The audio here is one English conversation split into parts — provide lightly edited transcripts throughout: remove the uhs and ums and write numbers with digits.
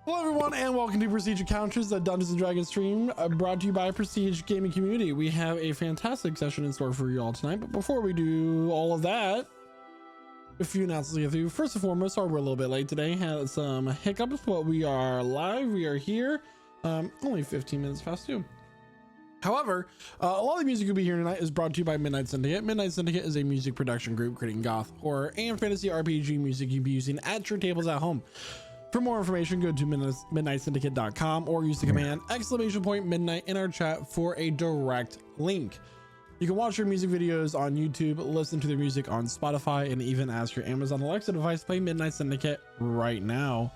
Hello everyone and welcome to Prestige Encounters, the Dungeons & Dragons stream brought to you by Prestige Gaming Community. We have a fantastic session in store for you all tonight, but before we do all of that, a few announcements to get through. First and foremost, sorry we're a little bit late today, had some hiccups, but we are live, we are here, only 15 minutes past 2. However, a lot of the music you'll be hearing tonight is brought to you by Midnight Syndicate. Midnight Syndicate is a music production group creating goth, horror, and fantasy RPG music you'll be using at your tables at home. For more information, go to midnightsyndicate.com or use the command !midnight in our chat for a direct link. You can watch your music videos on YouTube, listen to their music on Spotify, and even ask your Amazon Alexa device to play Midnight Syndicate right now.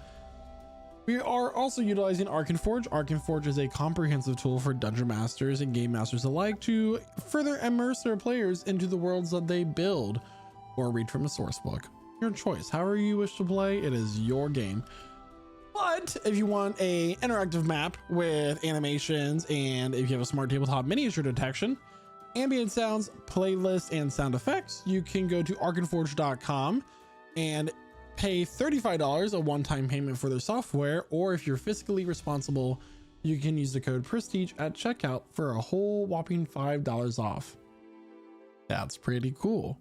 We are also utilizing Arcane Forge. Arcane Forge is a comprehensive tool for dungeon masters and game masters alike to further immerse their players into the worlds that they build or read from a source book. Your choice. However you wish to play, it is your game. But if you want a interactive map with animations, and if you have a smart tabletop miniature detection, ambient sounds, playlists, and sound effects, you can go to arcaneforge.com and pay $35, a one-time payment for their software, or if you're fiscally responsible, you can use the code PRESTIGE at checkout for a whole whopping $5 off. That's pretty cool.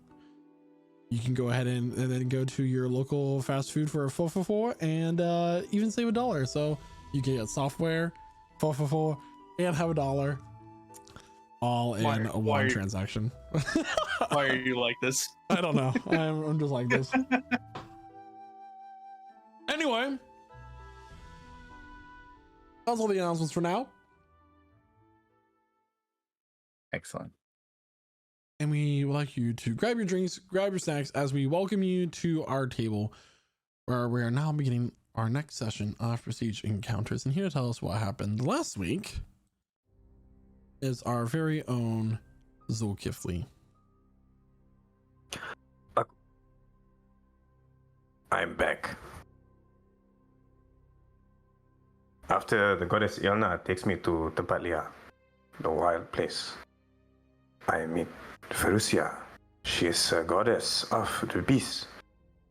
You can go ahead and then go to your local fast food for a $4 and even save $1. So you can get software, $4 and have $1 all in one transaction. Why are you like this? I don't know. I'm just like this. Anyway, that's all the announcements for now. Excellent. And we would like you to grab your drinks, grab your snacks as we welcome you to our table, where we are now beginning our next session of Prestige Encounters. And here to tell us what happened last week is our very own Zulkifli. I'm back. After the goddess Ilna takes me to Tempat Liar, the wild place, I meet Ferucia. She is a goddess of the beast,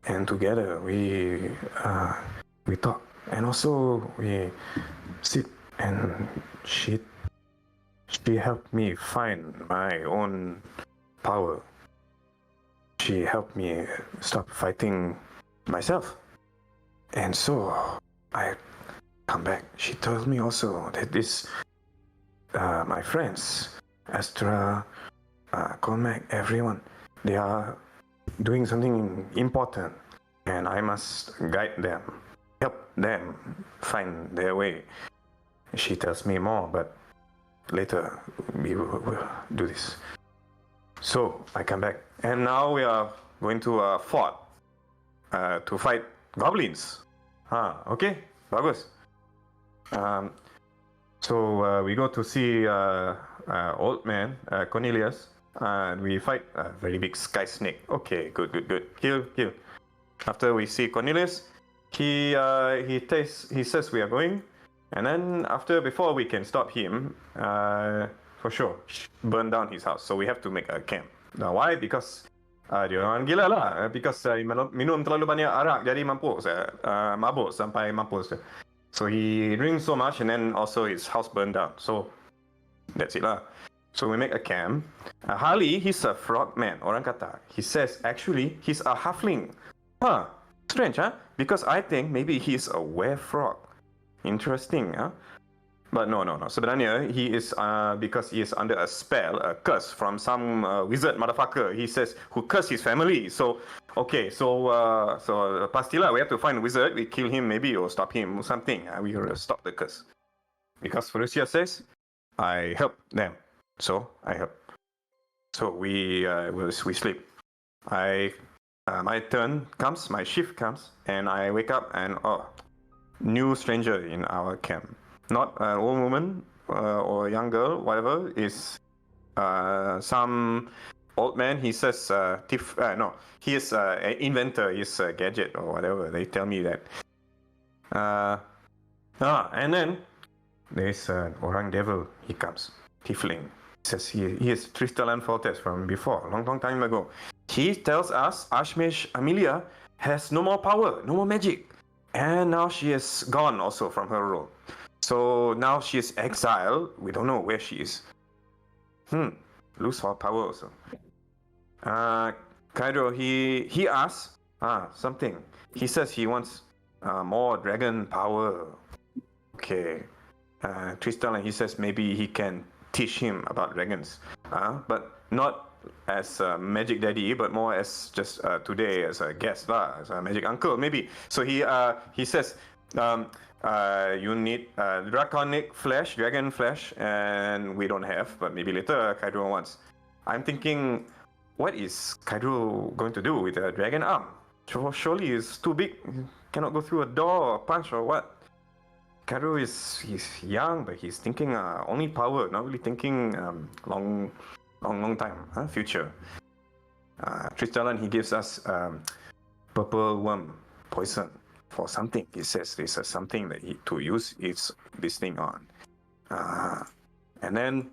and together we talk, and also we sit, and she helped me find my own power. She helped me stop fighting myself, and so I come back. She told me also that this my friends Astra, Cormac, everyone, they are doing something important, and I must guide them, help them find their way. She tells me more, but later we will do this. So I come back, and now we are going to a fort to fight goblins. Okay, bagus. So we go to see old man Cornelius, and we fight a very big sky snake. Okay, good. Kill. After we see Cornelius, he says we are going, and then before we can stop him, for sure burn down his house. So we have to make a camp. Now why? Because dia orang gila lah. Because minum terlalu banyak arak jadi mabuk sampai mampus. So he drinks so much, and then also his house burned down. So that's it lah. So we make a camp. Harley, he's a frog man, orang kata. He says actually he's a halfling. Strange, huh? Because I think maybe he's a were-frog. Interesting, huh? But no. Sebenarnya he is because he is under a spell, a curse from some wizard motherfucker. He says who cursed his family. So okay, so pastilah we have to find a wizard. We kill him maybe or stop him or something. We will stop the curse. Because Ferucia says I help them, so I help. So we sleep. My turn comes, my shift comes, and I wake up and new stranger in our camp. Not an old woman or a young girl, whatever, is some old man. He says he is an inventor, he's a gadget or whatever. They tell me that. And then there's an orang devil. He comes, tiefling. He says he is Tristalan Fortes from before, long time ago. He tells us Archmage Amelia has no more power, no more magic. and now she is gone also from her role. So now she is exiled. We don't know where she is. Lose all power also. Kaido, he asks something. He says he wants more dragon power. Okay. Tristan, he says maybe he can teach him about dragons. But not as a magic daddy, but more as just today as a guest, as a magic uncle, maybe. So he says, you need draconic flesh, dragon flesh, and we don't have, but maybe later Kaido wants. I'm thinking, what is Kaido going to do with a dragon arm? Surely it's too big, cannot go through a door or punch or what? Kaido he's young, but he's thinking only power, not really thinking long time, future. Tristan, he gives us purple worm poison for something. He says this is something that to use this thing on. And then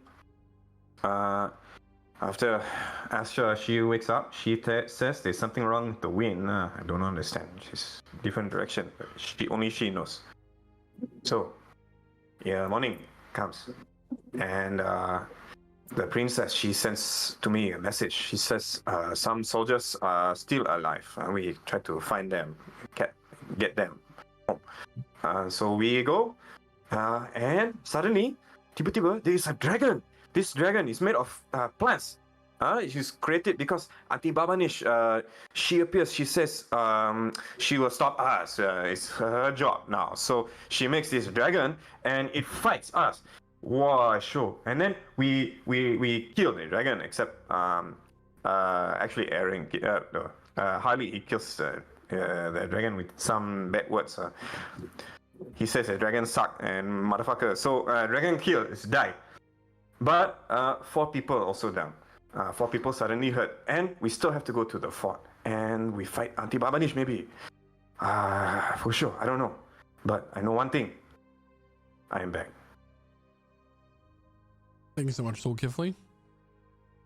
after Asha, she wakes up, she says there's something wrong with the wind. I don't understand. She's different direction, but only she knows. So, yeah, morning comes, and the princess, she sends to me a message. She says some soldiers are still alive, and we try to find them, get them home. So we go, and suddenly, tiba-tiba, there is a dragon. This dragon is made of plants. She's created because Auntie Babanish, she appears, she says she will stop us. It's her job now. So she makes this dragon and it fights us. Wow, sure. And then we kill the dragon, except actually Aaron, Harley, he kills the dragon with some bad words. He says the dragon suck and motherfucker. So dragon killed, die. But 4 people also down. 4 people suddenly hurt, and we still have to go to the fort, and we fight Auntie Babanish maybe. For sure, I don't know. But I know one thing. I am back. Thank you so much, Soul Kifley.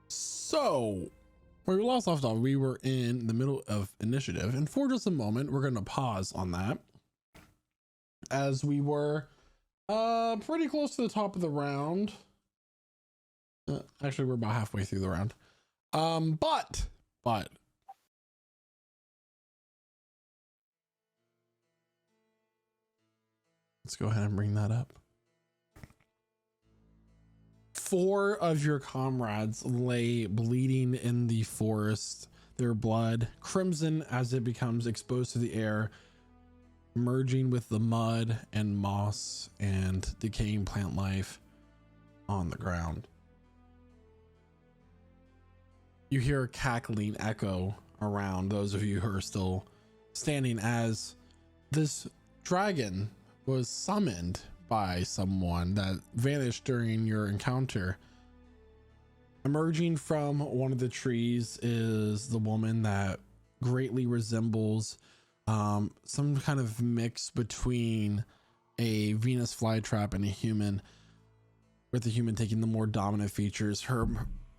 So, where we last left off, we were in the middle of initiative, and for just a moment, we're going to pause on that, as we were pretty close to the top of the round. Actually, we're about halfway through the round. But let's go ahead and bring that up. 4 of your comrades lay bleeding in the forest, their blood crimson as it becomes exposed to the air, merging with the mud and moss and decaying plant life on the ground. You hear a cackling echo around those of you who are still standing, as this dragon was summoned by someone that vanished during your encounter. Emerging from one of the trees is the woman that greatly resembles some kind of mix between a Venus flytrap and a human, with the human taking the more dominant features. Her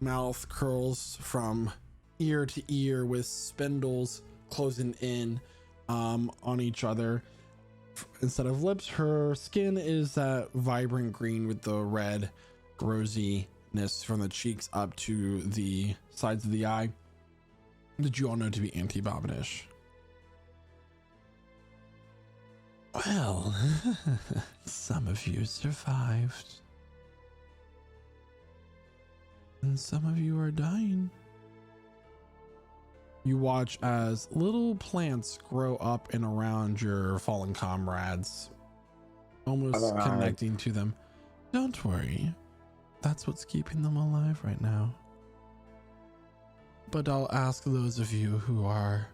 mouth curls from ear to ear with spindles closing in on each other. Instead of lips, her skin is that vibrant green with the red rosiness from the cheeks up to the sides of the eye, that you all know to be Auntie Babanish. Well, some of you survived. And some of you are dying. You watch as little plants grow up and around your fallen comrades, almost connecting to them. Don't worry. That's what's keeping them alive right now. But I'll ask those of you who are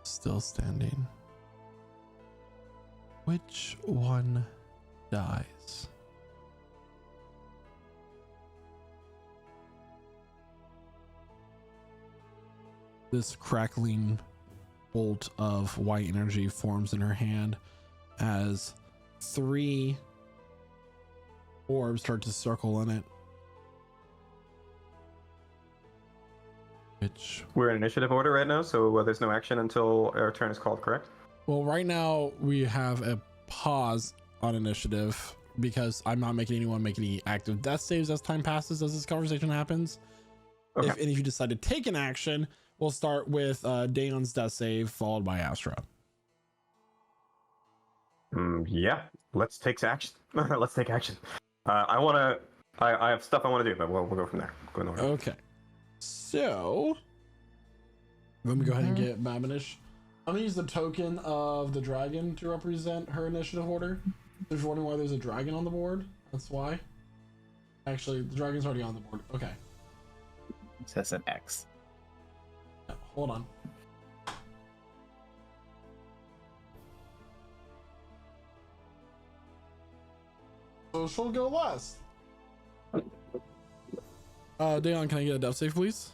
still standing, which one dies? This crackling bolt of white energy forms in her hand as 3 orbs start to circle in it. We're in initiative order right now, so there's no action until our turn is called, correct? Well, right now we have a pause on initiative because I'm not making anyone make any active death saves as time passes as this conversation happens. Okay. If any of you decide to take an action, we'll start with Daeon's death save followed by Astra. Yeah, let's take action. Let's take action. I have stuff I want to do, but we'll go from there. Go in order. Okay. So let me go ahead and get Babinish. I'm gonna use the token of the dragon to represent her initiative order. If you're wondering why there's a dragon on the board, that's why. Actually, the dragon's already on the board. Okay. It says an X. Yeah, hold on. So she'll go last. Dayon, can I get a death save, please?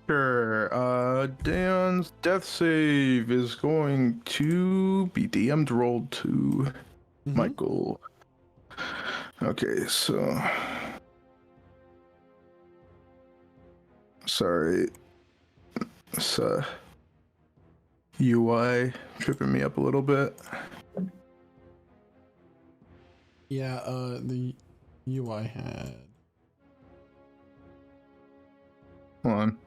Sure. Dan's death save is going to be DM'd rolled to Michael. Okay, so sorry. It's UI tripping me up a little bit. Yeah, the UI had. Hold on.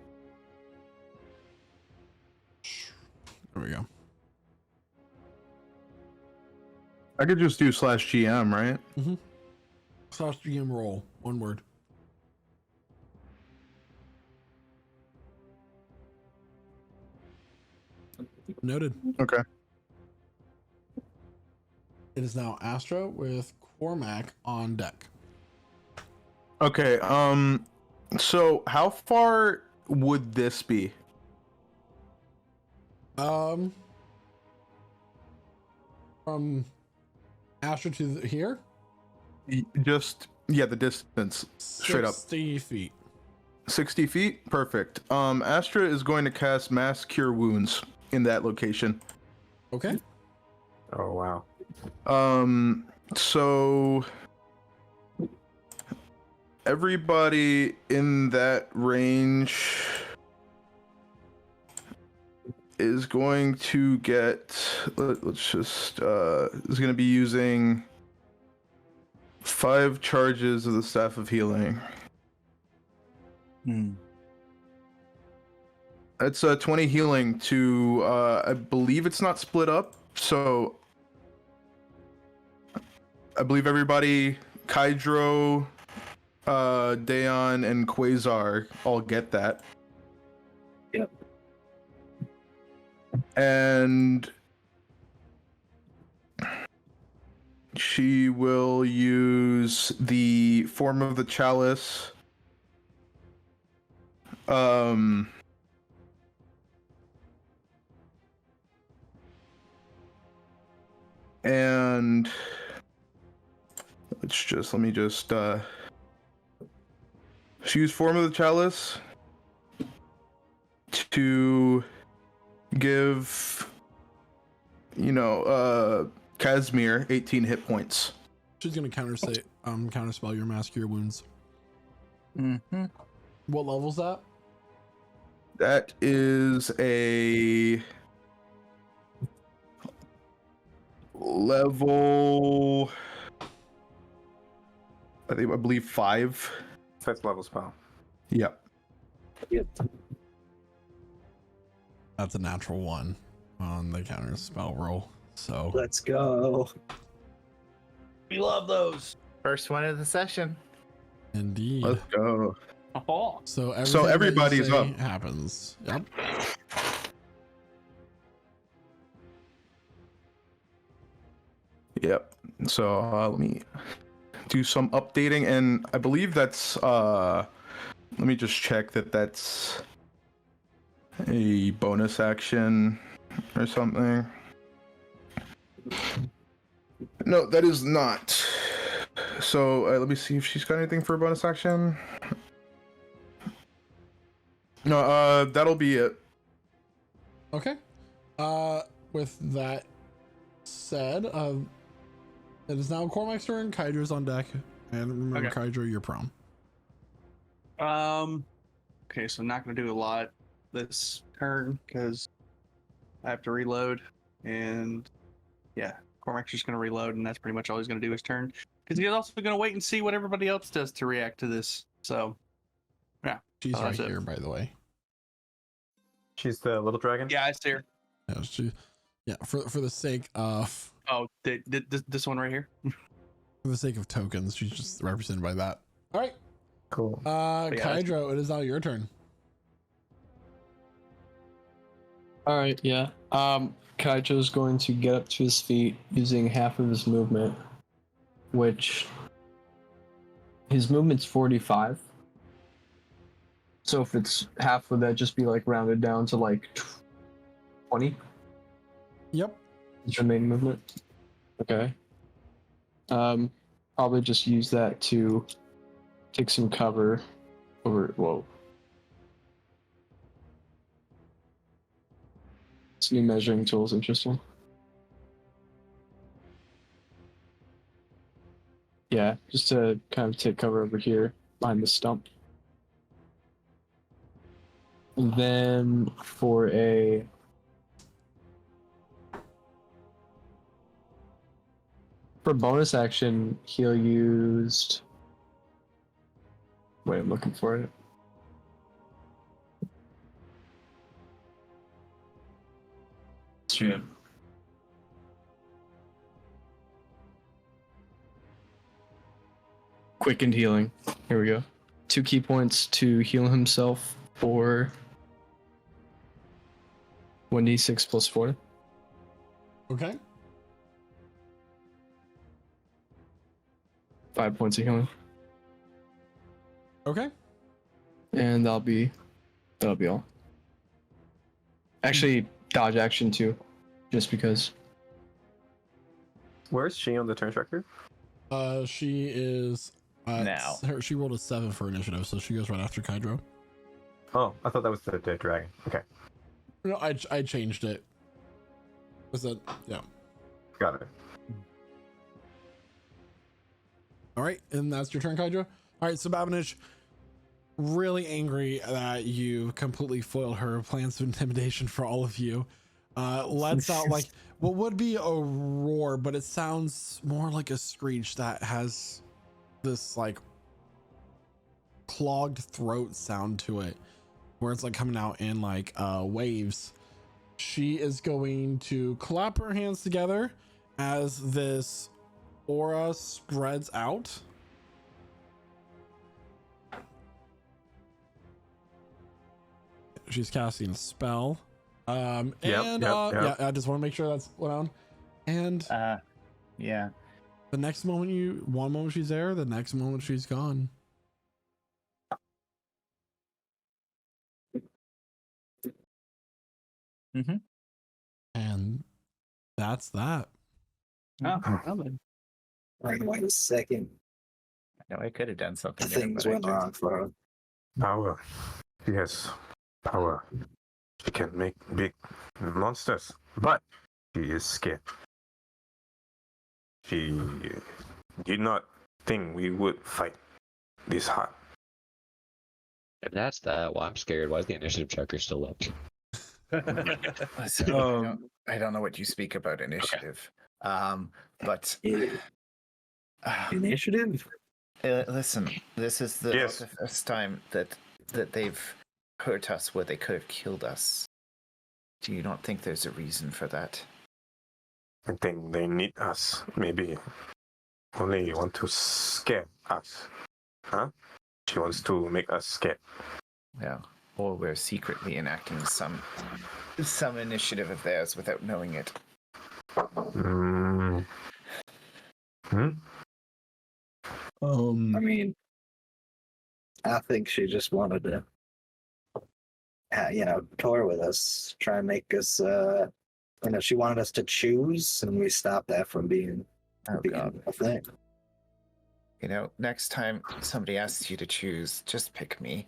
There we go. I could just do /GM, right? /GM roll, one word. Noted. Okay. It is now Astra with Cormac on deck. Okay, so how far would this be? From Astra to here? Just, yeah, the distance. Straight up. 60 feet. 60 feet? Perfect. Astra is going to cast Mass Cure Wounds in that location. Okay. Oh wow. So everybody in that range is going to get, let's just, is going to be using 5 charges of the Staff of Healing. It's 20 healing to, I believe it's not split up, so I believe everybody, Kydro, Dayon, and Quasar all get that. Yep. And she will use the form of the chalice. And let me just she used form of the chalice to give, Casimir 18 hit points. She's gonna counterspell your Mass Cure Wounds. What level's that? That is a level, I believe 5. 5th level spell. Yep. That's a natural 1 on the counterspell roll. So Let's go. We love those. First one of the session. indeed. Let's go. Oh. So everybody's up. Happens. Yep. Yep. So let me do some updating, and I believe that's let me just check that that's a bonus action or something. No, that is not. So let me see if she's got anything for a bonus action. No, that'll be it. Okay. With that said, it is now Cormac's turn. Kydra's on deck, and remember, Okay. Kydra, you're prone. Okay, so I'm not gonna do a lot this turn because I have to reload, and yeah, Cormac's just gonna reload, and that's pretty much all he's gonna do his turn. Because he's also gonna wait and see what everybody else does to react to this. So, yeah. She's right that's it. here, by the way. She's the little dragon. Yeah, I see her. Yeah, for the sake of This one right here. for the sake of tokens, she's just represented by that. All right, Cool. yeah, Kydro, it is now your turn. All right, yeah. Kaijo's going to get up to his feet using half of his movement, which his movement's 45. So if it's half, would that just be like rounded down to like 20? Yep. Is your main movement? Okay. Probably just use that to take some cover over. Whoa. This new measuring tool is interesting. Yeah, just to kind of take cover over here behind the stump. And then for bonus action, he'll used. Wait, I'm looking for it. Shit. Quickened healing. Here we go. 2 key points to heal himself for 1d6 plus 4. Okay. 5 points of healing. Okay. And that'll be all. Actually, dodge action too, just because. Where's she on the turn tracker? She is Now. She rolled a 7 for initiative, so she goes right after Kydro. Oh, I thought that was the dragon. Okay, No, I changed it. Was that yeah? got it. All right, and that's your turn, Kydro. All right, so Babinich, really angry that you completely foiled her plans of intimidation for all of you. Lets out like what would be a roar, but it sounds more like a screech that has this like clogged throat sound to it, where it's like coming out in like waves. She is going to clap her hands together as this aura spreads out. She's casting a spell. Yeah, I just want to make sure that's what on. And Yeah. the next moment one moment she's there, the next moment she's gone. Mm-hmm. And that's that. Oh, well then. Wait a second. I know I could have done something. Things went wrong for her. Power. Yes, power. She can make big monsters, but she is scared. She did not think we would fight this hard. If that's that, well, I'm scared. Why is the initiative checker still up? Listen, I don't know what you speak about initiative. But Initiative? listen, this is the Yes. not the first time that they've hurt us where they could have killed us. Do you not think there's a reason for that? I think they need us. Maybe only want to scare us. Huh? She wants to make us scared. Well, or we're secretly enacting some initiative of theirs without knowing it. Hmm. I mean, I think she just wanted to, tour with us, try and make us, she wanted us to choose, and we stopped that from being a thing. Next time somebody asks you to choose, just pick me.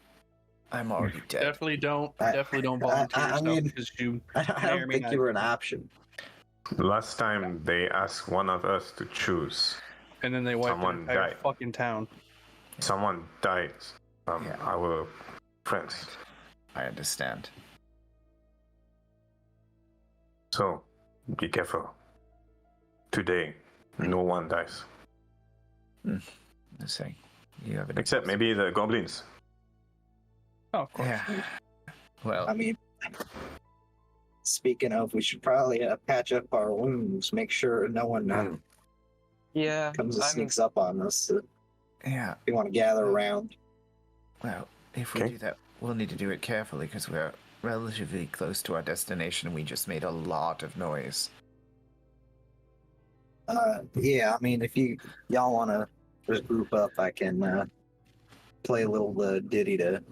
I'm already dead. Definitely don't volunteer yourself because you. I don't think you were an option. Last time they asked one of us to choose. And then they wiped the Someone entire died. fucking town. Someone died. Yeah. Our friends. I understand. So, be careful. Today, no one dies. Let's say you have an Except maybe the goblins. Oh, of course. Yeah. Well, I mean, speaking of, we should probably patch up our wounds, make sure no one Yeah, comes and I mean, sneaks up on us. yeah. We want to gather around. Well, if we Okay. do that, we'll need to do it carefully because we're relatively close to our destination. We just made a lot of noise. Yeah, I mean, if y'all want to just group up, I can play a little ditty to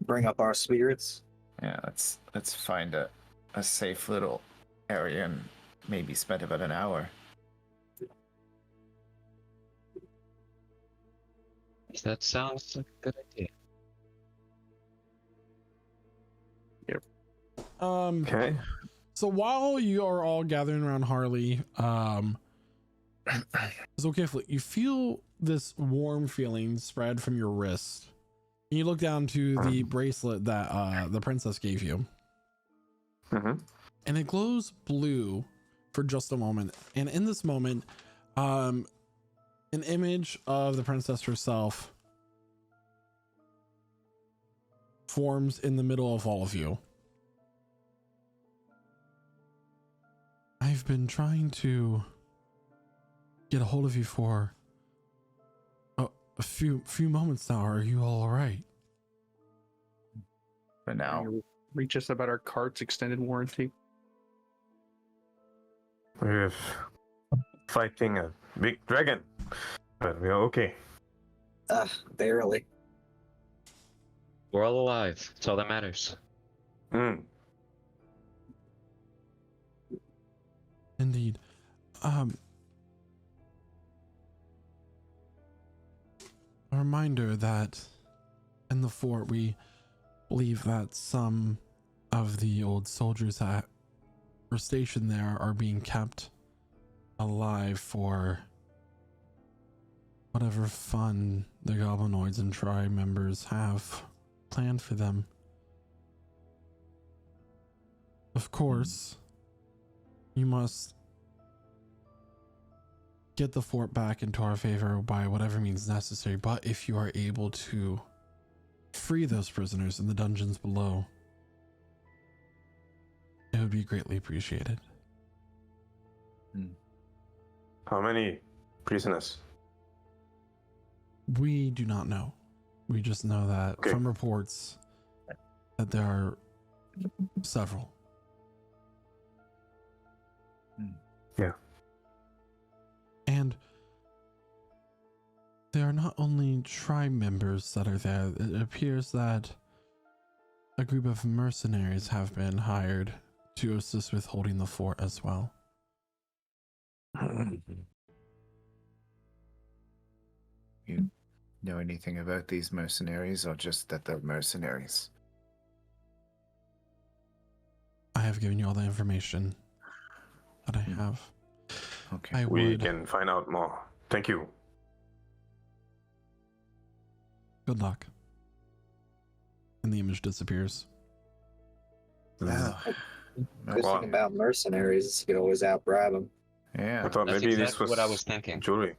bring up our spirits. Yeah, let's find a safe little area and maybe spend about an hour. that sounds like a good idea. Okay. So while you are all gathering around Harley, it's okay if you feel this warm feeling spread from your wrist. And you look down to the bracelet that the princess gave you, Mm-hmm. and it glows blue for just a moment. And in this moment, an image of the princess herself forms in the middle of all of you. I've been trying to get a hold of you for a few moments now. Are you all right? For now. Reach us about our cart's extended warranty. We're fighting a big dragon, but we're okay. Barely. We're all alive. That's all that matters. Mm. Indeed. A reminder that in the fort we believe that some of the old soldiers that were stationed there are being kept alive for whatever fun the goblinoids and tribe members have planned for them. Of course, you must get the fort back into our favor by whatever means necessary, but if you are able to free those prisoners in the dungeons below, it would be greatly appreciated. How many prisoners? We do not know. We just know that Okay. from reports that there are several. Yeah. And there are not only tribe members that are there. It appears that a group of mercenaries have been hired to assist with holding the fort as well. You know anything about these mercenaries, or just that they're mercenaries? I have given you all the information that I have. Okay. I We would. can find out more. Thank you. Good luck. And the image disappears. Well, Good Wow. thing about mercenaries is you could always outbribe them. yeah. I thought That's maybe this exactly was what I was thinking. jewelry.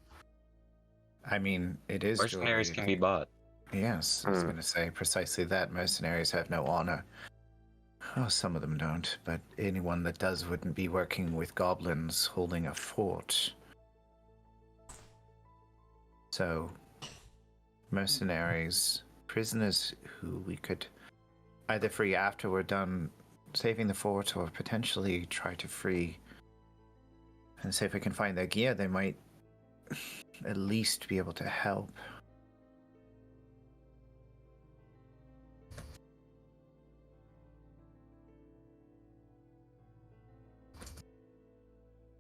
I mean, it is Mercenaries jewelry. can be bought. Yes, I was going to say precisely that. Mercenaries have no honor. Oh, some of them don't, but anyone that does wouldn't be working with goblins holding a fort. So, mercenaries, prisoners who we could either free after we're done saving the fort, or potentially try to free and see if we can find their gear. They might at least be able to help.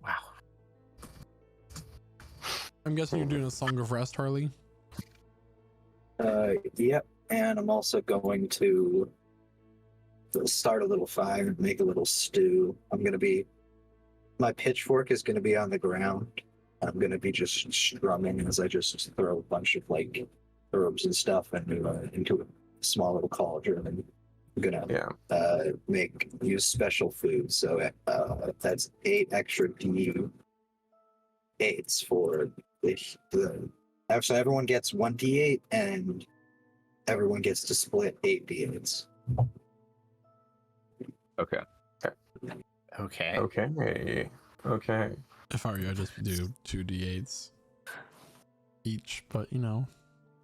Wow. I'm guessing you're doing a Song of Rest, Harley? Yep. And I'm also going to start a little fire, make a little stew. My pitchfork is going to be on the ground. I'm going to be just strumming as I just throw a bunch of herbs and stuff into a small little cauldron and I'm gonna Yeah. use special food. So that's 8 extra D8s for the. Actually, everyone gets 1 D8, and everyone gets to split 8 D8s. Okay. Okay. Okay. Okay. If I were you, I'd just do 2 d8s each, but you know.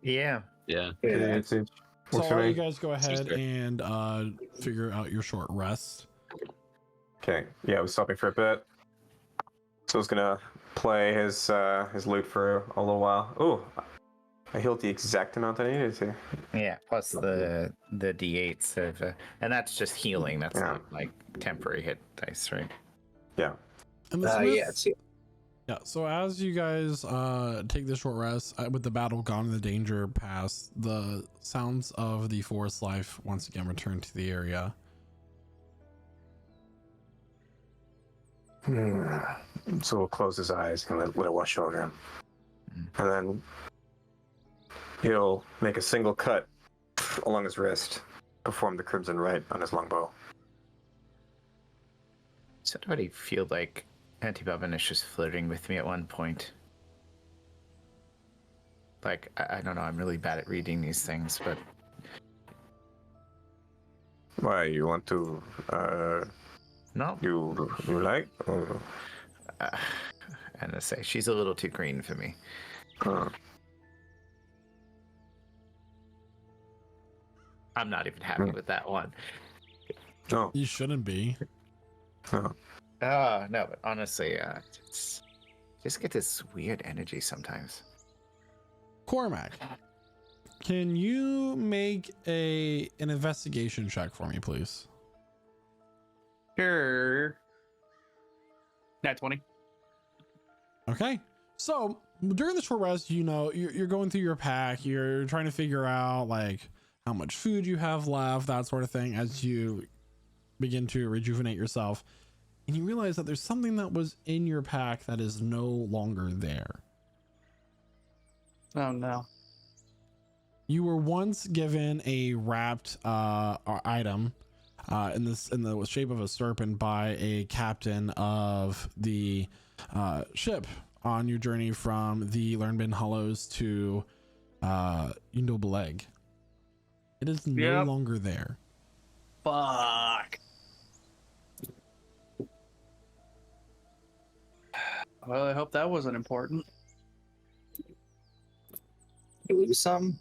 Yeah. Yeah. Yeah. It's So works for I'll let me. you guys go ahead fair. and figure out your short rest. Okay. Yeah, we're stopping for a bit. So he's gonna play his lute for a little while. Oh, I healed the exact amount I needed to. Yeah. Plus the d8s of, and that's just healing. That's Yeah. not like temporary hit dice, right? Yeah. And the smith, Yeah. It's, yeah. So as you guys take this short rest, with the battle gone and the danger past, the sounds of the forest life once again return to the area. So we'll close his eyes and let it wash over him. And then he'll make a single cut along his wrist, perform the Crimson Rite on his longbow. Does anybody feel like Anti-Bobbin is just flirting with me at one point? Like, I don't know, I'm really bad at reading these things, but Why, you want to, no. you like? Or, And I say, she's a little too green for me. I'm not even happy with that one. no, You shouldn't be. no. No, but honestly, just get this weird energy sometimes. Cormac, can you make an investigation check for me, please? Sure. Nat 20. Okay. So during the short rest, you know, you're going through your pack, you're trying to figure out like how much food you have left, that sort of thing, as you begin to rejuvenate yourself. And you realize that there's something that was in your pack that is no longer there. Oh no. You were once given a wrapped item in the shape of a serpent by a captain of the ship on your journey from the Lernbin Hollows to Indobeleg. It is no Yep. longer there. Fuck. Well, I hope that wasn't important. you lose some.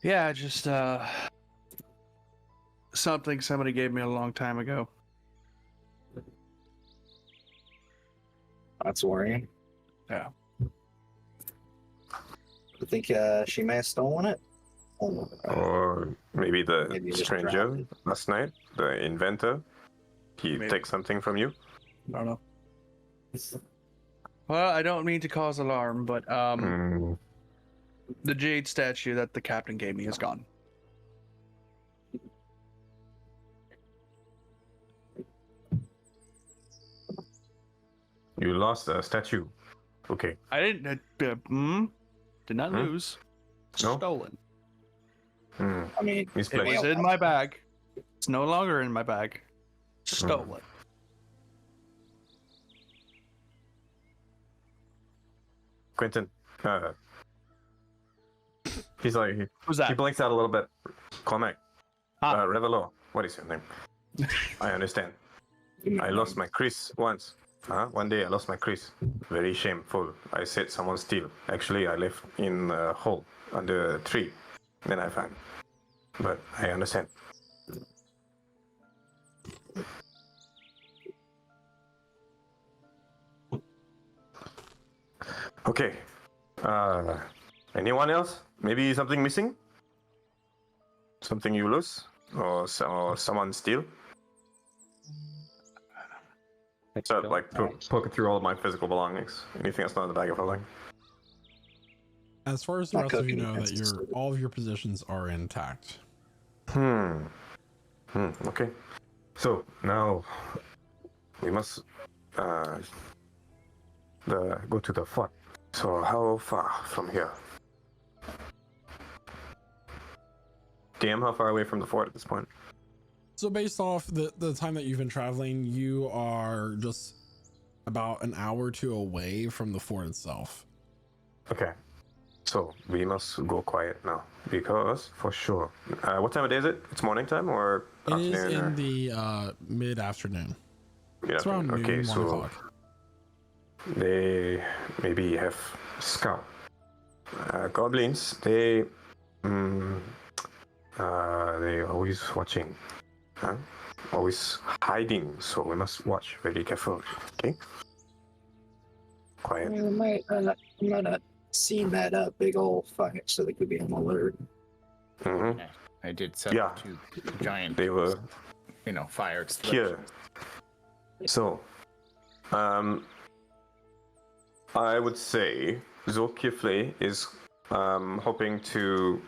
Yeah, just something somebody gave me a long time ago. That's worrying. Yeah. I think she may have stolen it. Or maybe the Maybe you just stranger dropped it. last night, the inventor, he Maybe. takes something from you. I don't know. Well, I don't mean to cause alarm, but the jade statue that the captain gave me is gone. You lost a statue. Okay. I didn't. Did not lose. No? Stolen. I mean, It Misplaced. was in my bag. It's no longer in my bag. Stolen. Quentin. He's like, Who's he that? blinks out a little bit. Cormac. Ah. Revelo. What is your name? I understand. I lost my Chris once. One day I lost my Chris. Very shameful. I said someone steal. Actually, I left in a hole under a tree. Then I found. But I understand. Okay. Anyone else? Maybe something missing? Something you lose? Or someone steal? So, like, poking through all of my physical belongings. Anything that's not in the bag of holding? As far as the Not rest of you cooking know, that utensils. all of your positions are intact. Okay. So, now we must go to the fort. So, how far from here? DM, how far away from the fort at this point? So based off the time that you've been traveling, you are just about an hour or two away from the fort itself. Okay. So we must go quiet now because for sure. What time of day is it? It's morning time or It is afternoon? in the mid-afternoon. Yeah, It's around noon, okay, 1 so o'clock. they maybe have scout. Goblins, they always watching, huh? Always hiding. So we must watch very careful. Okay. Quiet. We might not seen that big old fight, so they could be on alert. Mm-hmm. I did set Yeah. up 2 giant, They were fire here. explosions. So, I would say Zulkifli is hoping to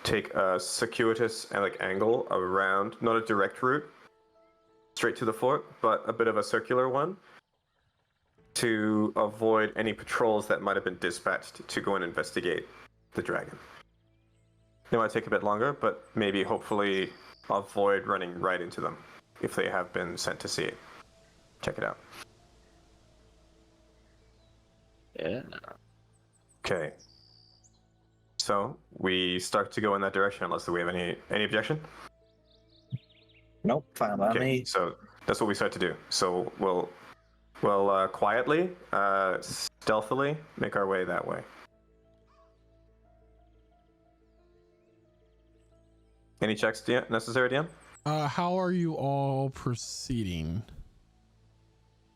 take a circuitous angle around, not a direct route straight to the fort, but a bit of a circular one to avoid any patrols that might have been dispatched to go and investigate the dragon. It might take a bit longer, but maybe hopefully avoid running right into them if they have been sent to see it. Check it out. Yeah. Okay. So we start to go in that direction unless we have any objection. Nope, fine by Okay. me. So that's what we start to do. So we'll quietly, stealthily make our way that way. Any checks necessary, DM? How are you all proceeding?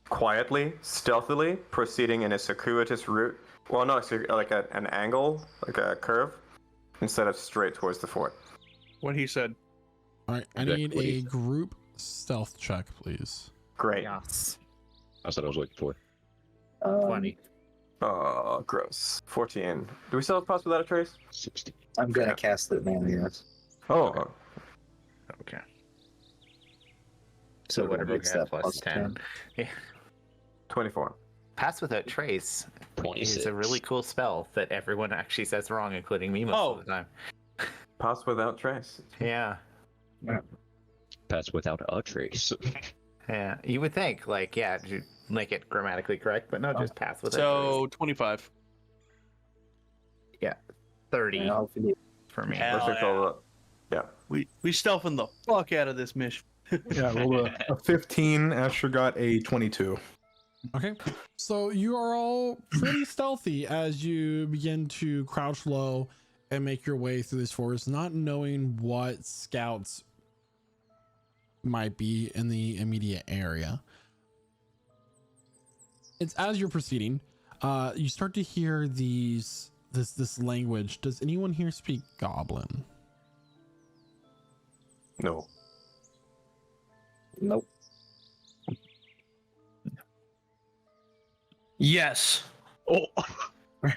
Quietly, stealthily, proceeding in a circuitous route. Well, not an angle, like a curve, instead of straight towards the fort. What he said. All right, I Exactly need what he a said. group stealth check, please. Great. Yes. That's what I was looking for. 20. Oh, gross. 14. Do we still have Pass Without a Trace? 60. I'm gonna Yeah. cast it now, yes. Oh, Okay. So So whatever we makes have that plus plus 10. 10. 24. Pass Without Trace is 26. a really cool spell that everyone actually says wrong, including me most of the time. Pass Without Trace. Yeah. Pass without a trace. Yeah. You would think, to make it grammatically correct, but no, just pass without So 25. trace. 30 And I'll forget- for me. Hell Perfect. yeah. We stealthing the fuck out of this mission. Yeah, I rolled a 15. Asher got a 22. Okay, so you are all pretty stealthy as you begin to crouch low and make your way through this forest, not knowing what scouts might be in the immediate area. It's as you're proceeding, you start to hear this language. Does anyone here speak Goblin? No. Nope. Yes. Oh,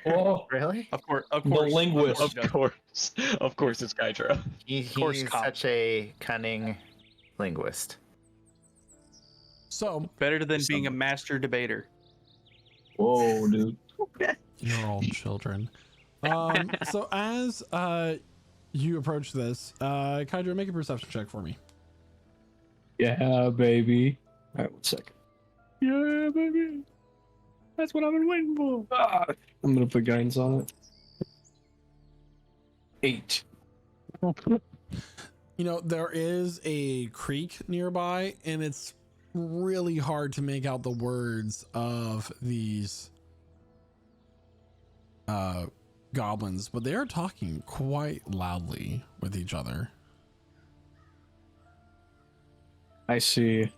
Oh, Really? Of course. the linguist. of course, it's Kydra. course, He's cop. such a cunning linguist. So Better than being a master debater. Whoa, dude. you're all children. So as you approach this, Kydra, make a perception check for me. Yeah, baby. All right, 1 second. Yeah, baby. That's what I've been waiting for. Ah, I'm gonna put guidance on it. 8. You know, there is a creek nearby, and it's really hard to make out the words of these goblins, but they are talking quite loudly with each other. I see.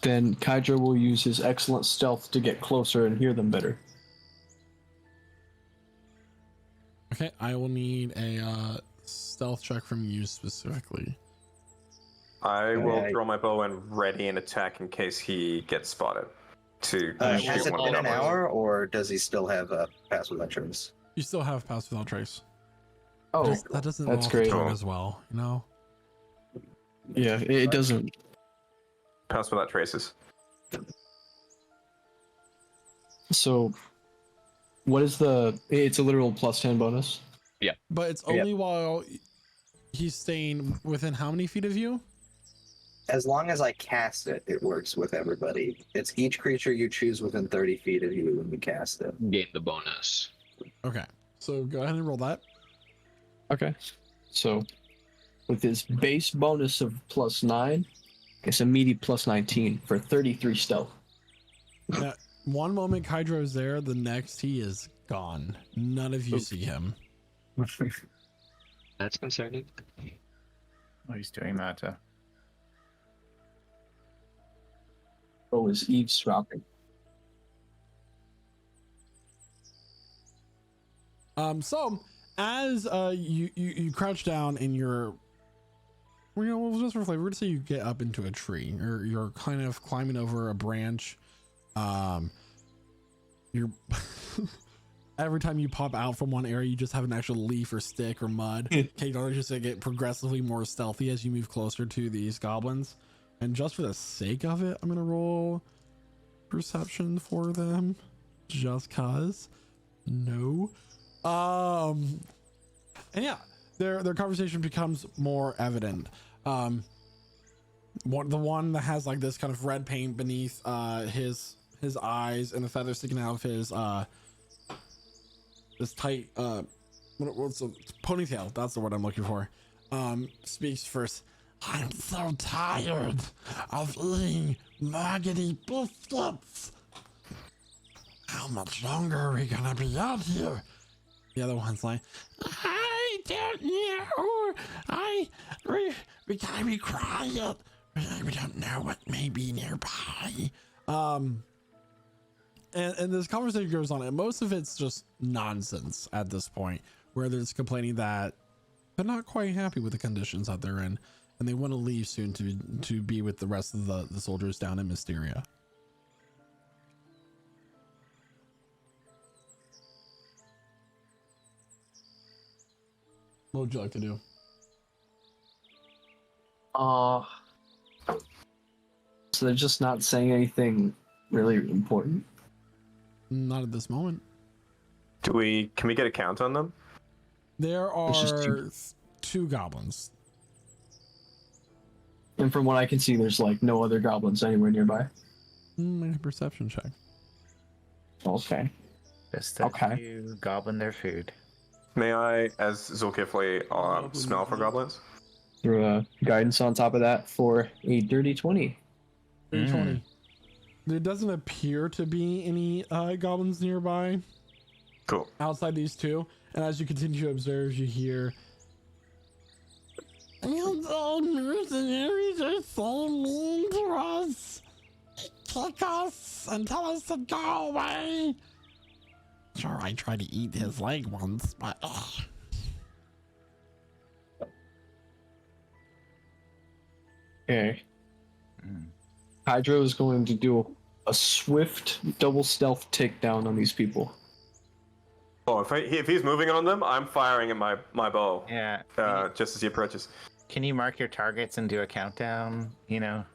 Then Kydra will use his excellent stealth to get closer and hear them better. Okay, I will need a stealth check from you specifically. I will Alright. throw my bow and ready an attack in case he gets spotted. To Has shoot it one of been the an goblins. hour, or does he still have a pass without trace? You still have pass without trace. Oh, That doesn't that's roll off the great. tongue as well, you know? yeah, it doesn't. Pass Without Traces. So, what is the? It's a literal +10 bonus. But it's Yep. only while He's staying within how many feet of you? As long as I cast it, it works with everybody. It's each creature you choose within 30 feet of you when you cast it. Gain the bonus. Okay, so go ahead and roll that. Okay. So, with his base bonus of +9, it's immediate +19 for 33 stealth. Now, one moment Hydro's there, the next he is gone. None of you see him. That's concerning. Oh, he's doing that. Oh, is eavesdropping. So as you crouch down and you're, just for flavor, we're gonna say you get up into a tree, or you're kind of climbing over a branch. You're every time you pop out from one area, you just have an actual leaf or stick or mud. Okay, don't just get progressively more stealthy as you move closer to these goblins. And just for the sake of it, I'm gonna roll perception for them, just cause. No. And yeah, their conversation becomes more evident. The one that has like this kind of red paint beneath his eyes and the feathers sticking out of his this tight what's a ponytail, that's the word I'm looking for, speaks first. I'm so tired of eating maggoty biscuits. How much longer are we gonna be out here? The other one's like, I don't know. We gotta be quiet. We don't know what may be nearby. And this conversation goes on, and most of it's just nonsense at this point, where they're just complaining that they're not quite happy with the conditions that they're in, and they want to leave soon to be with the rest of the soldiers down in Mysteria. What would you like to do? So they're just not saying anything really important. Not at this moment. Can we get a count on them? There It's just are two goblins. And from what I can see, there's like no other goblins anywhere nearby. Make a perception check. Okay. Just Okay. you goblin their food. May I, as Zulkifli, smell for goblins? Through guidance on top of that for a dirty 20. 20. There doesn't appear to be any goblins nearby Cool. outside these two. And as you continue to observe, you hear, "Old mercenaries are so mean to us. They kick us and tell us to go away. Sure, I tried to eat his leg once, but Okay. Hydro is going to do a swift double stealth takedown on these people. Oh, if he's moving on them, I'm firing at my bow. Yeah. Just as he approaches. Can you mark your targets and do a countdown? You know.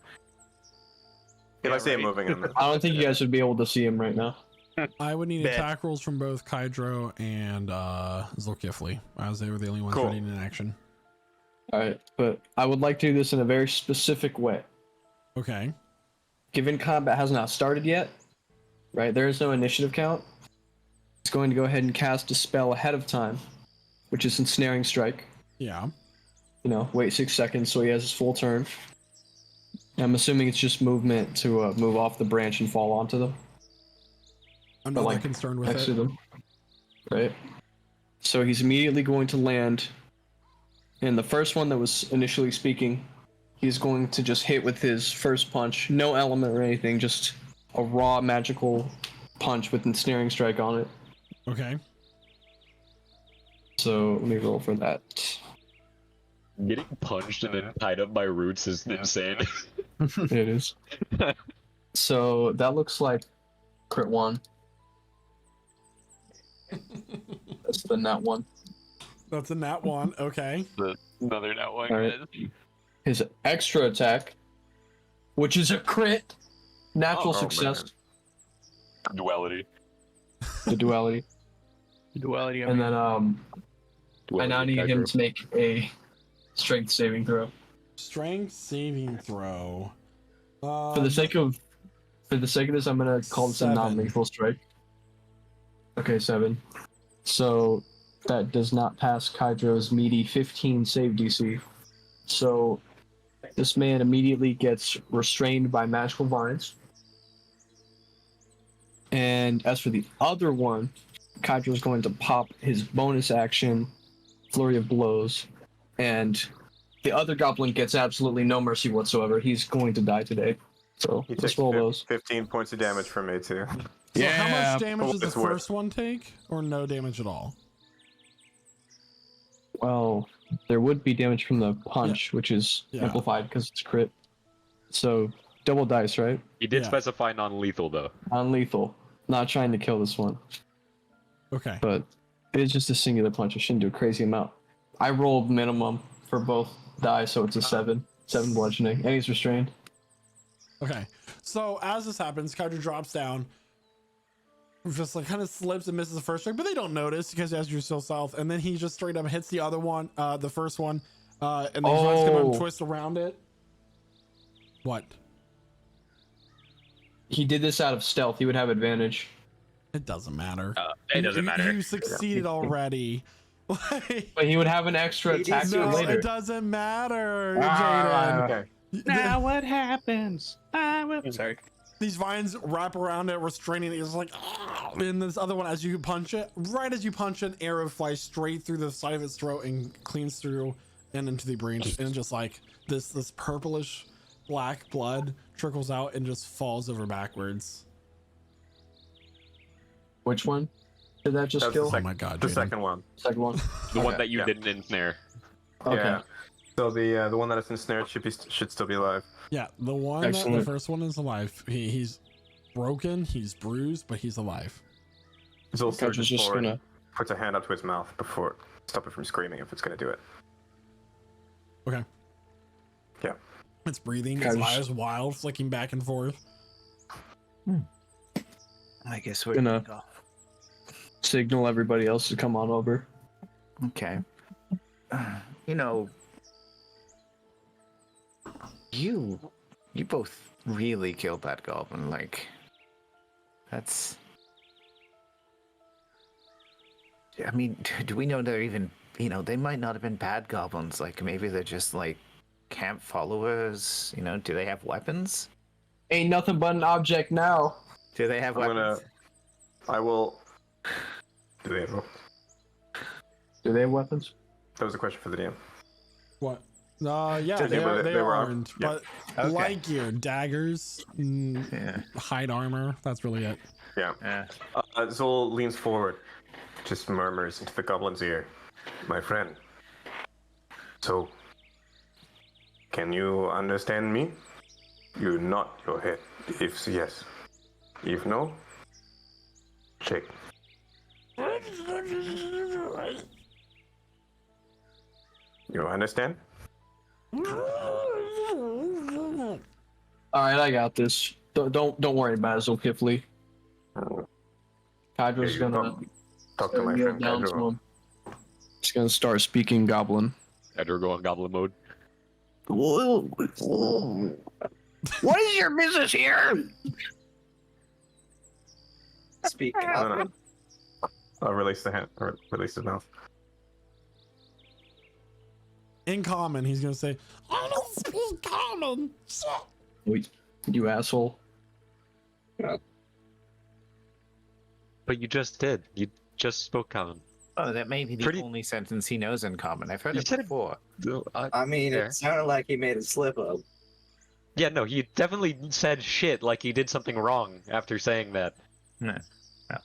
If Yeah, I see him right. moving on them. I don't think you guys would be able to see him right now. I would need Bet. attack rolls from both Kydro and Zulkifli, as they were the only ones Cool. ready in action. Alright, but I would like to do this in a very specific way. Okay. Given combat has not started yet, right, there is no initiative count. It's going to go ahead and cast a spell ahead of time, which is Ensnaring Strike. Yeah. You know, wait 6 seconds so he has his full turn. I'm assuming it's just movement to move off the branch and fall onto them. I'm But, not like, that concerned with next it. to them. Right? So he's immediately going to land. And the first one that was initially speaking, he's going to just hit with his first punch. No element or anything, just a raw magical punch with Ensnaring Strike on it. Okay. So let me roll for that. Getting punched and then tied up by roots is insane. It is. So that looks like crit 1. That's the nat 1. That's a nat 1. Okay. Another that one. Alright. His extra attack, which is a crit, natural Oh, success, Duality. the duality. Duality. And then I now need him to make a Strength saving throw. Strength saving throw. For the sake of this, I'm gonna call this a 7. non-lethal strike. Okay, 7. So that does not pass Kydro's meaty 15 save DC. So this man immediately gets restrained by magical vines. And as for the other one, Kydro's going to pop his bonus action, Flurry of Blows, and the other goblin gets absolutely no mercy whatsoever. He's going to die today. So He let's takes roll those. 15 points of damage from me too. So how much damage for does the what it's worth. first one take? Or no damage at all? Well, there would be damage from the punch, which is Yeah. amplified because it's crit. So double dice, right? He did Yeah. specify non-lethal though. Non-lethal. Not trying to kill this one, Okay. but it is just a singular punch. It shouldn't do a crazy amount. I rolled minimum for both die, so it's a 7. 7 bludgeoning, and he's restrained. Okay. So as this happens, Kydra drops down. Just like kind of slips and misses the first strike, but they don't notice because as you're still south, and then he just straight up hits the other one, the first one, and then he tries to come and twist around it. What? He did this out of stealth. He would have advantage. It doesn't matter. It doesn't matter. You succeeded already. Like, But he would have an extra attack no, later. it doesn't matter, Ah. Jaden. Now what happens? Sorry. These vines wrap around it, restraining it. It's like, ah! And this other one, as you punch it, right as you punch it, an arrow flies straight through the side of its throat and cleans through and into the breach, and just like this purplish black blood trickles out and just falls over backwards. Which one did that just That's kill? Oh my god, The Jaden. second one. Second one. The one Okay, that you yeah. didn't ensnare. Okay. Yeah. So the one that is ensnared should still be alive. Yeah, the one, the Excellent. first one is alive. He's broken, he's bruised, but he's alive. He's also Coach is just gonna. puts a hand up to his mouth before stop it from screaming if it's gonna do it. Okay. Yeah. It's breathing, Okay, its just- eyes wild, flicking back and forth. I guess we're Gonna- gonna Signal everybody else to come on over. go. Okay. You know, you both really killed that goblin. Like, that's. I mean, do we know they're even? You know, they might not have been bad goblins. Like, maybe they're just like camp followers. You know, do they have weapons? Ain't nothing but an object now. Do they have weapons? I will. Do they have? Do they have weapons? That was a question for the DM. What? Yeah, Yeah, they but are, they were armed, yeah. but Okay. light gear, daggers, Yeah. hide armor. That's really it. Yeah. Zol leans forward, just murmurs into the goblin's ear, "My friend. So, can you understand me? You nod your head if yes. If no, shake." You understand? All right, I got this. Don't worry about it, Zolkifli. Kydra's Here you gonna go. Talk to my kneel friend down to Pedro. him. He's gonna start speaking Goblin. Edgar go on goblin mode. What is your business here? Speak No, up. no. I'll release the hand, or release his mouth. In common, he's gonna say, "I don't speak common." Shit. Wait, you asshole. But you just did. You just spoke common. Oh, that may be the Pretty- only sentence he knows in common. I've heard You it said it- before. I mean, Fair. it sounded like he made a slip up. Yeah, no, he definitely said shit like he did something wrong after saying that.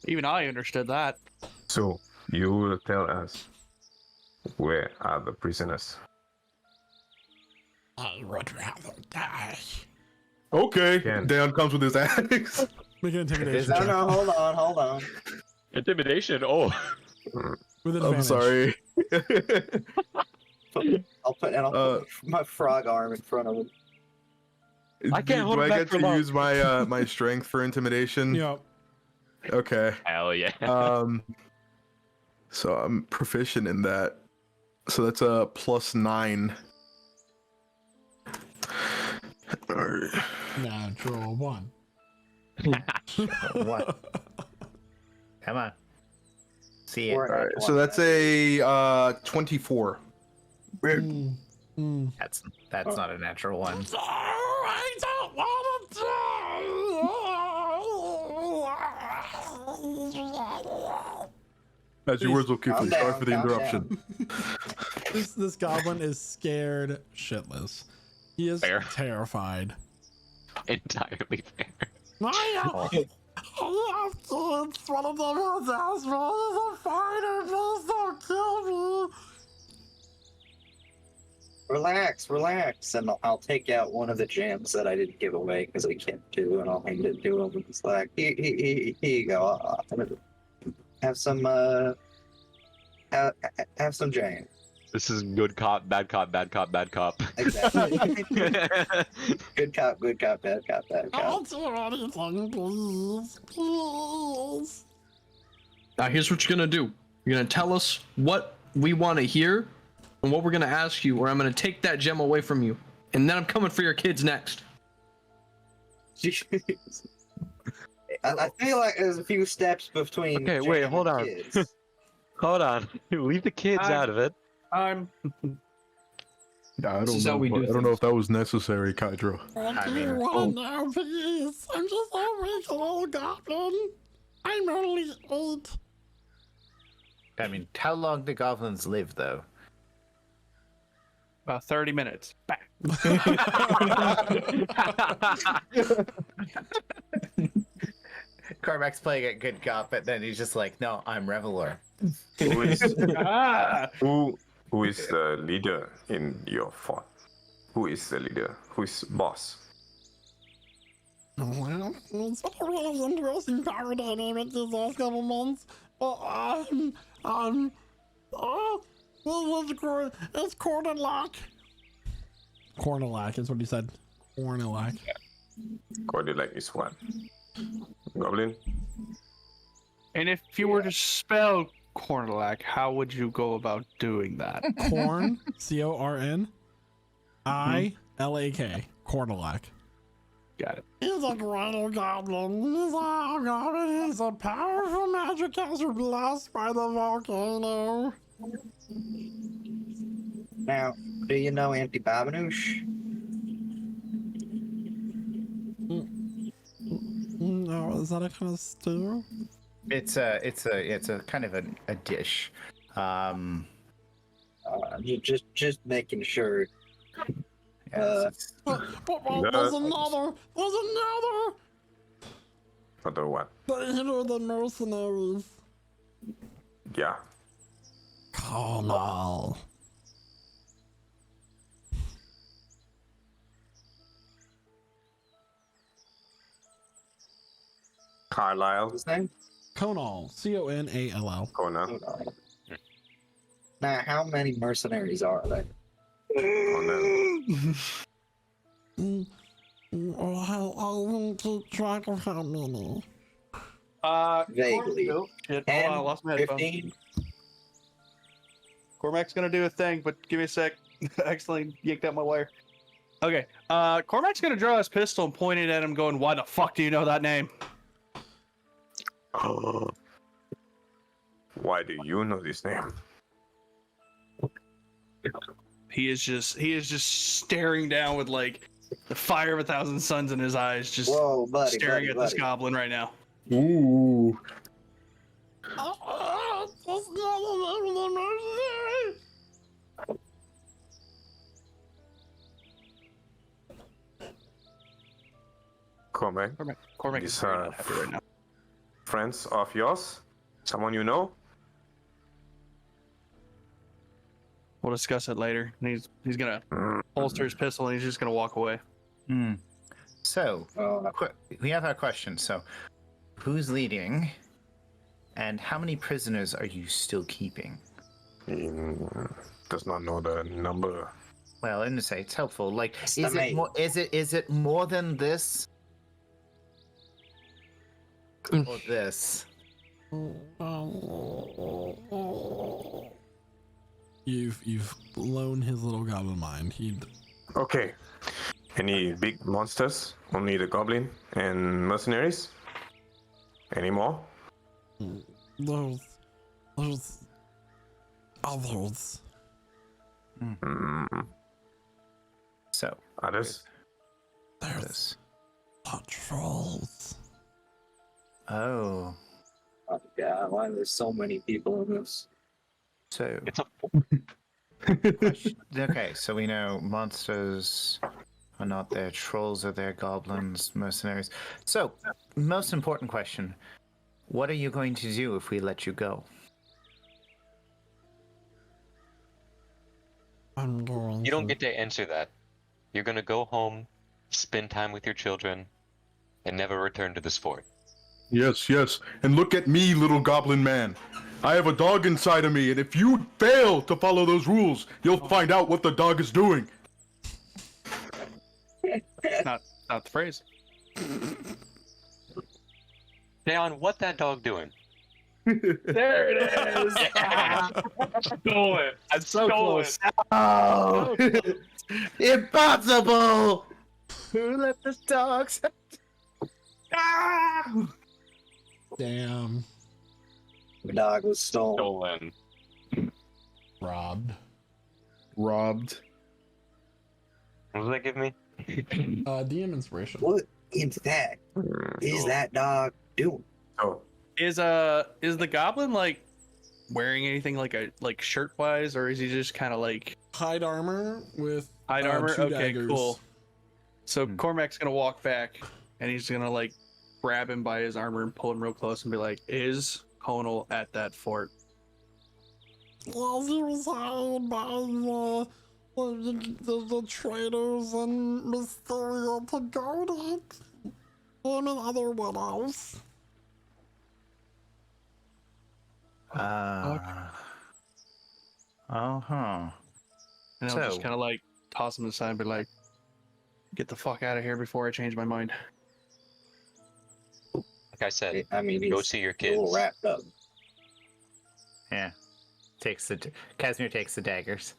Even I understood that. So, you will tell us where are the prisoners? I would rather die. Okay. Again. Down comes with his axe. Make an intimidation No, check no, hold on. Intimidation. Oh, with I'm advantage. sorry. I'll put my frog arm in front of him. I can't hold Do it I back get for to long. use my my strength for intimidation? Yep. Okay. hell yeah. So I'm proficient in that. So that's a +9. Alright. Natural 1. What? Come on. See it. Or Alright, so that's a 24. Mm, mm. That's not a natural one. I don't want to die. As your words will keep Calm me. Sorry down, for the calm interruption. This goblin is scared shitless. He is Fair. terrified. Entirely fair. I have kids. One of them has asthma. He's a fighter. Please don't kill me. Relax, and I'll take out one of the gems that I didn't give away because I can't do, and I'll hand it to him. It's like, here you go. Have some, have some jam. This is good cop, bad cop, bad cop, bad cop. Exactly. Good cop, bad cop, bad I'll cop. do anything, please. Please. Now here's what you're gonna do. You're gonna tell us what we want to hear and what we're gonna ask you, or I'm gonna take that gem away from you, and then I'm coming for your kids next. I feel like there's a few steps between. Okay, wait, jam hold and on. kids. Hold on. Leave the kids out of it. Yeah, I This don't is how know. we do I don't know things. if that was necessary, Kydro. What I do mean, you want now, please? I'm just a weak little goblin. I'm only 8. I mean, how long do goblins live, though? About 30 minutes. Back. Cormac's playing a good cop, but then he's just like, no, I'm Reveler. Who is Ah! who is the leader in your fort? Who is the leader? Who is boss? Well, it's been a really interesting power dynamic these last couple months. But it's Cornelac. Cornelac is what he said. Cornelac. Call it like this one. Goblin? And if you were to spell Cornelac, how would you go about doing that? Corn, C-O-R-N-I-L-A-K. Cornelac. Got it. He's a great old goblin. He's a goblin. He's a powerful magic caster blessed by the volcano. Now, do you know Auntie Babanoosh? No, is that a kind of stew? It's a kind of a dish. You just making sure. Yes, But there's another. There's another. Other one. The leader of the mercenaries. Yeah. Kamal. Carlisle. His name? Conal. C-O-N-A-L-L. Conan. Now, how many mercenaries are there? Conan. I'll even keep track of how many. Vaguely. Oh, shit. Hold 10, on, I lost my headphones. 15? Cormac's gonna do a thing, but give me a sec. I accidentally yanked out my wire. Okay. Cormac's gonna draw his pistol and point it at him, going, "Why the fuck do you know that name?" Why do you know this name? He is just staring down with like the fire of 1,000 suns in his eyes, just Whoa, buddy, staring buddy, at this buddy. goblin right now. Ooh. That's not the name of the mercenary. Cormac. Cormac These is very are not happy right now. friends of yours? Someone you know? We'll discuss it later. And he's gonna holster his pistol and he's just gonna walk away. So, we have our question. So, who's leading, and how many prisoners are you still keeping? He does not know the number. Well, in the say it's helpful. Like, is Estimate. it more? Is it more than this? Or this? You've blown his little goblin mind. He'd Okay. Any big monsters? Only the goblin and mercenaries? Any more? There's others. Mm, So, others? There's trolls. oh, Oh god, why are there so many people in this? so It's a okay. So we know monsters are not there, trolls are there, goblins, mercenaries. So, most important question: what are you going to do if we let you go? I'm going You don't to- get to answer that. You're gonna go home, spend time with your children, and never return to this fort. Yes, yes. And look at me, little goblin man. I have a dog inside of me, and if you fail to follow those rules, you'll find out what the dog is doing. Not the phrase. Dayon, what that dog doing? There it is. Stole it. I'm so Stole close. Oh, impossible! Who let the dogs? Ah! Damn. The dog was stolen. Stolen. Robbed. Robbed. What does that give me? DM inspiration. What is that? Is that dog doing? Oh, Is the goblin like wearing anything like shirt wise, or is he just kind of like Hide armor with hide armor? 2 Okay, daggers. cool. So Hmm. Cormac's gonna walk back and he's gonna like grab him by his armor and pull him real close and be like, "Is Conal at that fort?" Well, he was hired by the traders and Mysterio to go to him and other widows. Uh-huh. And I'll just So- kind of like toss him aside and be like, "Get the fuck out of here before I change my mind." Like I said, I mean, go he's see your a little kids. wrapped up. Yeah. Casimir takes the daggers.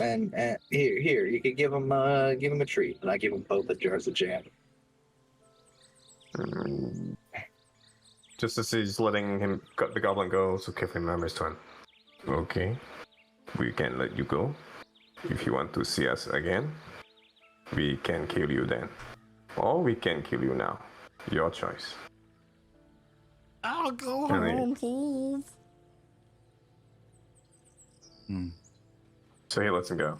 And here, you could give him a treat, and I give him both the jars of jam. just as he's letting the goblin go, so carefully remembers to him. Okay, we can let you go. If you want to see us again, we can kill you then. Or we can kill you now. Your choice. I'll go Really? home, please. So he lets him go.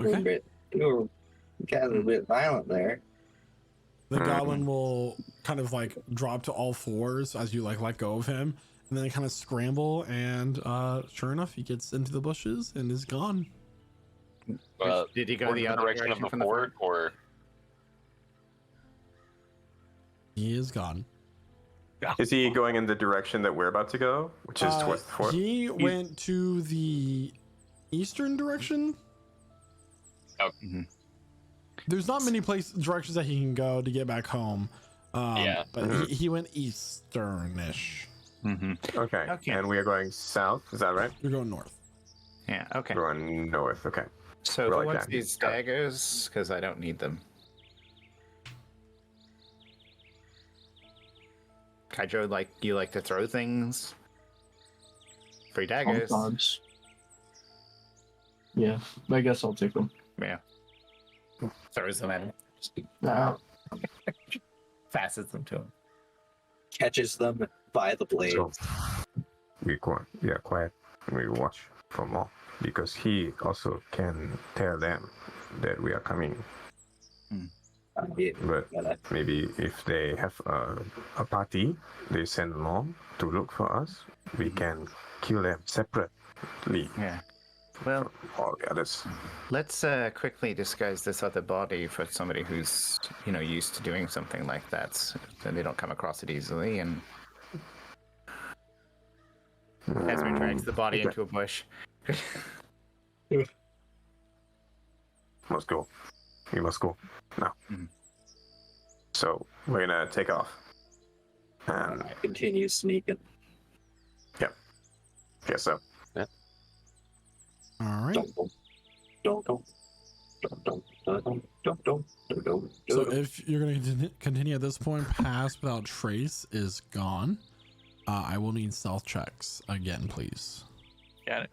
Okay. You were kind of a bit violent there. The goblin will kind of like drop to all fours as you like let go of him, and then kind of scramble, and sure enough, he gets into the bushes and is gone. Did he go Toward the other direction of the from the fort, or He is gone. Is he going in the direction that we're about to go, which is towards the fort? He went to the eastern direction. Oh. There's not many directions that he can go to get back home. Yeah. But he went easternish. Okay. Okay. And we are going south, is that right? You're going north. Yeah, okay. We're going north, okay. So We're who like wants that. these Got it. daggers? Because I don't need them. Kaijo, you like to throw things? Free daggers. Sometimes. Yeah, I guess I'll take them. Yeah. Throws them at him. Nah. Passes them to him. Catches them by the blade. So we quiet. We watch from all because he also can tell them that we are coming. Yeah, But yeah, maybe if they have a party they send along to look for us, we can kill them separately. Yeah. Well, All the others. let's quickly disguise this other body for somebody who's, used to doing something like that, so they don't come across it easily. And Casimir drags the body Okay. into a bush. Must go. We must go now. Mhm. So we're gonna take off. And Continue sneaking. guess so. All right. So if you're going to continue at this point, pass without trace is gone. I will need stealth checks again, please. Got it.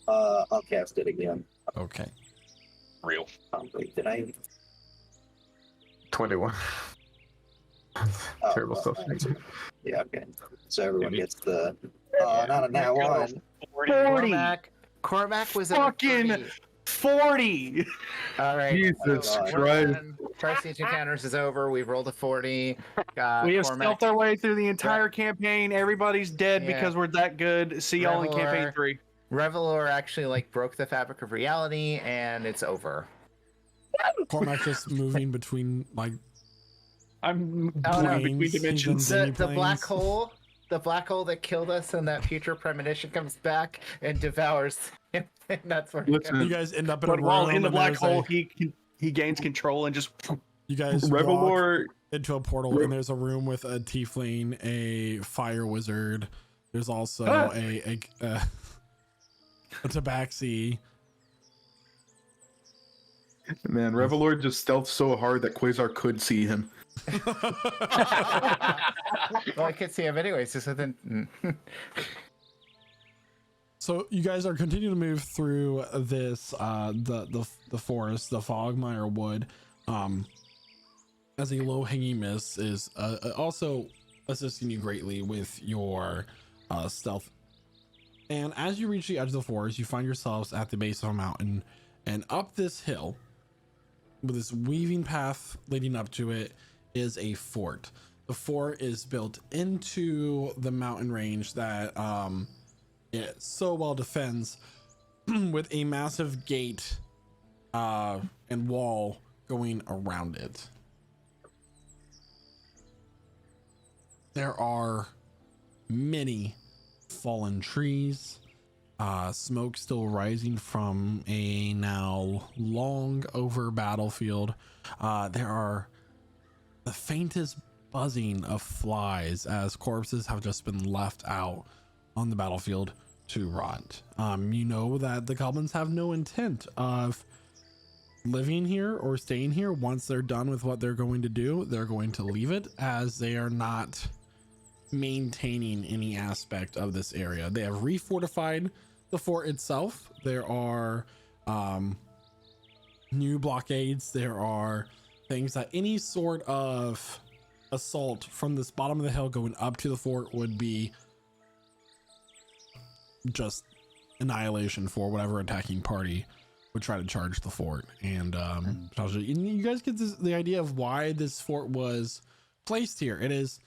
I'll cast it again. Okay. Real. Wait, did I? 21. Oh, Terrible well, stuff. Yeah, okay. So everyone Maybe. gets the. Not a nat one. 40. Cormac was at Fucking 30. 40. All right. Jesus God. Christ. Tri-Siege Encounters is over. We've rolled a 40. We have Cormac, stealthed our way through the entire campaign. Everybody's dead Yeah. because we're that good. See y'all in campaign Revelor. 3. Revelor actually broke the fabric of reality, and it's over. Cormac's just moving between I'm Oh, no. between planes. He's dimensions. in The black planes. hole, the black hole that killed us, and that future premonition comes back and devours him. And that's where Listen, You guys end up in a But room. while in the and black there's hole, a- he gains control and just. you guys walk Revelor. into a portal, and there's a room with a tiefling, a fire wizard. There's also a tabaxi. Man, Revelor just stealthed so hard that Quasar could see him. Well, I could see him anyways. So then, So you guys are continuing to move through this the forest, the Fogmire Wood, as a low hanging mist is also assisting you greatly with your stealth. And as you reach the edge of the forest, you find yourselves at the base of a mountain, and up this hill, with this weaving path leading up to it, is a fort. The fort is built into the mountain range that it so well defends, with a massive gate and wall going around it. There are many fallen trees, smoke still rising from a now long over battlefield. There are the faintest buzzing of flies as corpses have just been left out on the battlefield to rot. You know that the goblins have no intent of living here or staying here. Once they're done with what they're going to do, they're going to leave it, as they are not maintaining any aspect of this area. They have refortified the fort itself. There are new blockades. There are things that any sort of assault from this bottom of the hill going up to the fort would be just annihilation for whatever attacking party would try to charge the fort. And you guys get the idea of why this fort was placed here. It is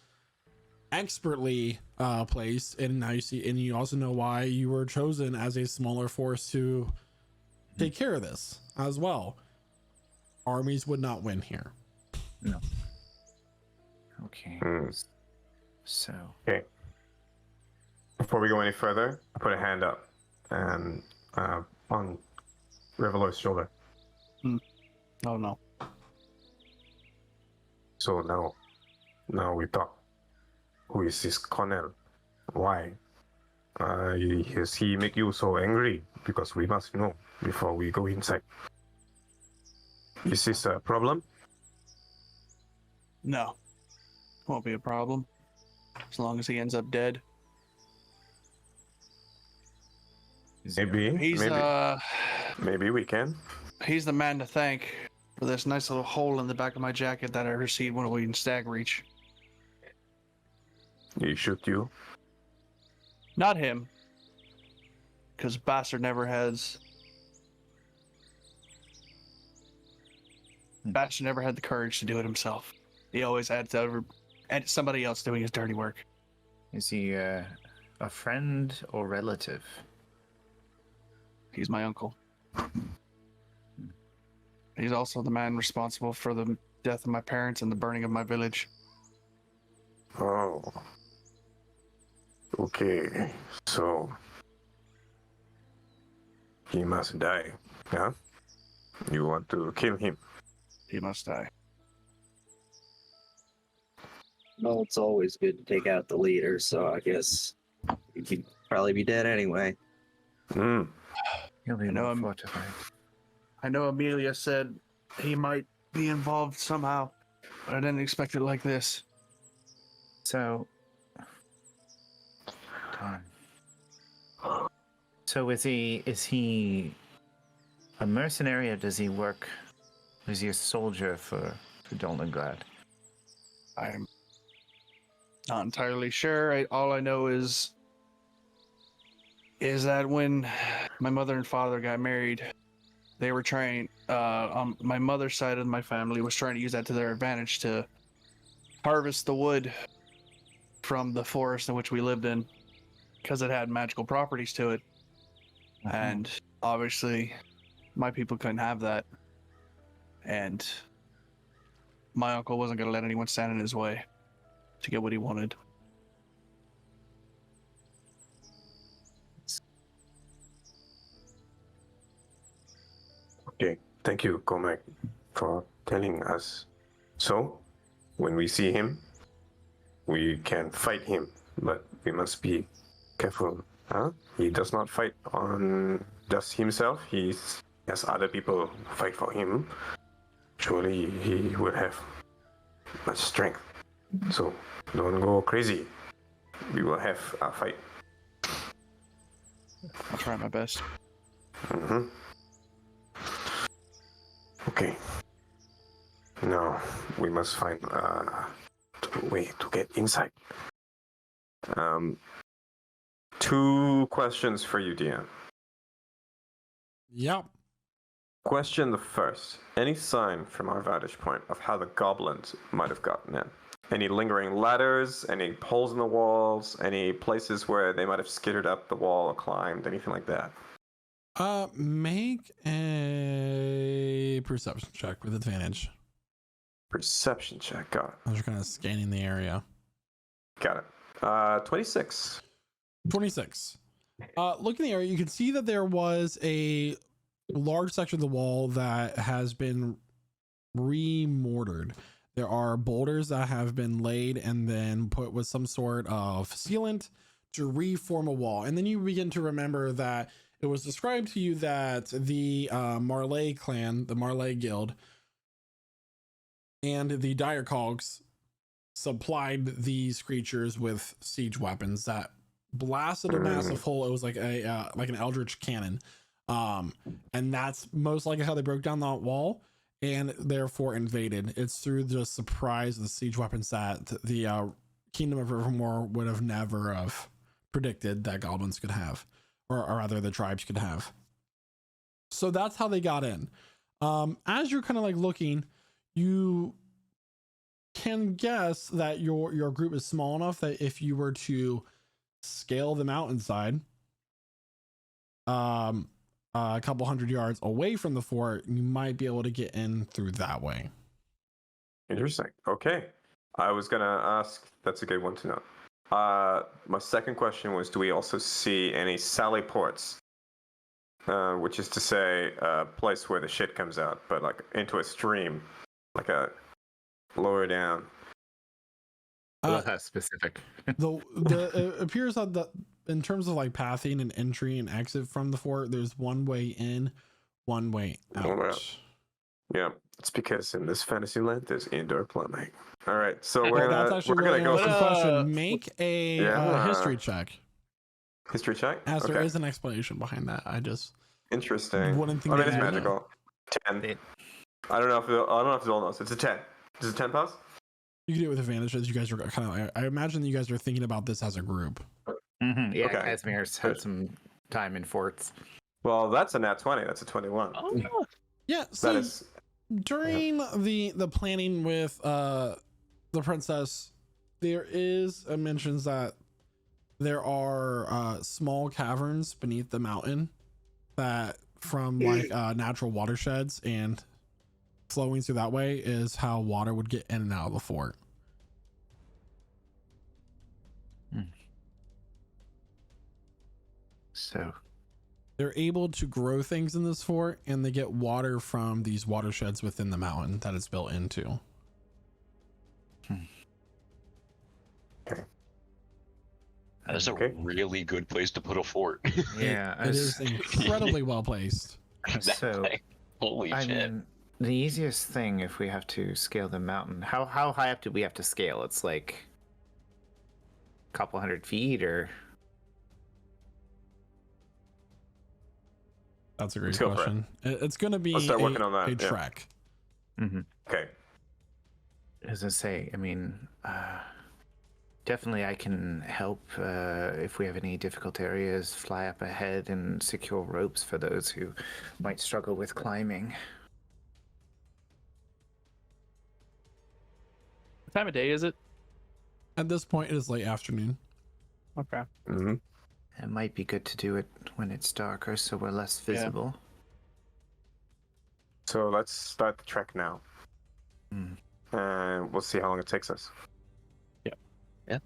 expertly placed, and now you see, and you also know why you were chosen as a smaller force to take care of this as well. Armies would not win here. no. Okay. So. Okay. Before we go any further, I put a hand up and on Revelor's shoulder. Oh no. So now we talk. Who is this Cornell? Why? Has he make you so angry? Because we must know before we go inside. Is this a problem? No. Won't be a problem. As long as he ends up dead. Maybe. Maybe we can. He's the man to thank for this nice little hole in the back of my jacket that I received when we in Stag Reach. He shoot you. Not him. Because Bastard never has. Bastard never had the courage to do it himself. He always had somebody else doing his dirty work. Is he a friend or relative? He's my uncle. He's also the man responsible for the death of my parents and the burning of my village. Oh. Okay. So he must die, huh? You want to kill him? He must die. Well, it's always good to take out the leader, so I guess you'd probably be dead anyway. Hmm. You'll be I know more I'm- fortified. I know Amelia said he might be involved somehow, but I didn't expect it like this. So, darn. So is he a mercenary, or does he work? Is he a soldier for Dolengrad? I'm not entirely sure. All I know is that when my mother and father got married, they were trying. On my mother's side of my family was trying to use that to their advantage to harvest the wood from the forest in which we lived in, because it had magical properties to it. And obviously, my people couldn't have that, and my uncle wasn't going to let anyone stand in his way to get what he wanted. Okay, thank you, Cormac, for telling us. So, when we see him, we can fight him, but we must be careful. Huh? He does not fight on just himself. He has other people fight for him. Surely he will have much strength. So, don't go crazy. We will have a fight. I'll try my best. Mm-hmm. Okay. Now we must find a way to get inside. 2 questions for you, DM. Yep. Question the first. Any sign from our vantage point of how the goblins might have gotten in? Any lingering ladders, any holes in the walls, any places where they might have skittered up the wall or climbed, anything like that? Make a perception check with advantage. Perception check. Got it. I'm just kind of scanning the area. Got it. 26. 26. Looking in the area, you can see that there was a large section of the wall that has been remortared. There are boulders that have been laid and then put with some sort of sealant to reform a wall. And then you begin to remember that it was described to you that the Marley clan, the Marley guild, and the Dire Cogs supplied these creatures with siege weapons that blasted a massive hole. It was like an eldritch cannon, and that's most likely how they broke down that wall and therefore invaded. It's through the surprise of the siege weapons that the Kingdom of Rivermore would have never have predicted that goblins could have, or rather the tribes could have. So that's how they got in. As you're kind of like looking, you can guess that your group is small enough that if you were to scale the mountainside a couple hundred yards away from the fort, you might be able to get in through that way. Interesting. Okay. I was going to ask, that's a good one to know. My second question was, do we also see any sally ports? Which is to say a place where the shit comes out, but like into a stream, like a lower down. That's specific. It appears that in terms of like pathing and entry and exit from the fort, there's one way in, one way out. Yeah, it's because in this fantasy land there's indoor plumbing. All right, so we're gonna go. Question. Make a history check. History check. As there is an explanation behind that. I just interesting. wouldn't think. I mean, it's magical. 10. I don't know if Zol knows. It's a 10. Does a 10 pass? You can do it with advantage, as you guys are kind of. I imagine that you guys are thinking about this as a group. Mm-hmm. Yeah, Okay. Casimir's had some time in forts. Well, that's a nat 20. That's a 21. Oh, Yeah. That So is. during the planning with the princess, there is mentions that there are small caverns beneath the mountain that from like natural watersheds, and flowing through that way is how water would get in and out of the fort. So They're able to grow things in this fort, and they get water from these watersheds within the mountain that it's built into. That's a Okay. really good place to put a fort. Yeah, It is incredibly well placed. That So, thing. Holy I shit. mean, the easiest thing if we have to scale the mountain, how high up do we have to scale? It's like a couple 100 feet, or That's a great Let's go for it. question. It's going to be Let's start working on that, a yeah. trek. Okay. as I say, I mean, definitely I can help if we have any difficult areas. Fly up ahead and secure ropes for those who might struggle with climbing. What time of day is it? At this point, it is late afternoon. Okay. Mm-hmm. It might be good to do it when it's darker, so we're less visible. So let's start the trek now. Mm. And we'll see how long it takes us. Yeah. Yeah.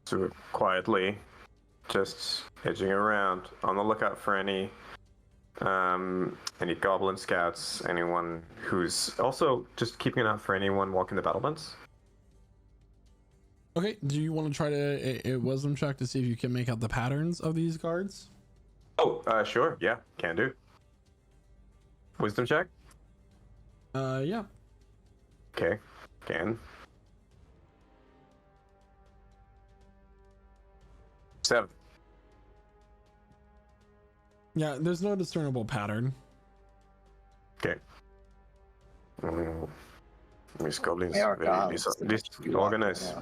So we're quietly just edging around, on the lookout for any goblin scouts, anyone who's also just keeping an eye for anyone walking the battlements. Okay, do you want to try a wisdom check to see if you can make out the patterns of these guards? Oh, sure, yeah, can do. Wisdom check? Yeah. Okay, can. 7. Yeah, there's no discernible pattern. Okay. These goblins They are very goblins. disorganized.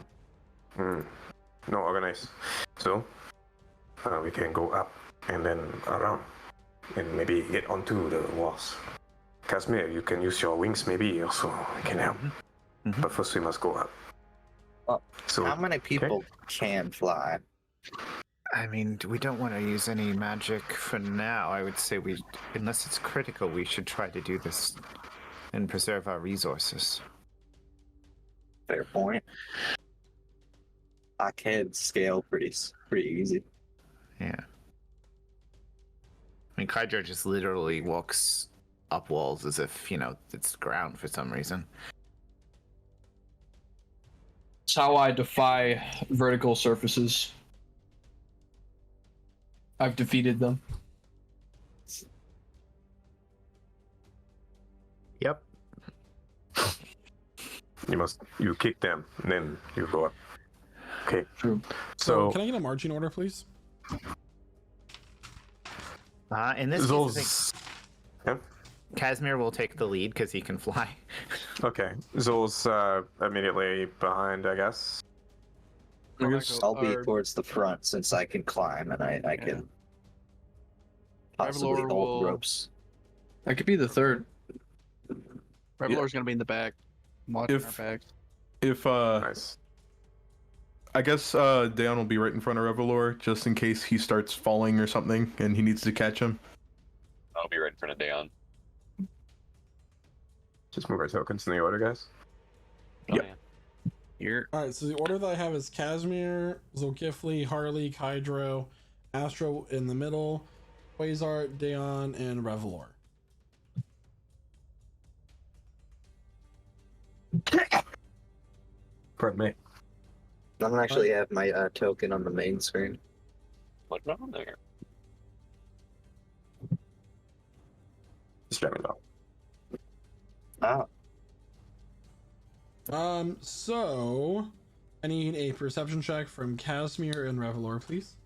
No organized. So we can go up and then around and maybe get onto the walls. Casimir, you can use your wings maybe also. I can help. Mhm. But first we must go up. So How many people can fly? I mean, we don't want to use any magic for now. I would say unless it's critical, we should try to do this and preserve our resources. Fair point. I can scale pretty easy. Yeah. I mean, Kydra just literally walks up walls as if, it's ground for some reason. It's how I defy vertical surfaces. I've defeated them. Yep. you kick them and then you go up. Okay. True. So can I get a marching order, please? In this case, I think Zol's yeah? Casimir will take the lead because he can fly. Okay. Zol's immediately behind, I guess. I'll be towards the front since I can climb and I can possibly Revlor hold will- ropes. I could be the third. Revlor's gonna be in the back, watching If- our back. If Nice. I guess Daon will be right in front of Revelor just in case he starts falling or something and he needs to catch him. I'll be right in front of Daon. Just move our tokens in the order, guys. Oh, Yep. yeah. Here. All right, so the order that I have is Casimir, Zolkifli, Harley, Kydro, Astro in the middle, Quasar, Daon, and Revelor. Pardon me. I don't actually have my token on the main screen. What's wrong there? Just let me know. Ah, So I need a perception check from Casimir and Revelor, please.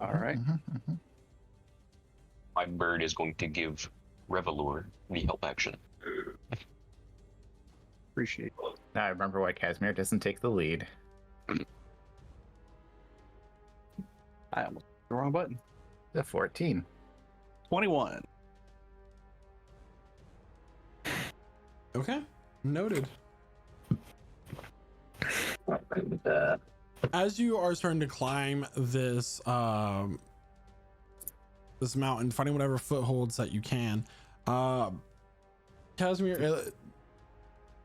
All right. My bird is going to give Revelor the help action. Appreciate it. Now I remember why Casimir doesn't take the lead. I almost hit the wrong button. The 14. 21. Okay, noted. and, As you are starting to climb this this mountain, finding whatever footholds that you can, Casimir,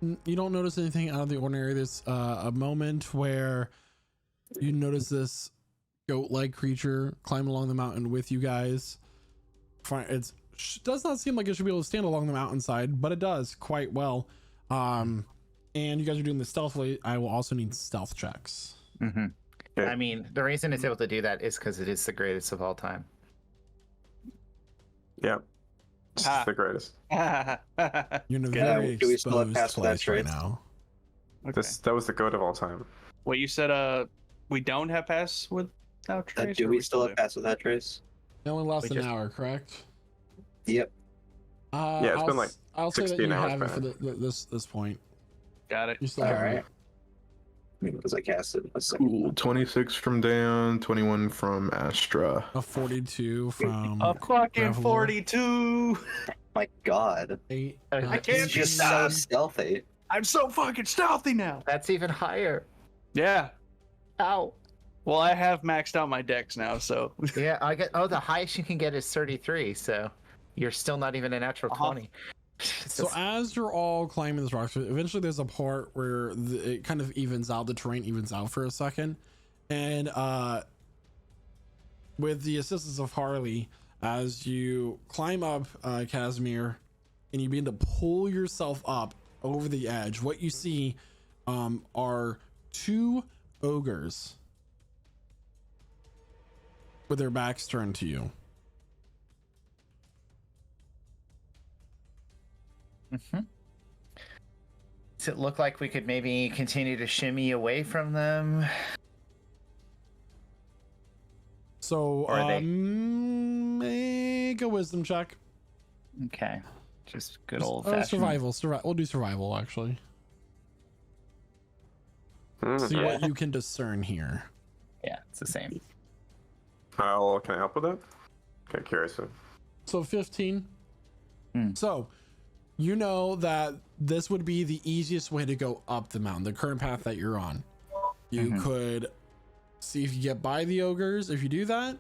you don't notice anything out of the ordinary. There's a moment where you notice this goat-like creature climb along the mountain with you guys. It does not seem like it should be able to stand along the mountainside, but it does quite well. And you guys are doing this stealthily. I will also need stealth checks. Mm-hmm. I mean, the reason it's able to do that is because it is the greatest of all time. Yeah. It's Ah. the greatest. You're in a Yeah, very do we still have exposed pass without place right trace? now. Okay. That was the goat of all time. Wait, you said we don't have pass without trace? Do or we still have do? pass without trace? It only lasts We an just- hour, correct? Yep. Yeah, it's been like I'll say that 16 you hours have it for back. this point. Got it. You still All have right. it. Because I cast it a second. Cool. 26 from Dan, 21 from Astra. A 42 from A fucking Gravelor. 42. My God. 8. I It's can't be just so done. stealthy. I'm so fucking stealthy now. That's even higher. Yeah. Ow. Well, I have maxed out my decks now, so Yeah, I get. Oh, the highest you can get is 33. So you're still not even a natural 20. It's So just- as you're all climbing this rock, eventually there's a part where it kind of evens out. The terrain evens out for a second, and with the assistance of Harley, as you climb up Casimir, and you begin to pull yourself up over the edge, what you see are 2 ogres with their backs turned to you. Does it look like we could maybe continue to shimmy away from them? So Or are they- make a wisdom check. Okay. Just good old Survival. We'll do survival actually. See what you can discern here. Yeah, it's the same. How can I help with that? Okay, curious. So 15. Hmm. So you know that this would be the easiest way to go up the mountain, the current path that you're on. You could see if you get by the ogres if you do that,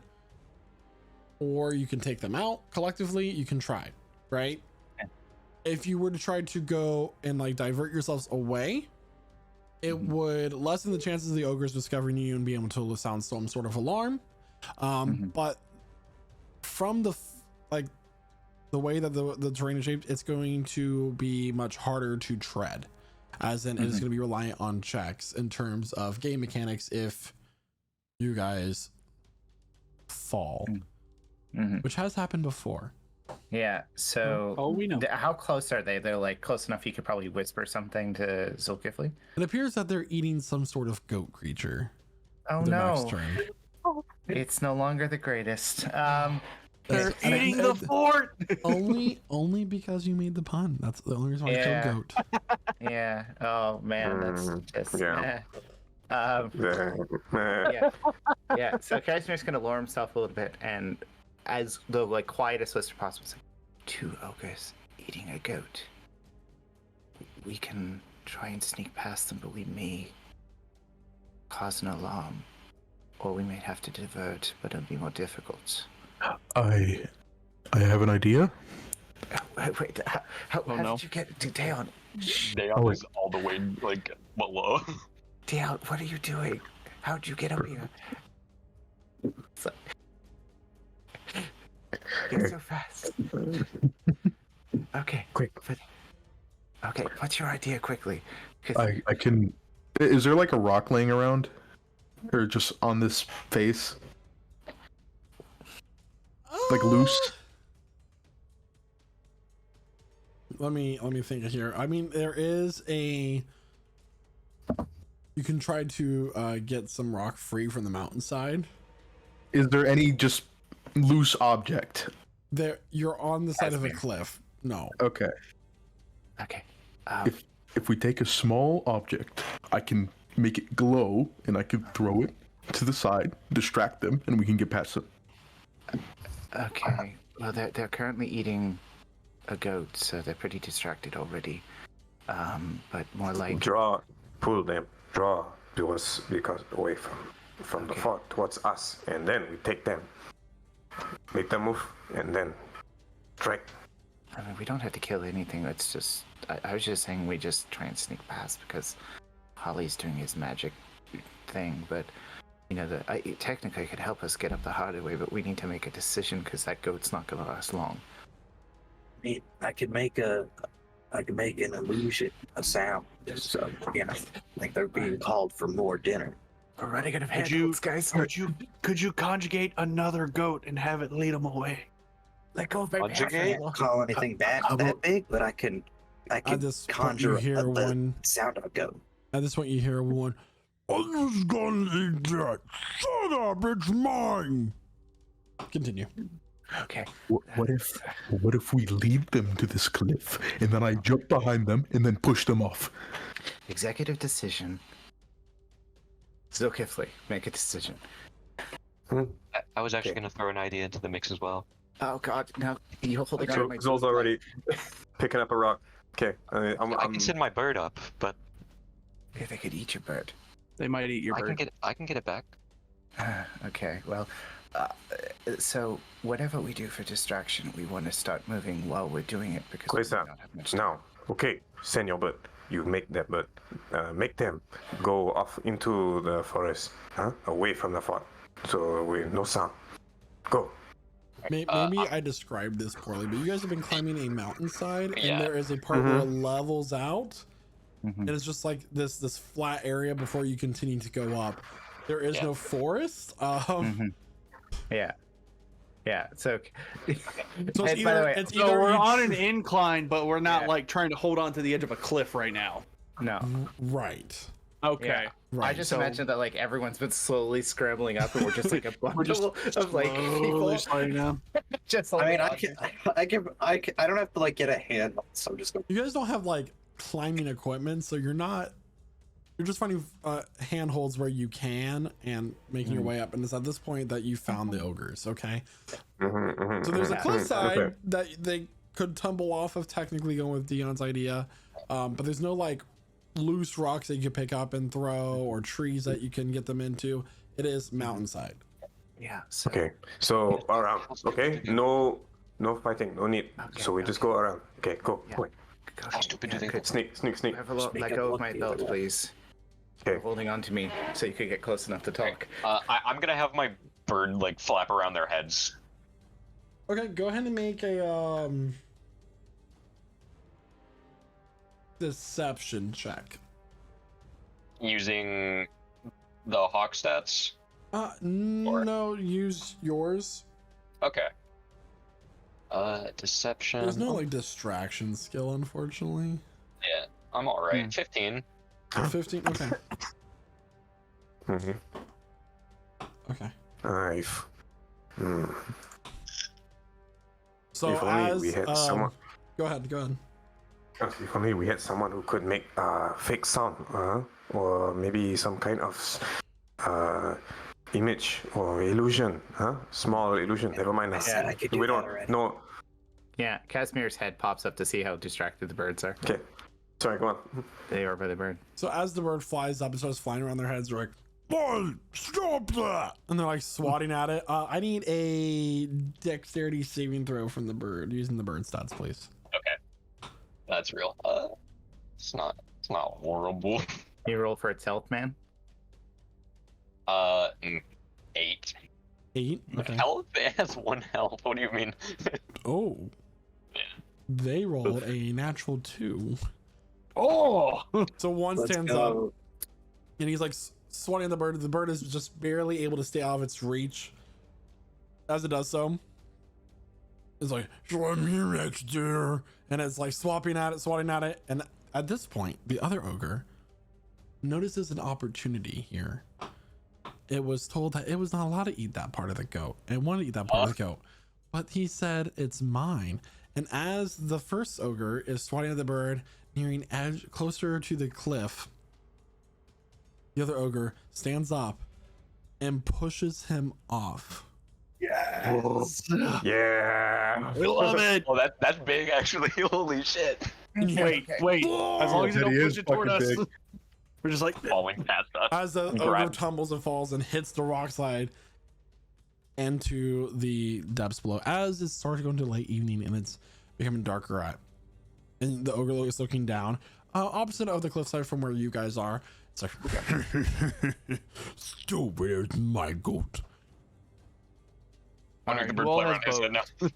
or you can take them out collectively. You can try, right? If you were to try to go and like divert yourselves away, it would lessen the chances of the ogres discovering you and being able to sound some sort of alarm. But from the way that the terrain is shaped, it's going to be much harder to tread, as in it's going to be reliant on checks in terms of game mechanics if you guys fall, which has happened before. Yeah, so oh, we know. how close are they? They're like close enough you could probably whisper something to Zulkifli. It appears that they're eating some sort of goat creature. Oh Their backs no, turned. it's no longer the greatest. They're And- eating and- the fort. only because you made the pun. That's the only reason why I Yeah. killed goat. Yeah. Oh man, that's just. Yeah. Yeah. Yeah. So Casimir's gonna lower himself a little bit, and as the like quietest whisper possible, say, 2 ogres eating a goat. We can try and sneak past them, but we may cause an alarm, or we may have to divert, but it'll be more difficult. I have an idea. Wait, how no. did you get to Dayon? Dayon is all the way like below. Dayon, what are you doing? How'd you get up here? It's like... You're so fast. Okay, Quick. Okay, what's your idea quickly? 'Cause- I can. Is there like a rock laying around, or just on this face, like loose? Let me think here. I mean, there is a. You can try to get some rock free from the mountainside. Is there any just loose object? There, you're on the side of a Casimir. cliff. No. Okay. Okay. If we take a small object, I can make it glow, and I can throw it to the side, distract them, and we can get past it. Okay. Well, they're currently eating a goat, so they're pretty distracted already. But more like Pull them, draw to us because away from the fort towards us, and then we take them, make them move, and then strike. I mean, we don't have to kill anything. It's just I was just saying we just try and sneak past because Holly's doing his magic thing, but. You know, it technically could help us get up the harder way, but we need to make a decision because that goat's not going to last long. I could make an illusion, a sound, so like they're being called for more dinner. We're running out of Could handholds, guys. could you conjugate another goat and have it lead them away? Let go of my Conjugate? I can't call anything back that big, but I can At this point, you conjure hear the one. sound of a goat. At this point, you hear one. I was gonna eat that. Shut up! It's mine. Continue. Okay. What if we lead them to this cliff and then I jump behind them and then push them off? Executive decision. Zilkifli, make a decision. I was actually Okay. going to throw an idea into the mix as well. Oh God, no! You're holding on to my Zol's already picking up a rock. Okay, I I'm can send my bird up, but Yeah, they could eat your bird. They might eat your I bird. can get it back. Okay, well, so whatever we do for distraction, we want to start moving while we're doing it because we Questa, don't have much time. now. Okay, send your bird. You make that bird. Make them go off into the forest, away from the fort, so we no sound. Go. Maybe I described this poorly, but you guys have been climbing a mountainside, Yeah. and there is a part where it levels out, and it's just like this flat area before you continue to go up. There is no forest. Yeah. So, So it's And by the either way, it's So either we're you on an tr- incline, but we're not Yeah. like trying to hold on to the edge of a cliff right now. no. right. Okay. Yeah. Right. I just so- imagine that like everyone's been slowly scrambling up, and we're just like a We're just bundle of like people. slowly sliding down. Just I mean, like I don't have to like get a handle, so I'm just gonna. You guys don't have like climbing equipment, so you're just finding handholds where you can and making your way up. And it's at this point that you found the ogres. Okay, so there's a cliffside Okay. that they could tumble off of, technically going with Dion's idea, but there's no like loose rocks that you can pick up and throw or trees that you can get them into. It is mountainside. yeah. So, Okay, so around. Okay, no fighting, no need. Okay, So we just go around. Okay, go. Yeah. Wait. How stupid do you think? good. Sneak. Have a Just make let it go of look my the belt, other way. please. Okay. You're holding on to me so you could get close enough to talk. I'm gonna have my bird like flap around their heads. Okay, go ahead and make a deception check. Using the hawk stats. No, use yours. Okay. Deception. There's no like distraction skill, unfortunately. Yeah, I'm all right. 15. 15. Okay. Mm-hmm. Okay. Knife. So If only as we had someone. go ahead. If only we had someone who could make fake sound, or maybe some kind of image or illusion, small illusion. Never mind. I said I could do we that don't. already. No. Yeah, Casimir's head pops up to see how distracted the birds are. Okay. Sorry. Go on. They are by the bird. So as the bird flies up and starts flying around their heads, they're like, "Boy, stop that!" And they're like swatting at it. I need a dexterity saving throw from the bird using the bird stats, please. Okay. That's real. It's not horrible. Can you roll for its health, man? 8. 8. Okay. Health? It has 1 health. What do you mean? Oh. They rolled a natural 2. Oh, So one Let's stands up go. and he's like swatting the bird. The bird is just barely able to stay out of its reach. As it does so, it's like, "So I'm here next year," and it's like swatting at it. And at this point, the other ogre notices an opportunity here. It was told that it was not allowed to eat that part of the goat. It wanted to eat that part of the goat, but he said, "It's mine." And as the first ogre is swatting at the bird, nearing edge closer to the cliff, the other ogre stands up and pushes him off. Yes. Yeah. we love it. Oh, that's big actually. Holy shit. Wait. As long as you That don't he push is it toward us, fucking big. we're just like, Falling past us. As the ogre Grab. tumbles and falls and hits the rock slide into the depths below, as it starts going to late evening and it's becoming darker out, and the ogre is looking down, opposite of the cliffside from where you guys are. It's like, "Stupid, it's my goat." I make the bird Wall fly has around his head now.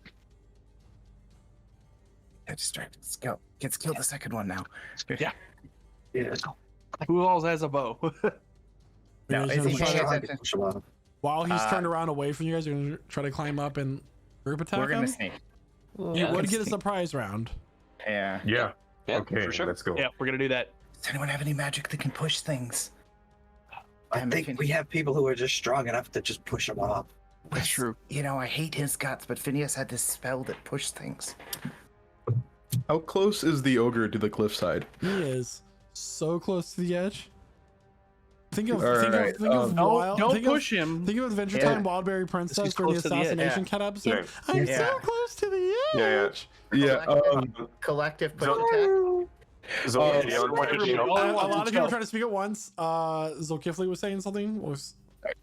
Yeah, distracted. Let's go. Let's kill the second one now. yeah. Yeah. Who else has a bow? Are No, you guys is gonna he try paying to- attention? Push him off. while he's Uh, turned around away from you guys, you're gonna try to climb up and group attack We're gonna him? sneak. You Yeah, would let's get a sneak. surprise round. Yeah. Yeah. Yeah, Okay, for sure. let's go. Yeah, we're gonna do that. Does anyone have any magic that can push things? I Damn, think Fin- we have people who are just strong enough to just push him off. That's true. You know, I hate his guts, but Phineas had this spell that pushed things. How close is the ogre to the cliffside? He is so close to the edge. Think of All think right, of think of wild. Don't think push of, him. Think of Adventure Yeah. Time Wildberry Princess He's during the close to the edge. Assassination Yeah. Cat episode. Yeah. I'm Yeah. so close to the Yeah, edge. Yeah. Collective push So- attack. Zol, Oh, Dion, so what did you- everybody- A Oh, lot of let's people go. trying to speak at once. Zolkifli was saying something.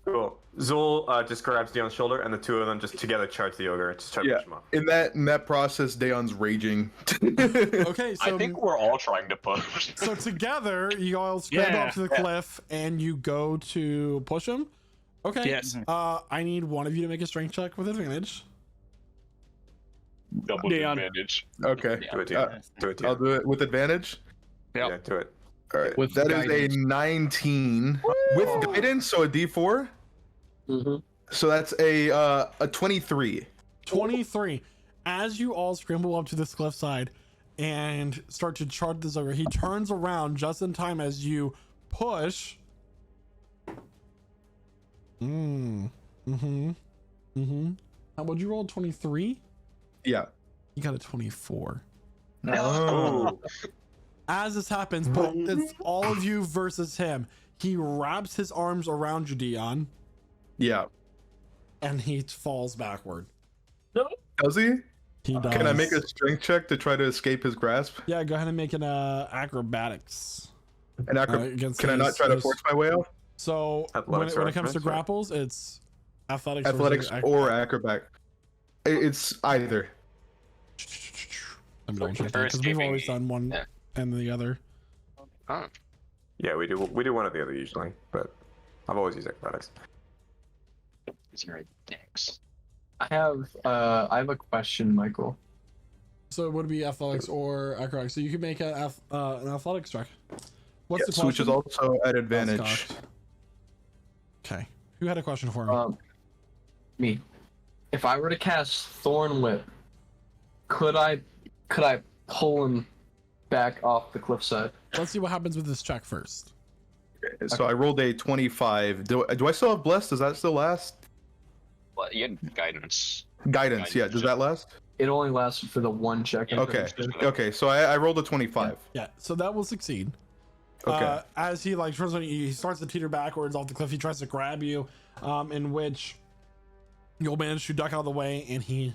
Cool. Zol just grabs Dion's shoulder, and the two of them just together charge the ogre. Just try to Yeah. push him up. In that process, Daeon's raging. Okay, so I think we're all trying to push. so together you all scramble Yeah, up to the cliff and you go to push him. Okay. Yes. I need one of you to make a strength check with advantage. Double Dion. advantage. Okay. Do it, Dion. Do it, I'll Dion. do it with advantage. Yep. Yeah, do it. All right. With That is guidance. a 19 with guidance, so a D4. Mm-hmm. So that's a 23. 23. As you all scramble up to this cliffside and start to charge this ogre, he turns around just in time as you push. How would you roll? 23? Yeah. You got a 24. Oh. As this happens, but it's all of you versus him. He wraps his arms around you, Dion, Yeah. and he falls backward. Does he? He does. Can I make a strength check to try to escape his grasp? Yeah, go ahead and make an acrobatics. And Against can I not his- try to his- force my way off? So Athletics when or it comes to acrobatics, right? grapples, it's athletics. Athletics versus or acrobat? It's either. Let me double check that, Or 'cause we've escaping always me. done one Yeah. and the other. Huh. Yeah, we do one or the other usually, but I've always used acrobatics. Zero dex. I have a question, Michael. So it would be athletics or acrobatics. So you can make an athletics check. What's the Yes, question? which is also at That's advantage. cocked. Okay. Who had a question for me? Me. If I were to cast Thorn Whip, could I pull him back off the cliffside? Let's see what happens with this check first. So I rolled a 25. Do I still have blessed? Does that still last? Well, you had guidance. Guidance, yeah. Does that last? It only lasts for the one check. I'm Okay. pretty sure. Okay. So I rolled a 25. Yeah, so that will succeed. Okay. As he like turns on you, he starts to teeter backwards off the cliff. He tries to grab you, in which you'll manage to duck out of the way, and he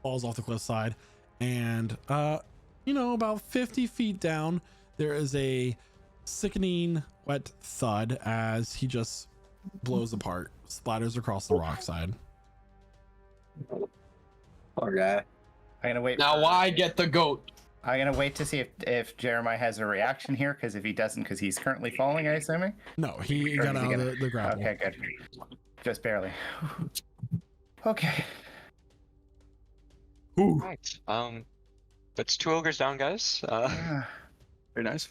falls off the cliffside. And about 50 feet down, there is a sickening wet thud as he just blows apart, splatters across the rock side. Poor guy. I'm gonna wait. Now for- I get the goat. I'm gonna wait to see if Jeremiah has a reaction here, because if he doesn't, because he's currently falling, I assuming. No, he Or got is he out of gonna- the grapple. Okay, good. Just barely. Okay. Right. That's 2 ogres down, guys. Very nice.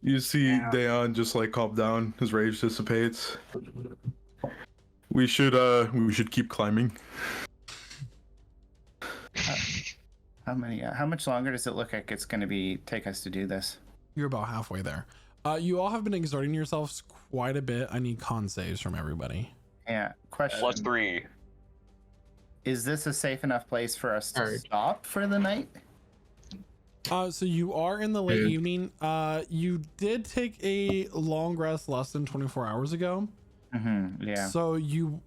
You see Yeah. Daeon just like calm down. His rage dissipates. We should keep climbing. How many? How much longer does it look like it's gonna take us to do this? You're about halfway there. You all have been exerting yourselves quite a bit. I need con saves from everybody. Yeah. Question. +3. Is this a safe enough place for us to Alright. stop for the night? So you are in the late Yeah. evening. You did take a long rest less than 24 hours ago. Mm-hmm. Yeah. So you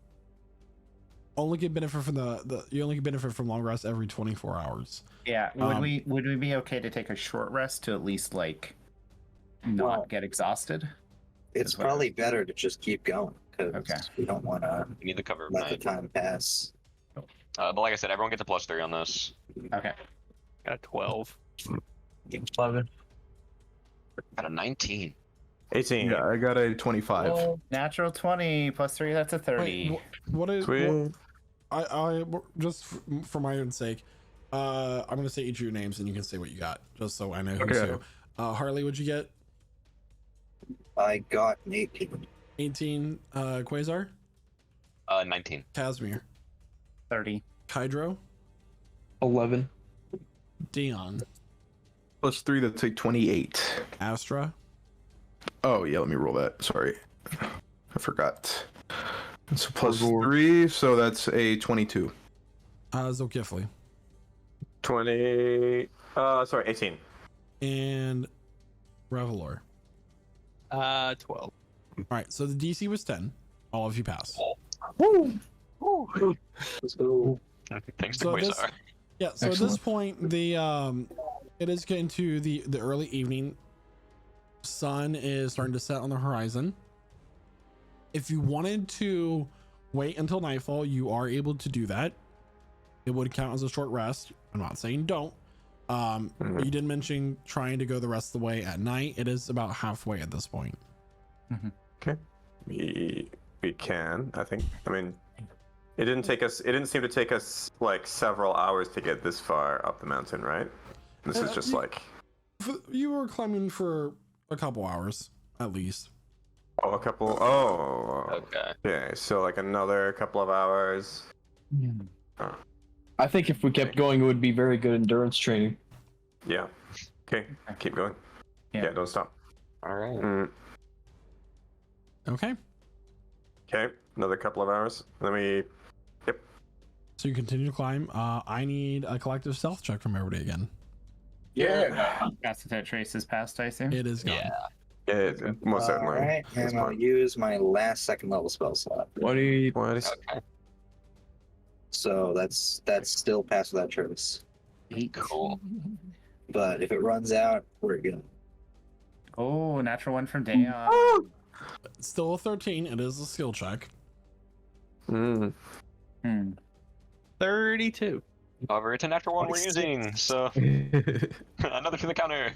only get benefit from you only get benefit from long rest every 24 hours. Yeah. Would Um, we be okay to take a short rest to at least like not Well, get exhausted? It's That's what- probably better to just keep going because Okay. we don't want to You need the cover of let the 9. time pass. But like I said, everyone gets a +3 on this. Okay. Got a 12. 11. Got a 19. 18. Yeah, I got a 25. Natural 20 +3. That's a 30. Wait, what is? Sweet. I just for my own sake, I'm gonna say each of your names and you can say what you got, just so I know who's Okay. who. Harley, what'd you get? I got an 18. 18, Quasar. 19. Casimir. 30. Hydro. 11. Dion. +3, that's a 28. Astra. Oh yeah, let me roll that. Sorry, I forgot. It's a Lord. +3, so that's a 22. Zolkifli. 18. And Revelor. 12. All right, so the DC was 10. All of you pass. Let's go. Thanks to So this- Quasar. Yeah, so at this Excellent. point, the it is getting to the early evening. Sun is starting to set on the horizon. If you wanted to wait until nightfall, you are able to do that. It would count as a short rest. I'm not saying don't. You did mention trying to go the rest of the way at night. It is about halfway at this point. We can, I think. I mean, it didn't seem to take us like several hours to get this far up the mountain, right? This is just like You were climbing for a couple hours at least. a couple. Oh, Okay. okay. So like another couple of hours. I think if we kept going, it would be very good endurance training. Yeah. Okay. Keep going. Yeah. Yeah. Don't stop. All right. Okay, Okay. Another couple of hours. Let me. so you continue to climb. I need a collective stealth check from everybody again. Yeah. Acetate trace is passed, I assume. It is gone. Yeah. Yeah, most certainly. All right, That's and I'll fine. use my last second level spell slot. What is? Okay. So that's still past without trace. Cool. But if it runs out, we're good. Oh, natural one from Dayon. It's still a 13. It is a skill check. 32. However, it's a natural one we're 26. using, so another to the counter.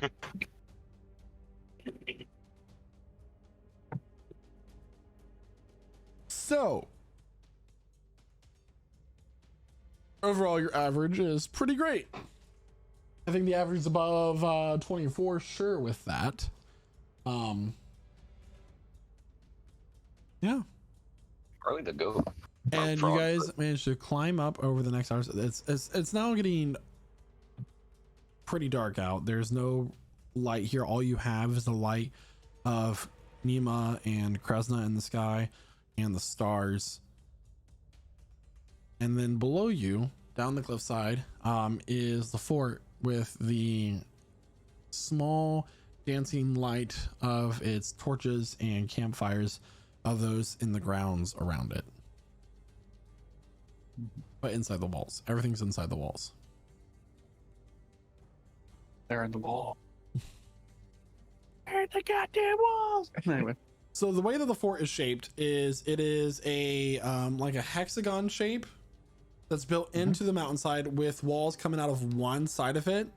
So overall, your average is pretty great. I think the average is above 24, sure, with that. Yeah. Early to go. And you guys managed to climb up over the next hours. It's now getting pretty dark out. There's no light here. All you have is the light of Nima and Kresna in the sky and the stars. And then below you, down the cliffside, is the fort with the small dancing light of its torches and campfires of those in the grounds around it. But inside the walls. Everything's inside the walls. They're in the wall. They're in the goddamn walls. Anyway. So the way that the fort is shaped is it is a like a hexagon shape that's built into the mountainside with walls coming out of one side of it.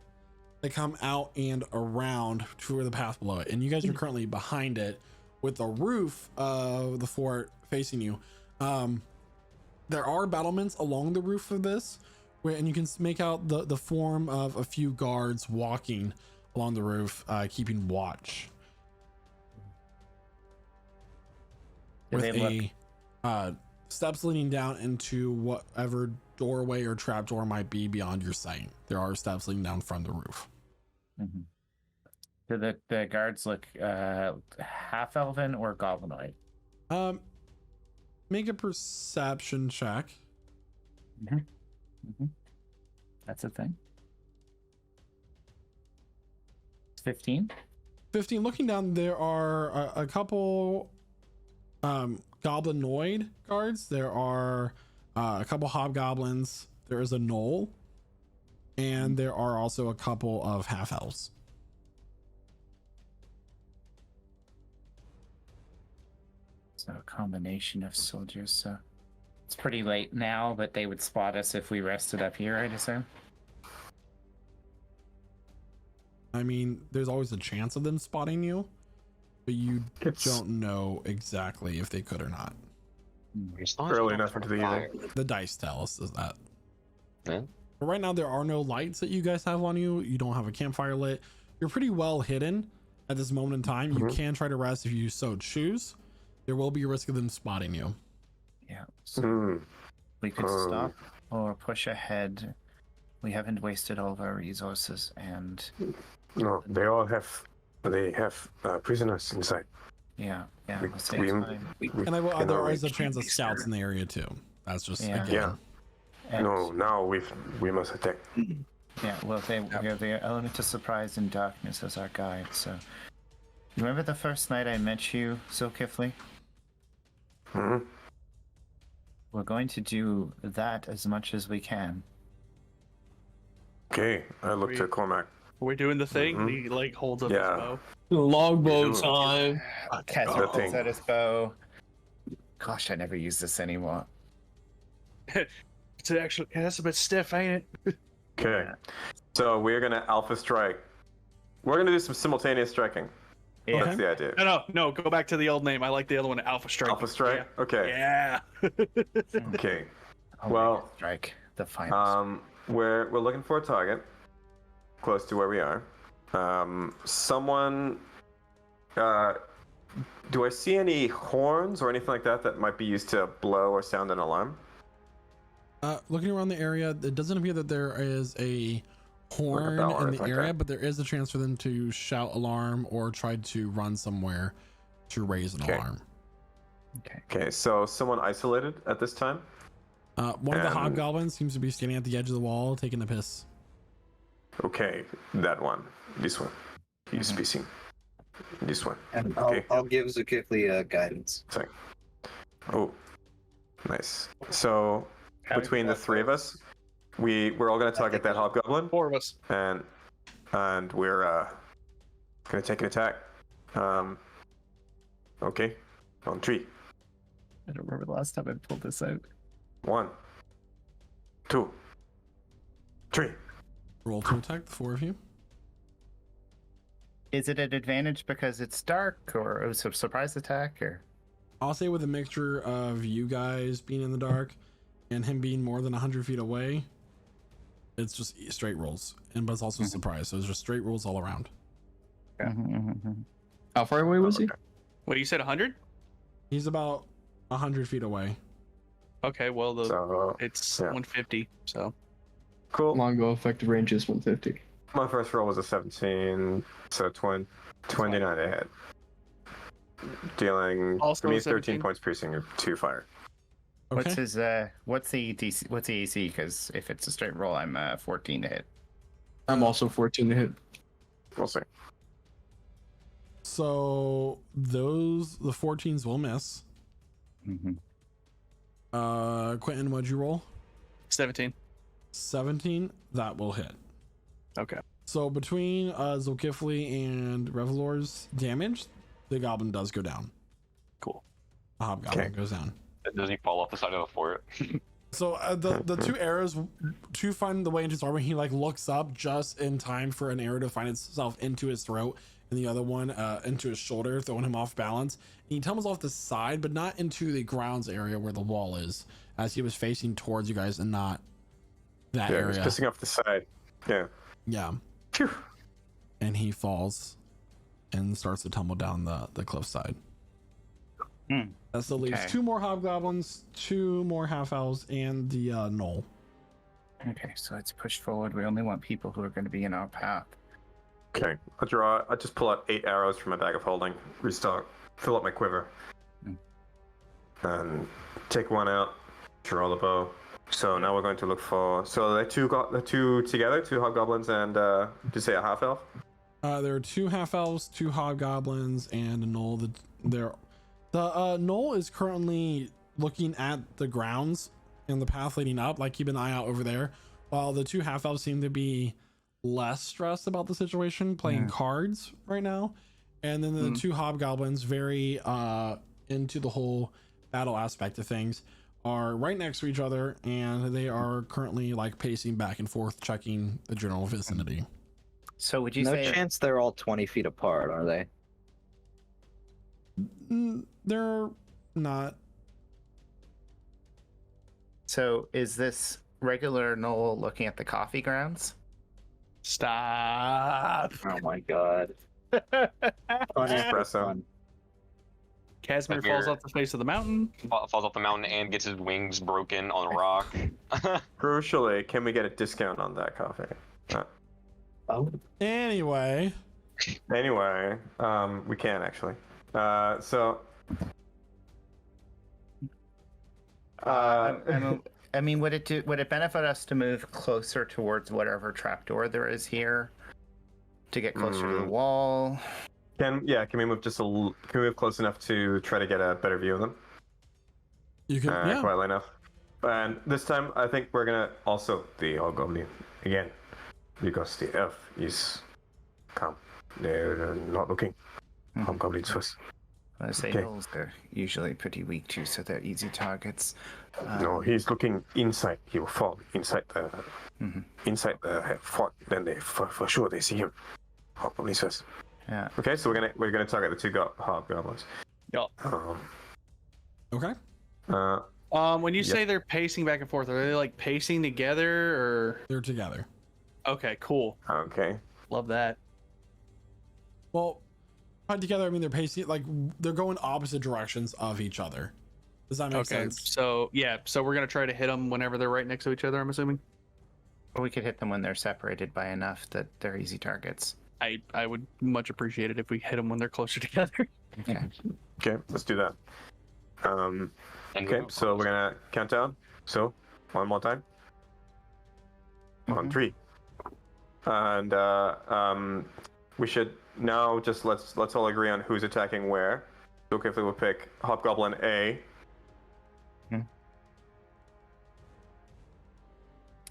They come out and around to the path below it. And you guys are currently behind it with the roof of the fort facing you. There are battlements along the roof of this, and you can make out the form of a few guards walking along the roof, keeping watch. With steps leading down into whatever doorway or trapdoor might be beyond your sight. There are steps leading down from the roof. Do the guards look half elven or goblinoid? Make a perception check. That's a thing. 15. 15. Looking down, there are a couple goblinoid guards. There are a couple hobgoblins. There is a gnoll, and there are also a couple of half elves. So a combination of soldiers. So it's pretty late now, but they would spot us if we rested up here, I'd assume. I mean, there's always a chance of them spotting you, but you don't know exactly if they could or not. Early enough into the evening. The dice tell us is that. Yeah. But right now, there are no lights that you guys have on you. You don't have a campfire lit. You're pretty well hidden at this moment in time. You can try to rest if you so choose. there will be a risk of them spotting you. Yeah. So Hmm. we could stop or push ahead. We haven't wasted all of our resources, and No, they have prisoners inside. yeah, at We- the same we- time. And there cannot is a wait. chance of scouts in the area too. That's just Yeah. again. Yeah. And, No, now we must attack. Yeah, well, we have the element of surprise and darkness as our guide, so. You remember the first night I met you, Zulkifli? Hmm. We're going to do that as much as we can. Okay, I looked We- at Cormac. We're doing the thing. Mhm. He like holds up Yeah. his bow. Longbow You do. time. Cast That thing. at his bow. Gosh, I never use this anymore. It's actually that's a bit stiff, ain't it? Okay, so we're gonna alpha strike. We're gonna do some simultaneous striking. Yeah. That's the idea. No. Go back to the old name. I like the other one, Alpha Strike. Alpha strike. Okay. Yeah. Okay. Oh, Well, strike the final. we're looking for a target close to where we are. Someone. Do I see any horns or anything like that that might be used to blow or sound an alarm? Looking around the area, it doesn't appear that there is a horn bell or in anything the like area, that. but there is a chance for them to shout alarm or try to run somewhere to raise an Okay. alarm. Okay, so someone isolated at this time. One of the And- hobgoblins seems to be standing at the edge of the wall taking a piss. Okay, that one. This one. He's Mhm. pissing. This one. And Okay. I'll give Zulkifli guidance. Sorry. Oh, nice. So between the three of us, we're all gonna target that hobgoblin, 4 of us. and we're gonna take an attack. Okay, on 3. I don't remember the last time I pulled this out. 1, 2, 3. Roll to attack, the 4 of you. Is it an advantage because it's dark, or it was a surprise attack, or? I'll say with a mixture of you guys being in the dark and him being more than 100 feet away, it's just straight rolls. But it's also a surprise, so it's just straight rolls all around. How far away was he? Wait, you said 100? He's about 100 feet away. Okay, well So it's yeah. 150. So cool. Longbow effective range is 150. My first roll was a 17, so 29 ahead. Dealing Also for me a 17. 13 points piercing and 2 fire. Okay. What's his what's the DC, what's the AC? Because if it's a straight roll, I'm 14 to hit. I'm also 14 to hit. We'll see. So the 14s will miss. Mm-hmm. Quentin, what'd you roll? 17. 17, that will hit. Okay. So between Zulkifli and Revelor's damage, the goblin does go down. Cool. The hobgoblin Okay. goes down. Doesn't he fall off the side of the fort? So the two arrows to find the way into his armor, he like looks up just in time for an arrow to find itself into his throat, and the other one into his shoulder, throwing him off balance. And he tumbles off the side, but not into the grounds area where the wall is, as he was facing towards you guys and not that Yeah, he's area. pissing off the side. Yeah. Yeah. Phew. And he falls and starts to tumble down the cliffside. Hmm. That still leaves Okay. 2 more hobgoblins, 2 more half elves, and the gnoll. Okay, so let's push forward. We only want people who are going to be in our path. Okay. I just pull out 8 arrows from my bag of holding, restock, fill up my quiver, and take one out, draw the bow. So now we're going to look for. So the two together, 2 hobgoblins and did you say a half elf? There are 2 half elves, 2 hobgoblins, and a gnoll. The gnoll is currently looking at the grounds and the path leading up, like keep an eye out over there, while the 2 half elves seem to be less stressed about the situation, playing cards right now. And then the 2 hobgoblins, very into the whole battle aspect of things, are right next to each other, and they are currently like pacing back and forth, checking the general vicinity. So would you No say chance they're all 20 feet apart, are they? They're not. so? Is this regular Noel looking at the coffee grounds? Stop. Oh my god. Fun after Espresso. fun. Casimir Casimir- falls off the face of the mountain. Falls off the mountain and gets his wings broken on a rock. Crucially, can we get a discount on that coffee? Oh, Anyway, Anyway, we can actually. So. I mean, would it benefit us to move closer towards whatever trapdoor there is here, to get closer to the wall? Can we move can we move close enough to try to get a better view of them? you can. Yeah. Quietly enough. And this time, I think we're gonna also the Hobgoblin again, because the elf is calm. They're not looking. Hobgoblins first. I say Okay. hills are usually pretty weak too, so they're easy targets. No, he's looking inside. He will fall inside the fort. Then they for sure they see him. Hobgoblins first. Yeah. Okay, so we're gonna target the two hobgoblins. Yup. Okay. When you say they're pacing back and forth, are they like pacing together or? They're together. Okay, cool. Okay. Love that. Well, put together, I mean they're pacing like they're going opposite directions of each other. Does that make sense? So yeah, so we're gonna try to hit them whenever they're right next to each other. I'm assuming. Or we could hit them when they're separated by enough that they're easy targets. I would much appreciate it if we hit them when they're closer together. Okay. Okay, let's do that. Okay, so we're gonna count down. So, one more time. On 3. And we should now just let's all agree on who's attacking where. So quickly we'll pick Hobgoblin A.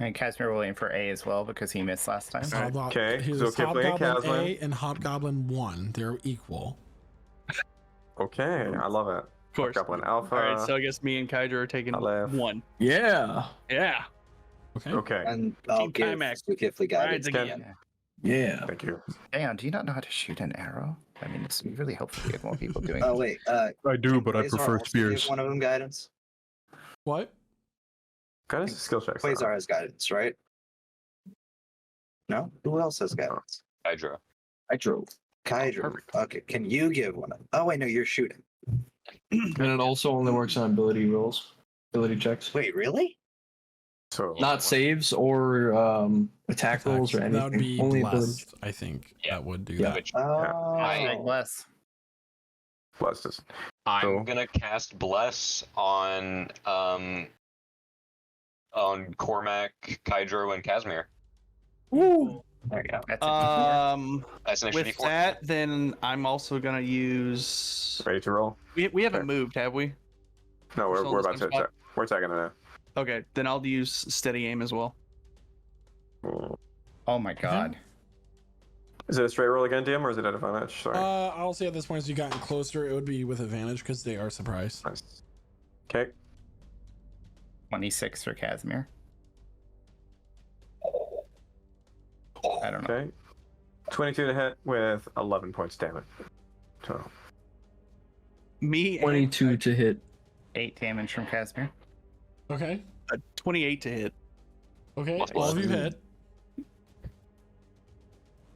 And Casimir will aim for A as well because he missed last time. Okay, He so was Kipling and Hobgoblin Caslin. A and Hobgoblin 1. They're equal. Okay, I love it. Of course. Hobgoblin Alpha. All right, so I guess me and Kydra are taking Aleph. 1. Yeah. Yeah. Okay. Okay, and I'll Team give Climax Sukifli guidance. rides again. Yeah. thank you. Damn, do you not know how to shoot an arrow? I mean, it's really helpful to get more people doing Oh it. wait, I do, but I Quasar prefer also spears. give one of them guidance. What? Guidance is skill checks. Quasar has guidance, right? No? Who else has guidance? Hydra. I drove. Kydra. Okay, can you give one of them? Oh wait, no, you're shooting. And it also only works on ability rolls, ability checks. Wait, really? So Not saves or attack rolls or anything. That would be only blessed, I think. Yeah. That would do Yeah. that. Which Oh, Like less. plus this. I'm So- gonna cast Bless on Cormac, Kydro, and Casimir. Woo! there you go. That's a D4. That's an extra With D4. that, then I'm also gonna use. Ready to roll? We haven't Okay. moved, have we? No, we're Still in we're the about same to spot? attack. We're attacking it now. Okay, then I'll use steady aim as well. Oh my god. Is it a straight roll again, DM, or is it at advantage? Sorry. I'll say at this point, as you've gotten closer, it would be with advantage because they are surprised. Nice. Okay. 26 for Casimir. I don't know. Okay. 22 to hit with 11 points damage. Total. Me and 22 to hit. 8 damage from Casimir. Okay. 28 to hit. Okay. Plus All of you one. hit.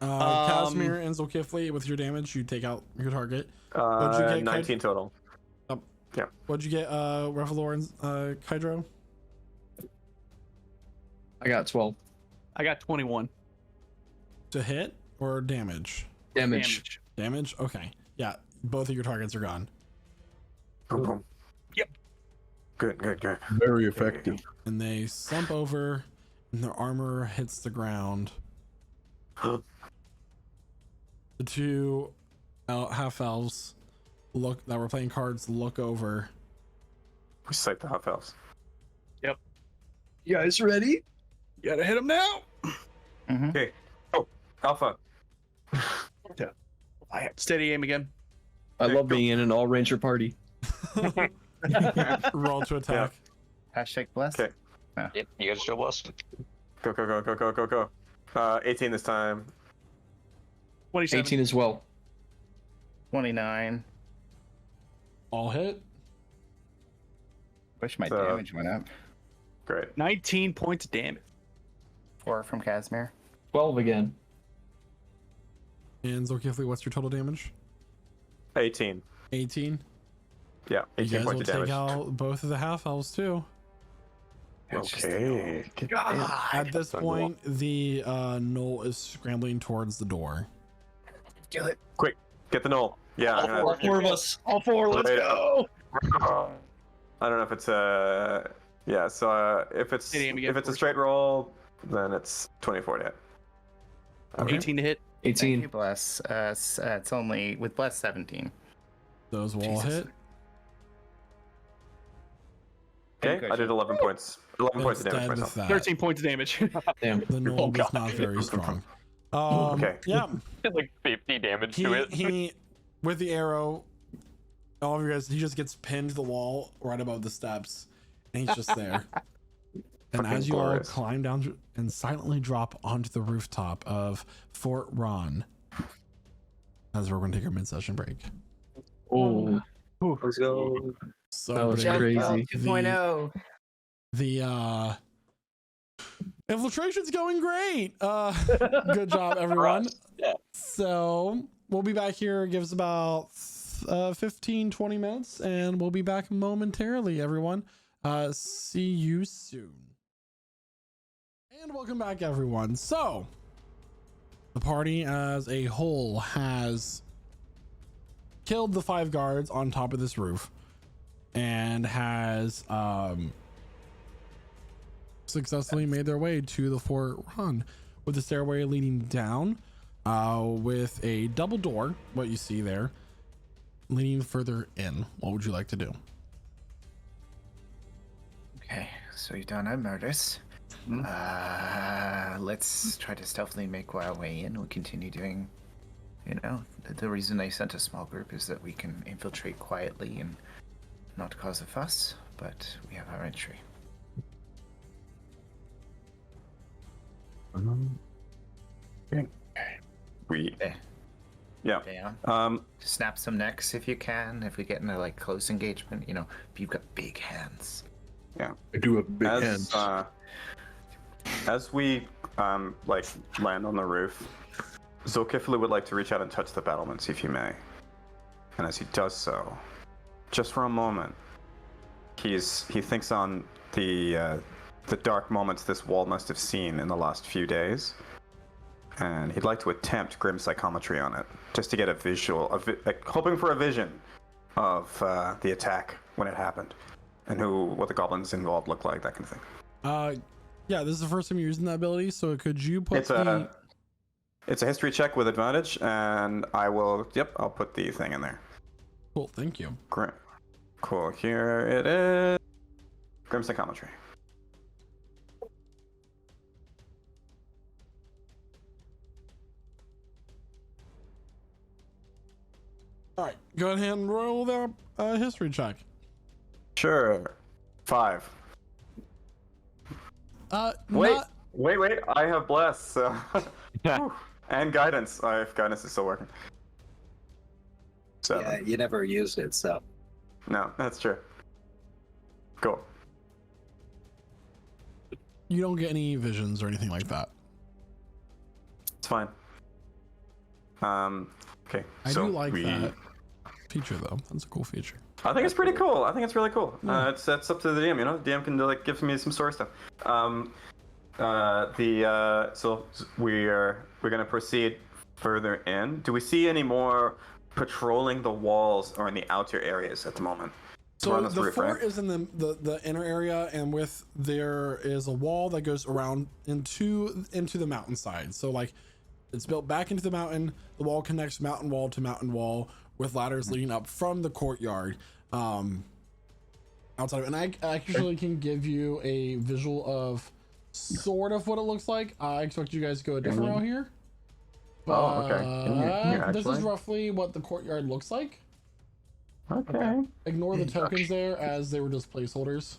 Casimir and Zulkifli, with your damage, you take out your target. What'd you get, 19 total. What'd you get, Ruffalor and Kydro? I got 12 I got 21 To hit or damage? damage. Damage? Okay. Yeah, both of your targets are gone. Boom, boom. Yep. Good, good, good. Very effective. And they slump over, and their armor hits the ground. The two half elves that were playing cards look over. We sight the half elves. You guys ready? You gotta hit him now. Okay. Oh, Alpha. Steady aim again. I Okay, love go. being in an all ranger party. Roll to attack. Hashtag bless. Okay. Yep, you guys are still blessed. Go, go, go, go, go, go, go. 18 this time. 27. 18 as well. 29. All hit. Wish my So- damage went up. Great. 19 points of damage. 4 from Casimir. 12 again. And Zulkifli, what's your total damage? 18. 18. Yeah, You 18 guys will points of take damage. out both of the half elves too. Okay. At this point, the knoll is scrambling towards the door. Kill it. Quick, get the knoll. Yeah, I'm All gonna, four of us. All four. Let's Right. go. I don't know if it's yeah. So if it's Hit him again, a please. straight roll, then it's 24 to hit. Okay. 18 to hit. Thank 18. you, bless. It's only with bless 17. Those will all Jesus. hit. Okay, I did 11 points. 11 points of It's damage dead myself. with that. 13 points of damage. Damn. The knoll was God. not very strong. Okay. Yeah. like 50 damage to it. He with the arrow, all of you guys, he just gets pinned to the wall right above the steps, and he's just there. And Fucking as you all glorious. climb down and silently drop onto the rooftop of Fort Ron, as we're going to take our mid-session break. Oh, Let's go. So that was great. crazy. 2.0. The infiltration's going great. Good job, everyone. Yeah. So we'll be back here. Give us about 15-20 minutes, and we'll be back momentarily, everyone. See you soon. And welcome back, everyone. So the party as a whole has killed the 5 guards on top of this roof and has successfully made their way to the Fort Ron, with the stairway leading down with a double door, what you see there, leading further in. What would you like to do? Okay, so you've done our murders. Let's try to stealthily make our way in. We'll continue doing, the reason I sent a small group is that we can infiltrate quietly and not cause a fuss, but we have our entry. We. There. Yeah. Down. Snap some necks if you can. If we get into close engagement, you've got big hands. Yeah. I do have big As hands. as we land on the roof, Zolkiflu would like to reach out and touch the battlements, if you may. And as he does so, just for a moment, he thinks on the dark moments this wall must have seen in the last few days, and he'd like to attempt grim psychometry on it, just to get a visual, hoping for a vision of the attack when it happened, and what the goblins involved looked like, that kind of thing. Yeah, this is the first time you're using that ability, so could you put It's a history check with advantage, and I'll put the thing in there. Cool, thank you. Great. Cool, here it is. Grim psychometry. All right, go ahead and roll the history check. Sure. 5. Wait. Wait, I have bless, so Whew. And guidance. If guidance is still working. 7. Yeah, you never used it, so. No, that's true. Cool. You don't get any visions or anything like that. It's fine. Okay. I so do like that feature, though. That's a cool feature. I think it's pretty cool. I think it's really cool. Yeah. It's up to the DM, The DM can give me some story stuff. So we're gonna proceed further in. Do we see any more patrolling the walls or in the outer areas at the moment? So We're on this the roof, fort right? is in the inner area, and there is a wall that goes around into the mountainside. So it's built back into the mountain. The wall connects mountain wall to mountain wall with ladders leading up from the courtyard outside of it. And I actually can give you a visual of sort of what it looks like. I expect you guys to go a different route here. Oh, okay. Can you This is actually? roughly what the courtyard looks like. Okay. Ignore the tokens there, as they were just placeholders.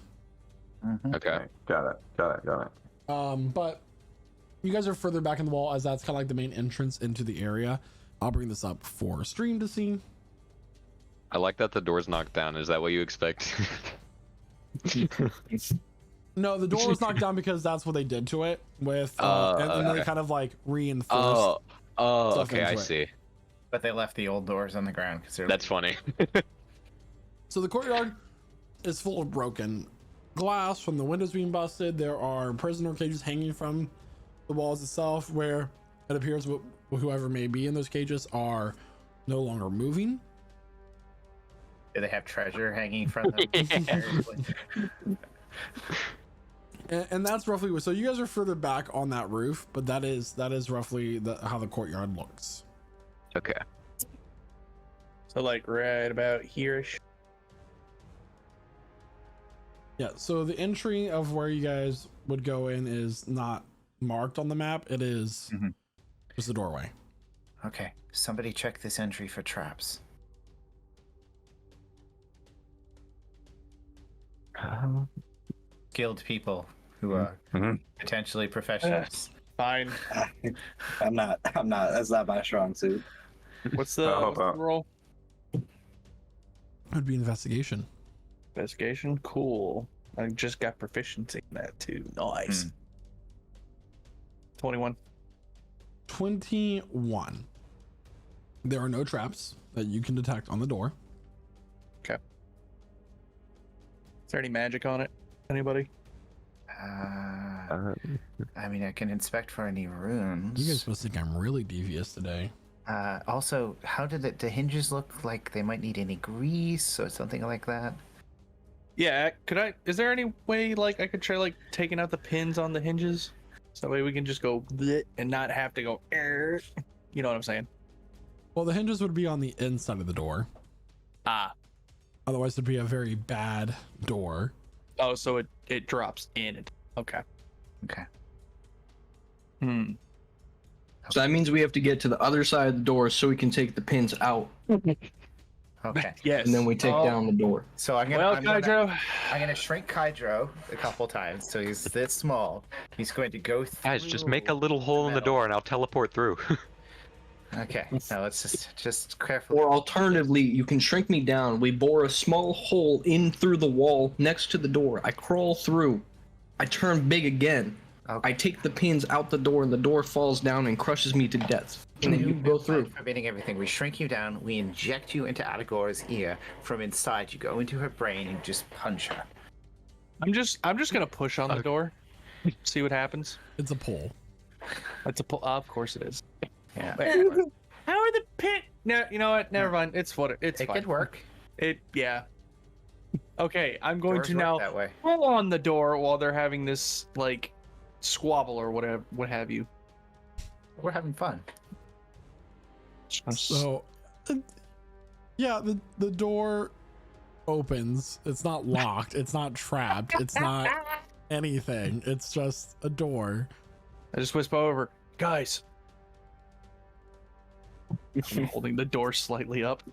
Okay. Got it. But you guys are further back in the wall, as that's kind of like the main entrance into the area. I'll bring this up for stream to see. I like that the door's knocked down. Is that what you expect? No, the door was knocked down because that's what they did to it with, and then they okay. kind of reinforced. Okay, into I it. see. But they left the old doors on the ground because they're. That's funny. So the courtyard is full of broken glass from the windows being busted. There are prisoner cages hanging from the walls itself, where it appears whoever may be in those cages are no longer moving. Do they have treasure hanging from them? And that's roughly so you guys are further back on that roof, but that is roughly how the courtyard looks. Okay. So like right about here-ish. Yeah, so the entry of where you guys would go in is not marked on the map. It is just the doorway. Okay, somebody check this entry for traps. Skilled people who are potentially professionals. Fine. I'm not. That's not my strong suit. What's the roll? It would be investigation. Investigation? Cool. I just got proficiency in that too. Nice. 21. 21. There are no traps that you can detect on the door. Okay. Is there any magic on it? Anybody? I mean, I can inspect for any runes. You guys must think I'm really devious today. Also, how did the hinges look like? They might need any grease or something like that. Yeah, is there any way like I could try like taking out the pins on the hinges? So that way we can just go bleh and not have to go you know what I'm saying? Well, the hinges would be on the inside of the door. Otherwise it'd be a very bad door. Oh, so it drops in it. Okay. So that means we have to get to the other side of the door so we can take the pins out. Okay. Yes. And then we take down the door. So I'm gonna shrink Kydro a couple times so he's this small. He's going to go through. Guys, just make a little hole in the door and I'll teleport through. Okay. Now let's just carefully. Or alternatively, you can shrink me down. We bore a small hole in through the wall next to the door. I crawl through. I turn big again. Okay. I take the pins out the door and the door falls down and crushes me to death. And then you go through. Forbidding everything. We shrink you down. We inject you into Adagor's ear from inside. You go into her brain and just punch her. I'm just gonna push on the door. See what happens. It's a pull. It's a pull. Of course it is. Yeah. How are the pit? No, you know what? Never mind. It's fine. It could work. Yeah. Okay, I'm going Doors to work now that way. pull on the door while they're having this like squabble or whatever, what have you. We're having fun. So, yeah, the door opens. It's not locked. It's not trapped. It's not anything. It's just a door. I just whisper over, guys. I'm holding the door slightly up.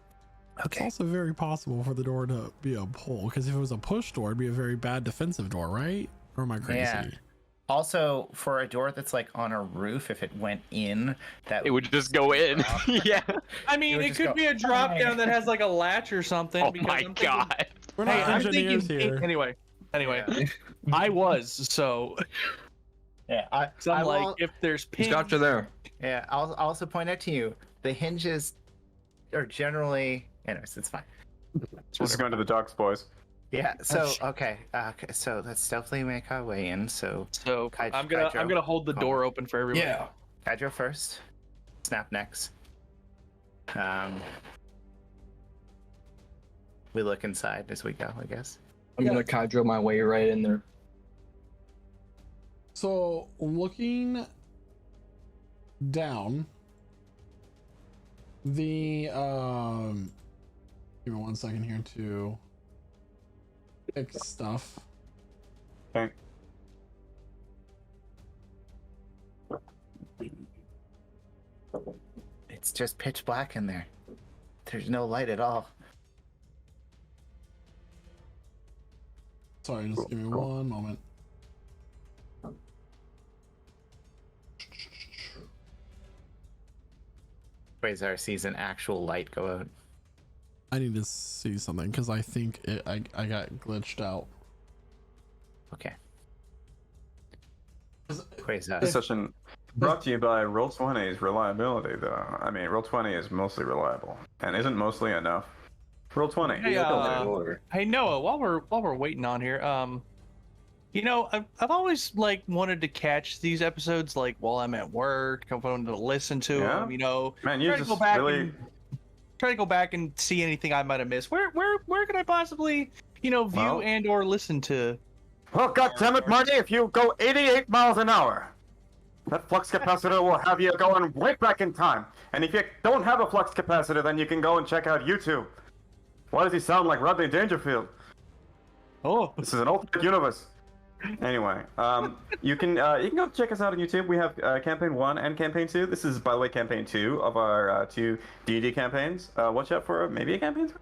It's also very possible for the door to be a pull, because if it was a push door, it'd be a very bad defensive door, right? Or am I crazy? Yeah. Also, for a door that's like on a roof, if it went in, that It would just go in. Yeah. I mean, it could be a drop down that has like a latch or something. Oh because my I'm thinking- god. We're Hey, not I'm engineers thinking. here. Anyway, Yeah. I was so. Yeah. So I'm I like, will- if there's pins. He's got you there. Yeah. I'll also point out to you, the hinges are generally. Anyways, it's fine. Just going to the docks, boys. Yeah. So okay. So let's stealthily make our way in. So So Kydro, I'm gonna hold the door open for everybody. Yeah. Kydro first. Snap next. We look inside as we go, I guess. I'm gonna Kydro my way right in there. So, looking down, the give me 1 second here to pick stuff. Okay. It's just pitch black in there. There's no light at all. Sorry, just give me 1 moment. Quasar sees an actual light go out. I need to see something because I think I got glitched out. Okay. Quasar. This session brought to you by Roll20's reliability, though. I mean, Roll20 is mostly reliable, and isn't mostly enough. Roll 20. Hey, hey Noah, while we're waiting on here, you know, I've always like wanted to catch these episodes like while I'm at work. I wanted to listen to them. You know, Man, you try to just go back really... and try to go back and see anything I might have missed. Where could I possibly, you know, view Well- and or listen to? Well, goddammit, Marty, if you go 88 miles an hour, that flux capacitor will have you going right back in time. And if you don't have a flux capacitor, then you can go and check out YouTube. Why does he sound like Rodney Dangerfield? Oh, This is an alternate universe. Anyway, you can go check us out on YouTube. We have campaign 1 and campaign 2. This is, by the way, campaign 2 of our 2 D&D campaigns. Watch out for maybe a campaign 3.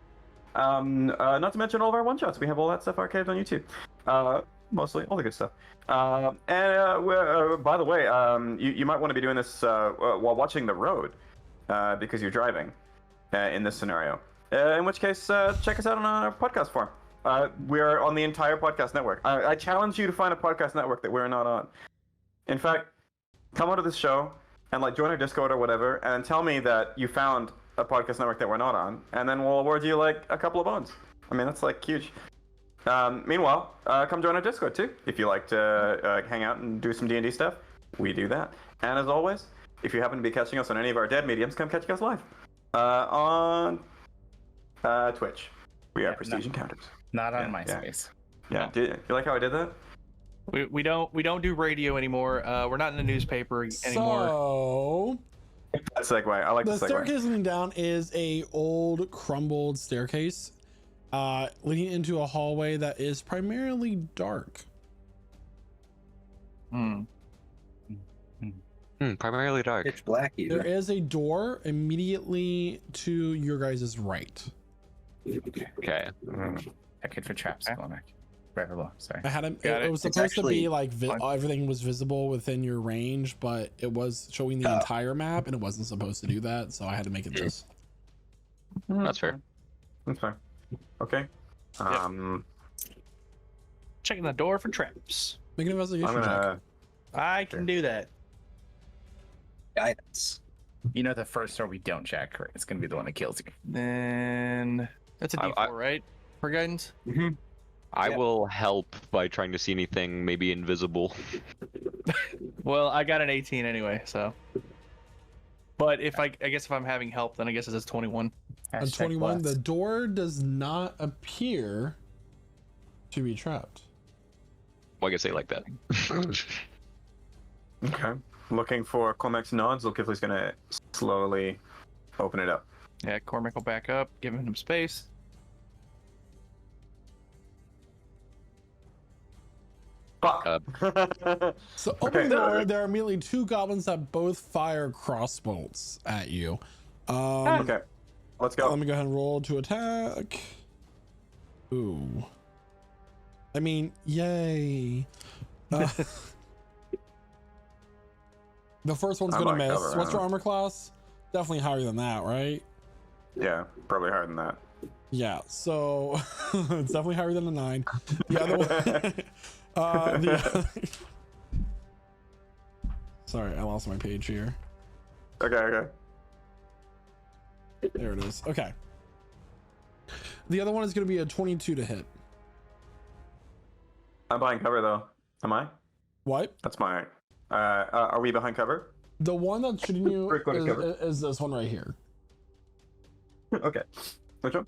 Not to mention all of our one-shots. We have all that stuff archived on YouTube. Mostly all the good stuff. By the way, you might want to be doing this while watching the road, because you're driving in this scenario. In which case, check us out on our podcast form. We're on the entire podcast network. I challenge you to find a podcast network that we're not on. In fact, come onto this show and like join our Discord or whatever, and tell me that you found a podcast network that we're not on, and then we'll award you like a couple of bones. I mean, that's like huge. Meanwhile, come join our Discord too. If you like to hang out and do some D&D stuff, we do that. And as always, if you happen to be catching us on any of our dead mediums, come catch us live on Twitch. We are Prestige Encounters. Not on MySpace. Yeah. Do you like how I did that? we don't do radio anymore. We're not in the newspaper anymore. So That segue. I like the segue. staircase leading down is a old crumbled staircase leading into a hallway that is primarily dark. Primarily dark. Pitch black There either. is a door immediately to your guys' right. Okay. Check it for traps, Cormac. Forever law. Sorry. I had Got it it. was It's supposed to be actually like fine. everything was visible within your range, but it was showing the entire map and it wasn't supposed to do that, so I had to make it this. That's fair. That's fine. Okay. Checking the door for traps. Make an I'm investigation check. gonna. I can do that. Guidance. You know the first door we don't check, right? It's gonna be the one that kills you. Then that's a I- D4, right? For guidance. I Yeah. will help by trying to see anything maybe invisible. Well, I got an 18 anyway, so. But if I guess if I'm having help, then I guess it says 21. On Hashtag 21, the blessed. door does not appear to be trapped. Why can say it like that? Okay. Looking for Cormac's nods. Zulkifli's gonna slowly open it up. Yeah, Cormac will back up, giving him space. Fuck. So opening the Okay. door, there are immediately two goblins that both fire crossbolts at you. Okay. Let's go. Let me go ahead and roll to attack. Ooh. I mean, yay. The first one's I gonna might miss. cover What's your that. armor class? Definitely higher than that, right? Yeah, probably higher than that. Yeah, so it's definitely higher than a 9. The other one, sorry, I lost my page here. Okay. There it is. Okay. The other one is going to be a 22 to hit. I'm behind cover though. Am I? What? That's my. Are we behind cover? The one that's shooting you Rick, what is cover? is this one right here. Okay. Which one?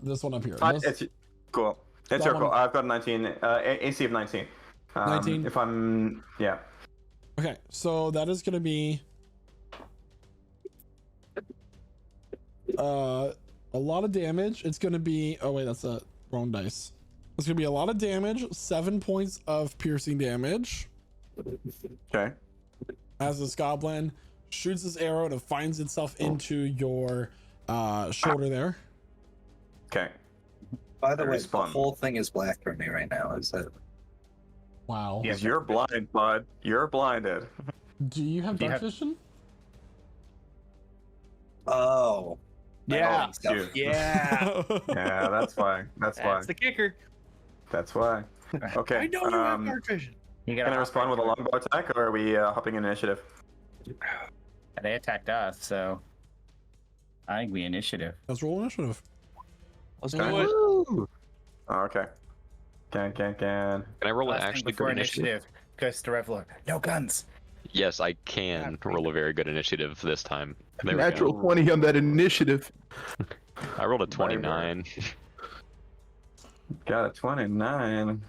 This one up here. Uh, This- it's cool. It's that your call. one- I've got 19. AC of 19. 19? If I'm. Yeah. Okay, so that is going to be a lot of damage. It's going to be, oh wait, that's a wrong dice. It's going to be a lot of damage, 7 points of piercing damage Okay. as this goblin shoots this arrow and it finds itself into your shoulder there. Okay. By the I way, the respawn. whole thing is black for me right now. Is that Wow. Yeah. You're blind, bud. You're blinded. Do you have Do you dark have- vision? Oh. Yeah. Oh, stuff. You. Yeah. Yeah, that's why. That's why. That's the kicker. That's why. Okay. I know you have dark vision. You Can gotta I respond with a longbow attack, or are we hopping in initiative? They attacked us, so I think we initiative. Let's roll initiative. Let's Okay. do it. Woo! Oh, okay. Can. Can I roll an Last thing actually before good initiative? goes to Reveler. No guns. Yes, I can roll a very good initiative this time. There we Natural go. 20 on that initiative. I rolled a 29. Got a 29.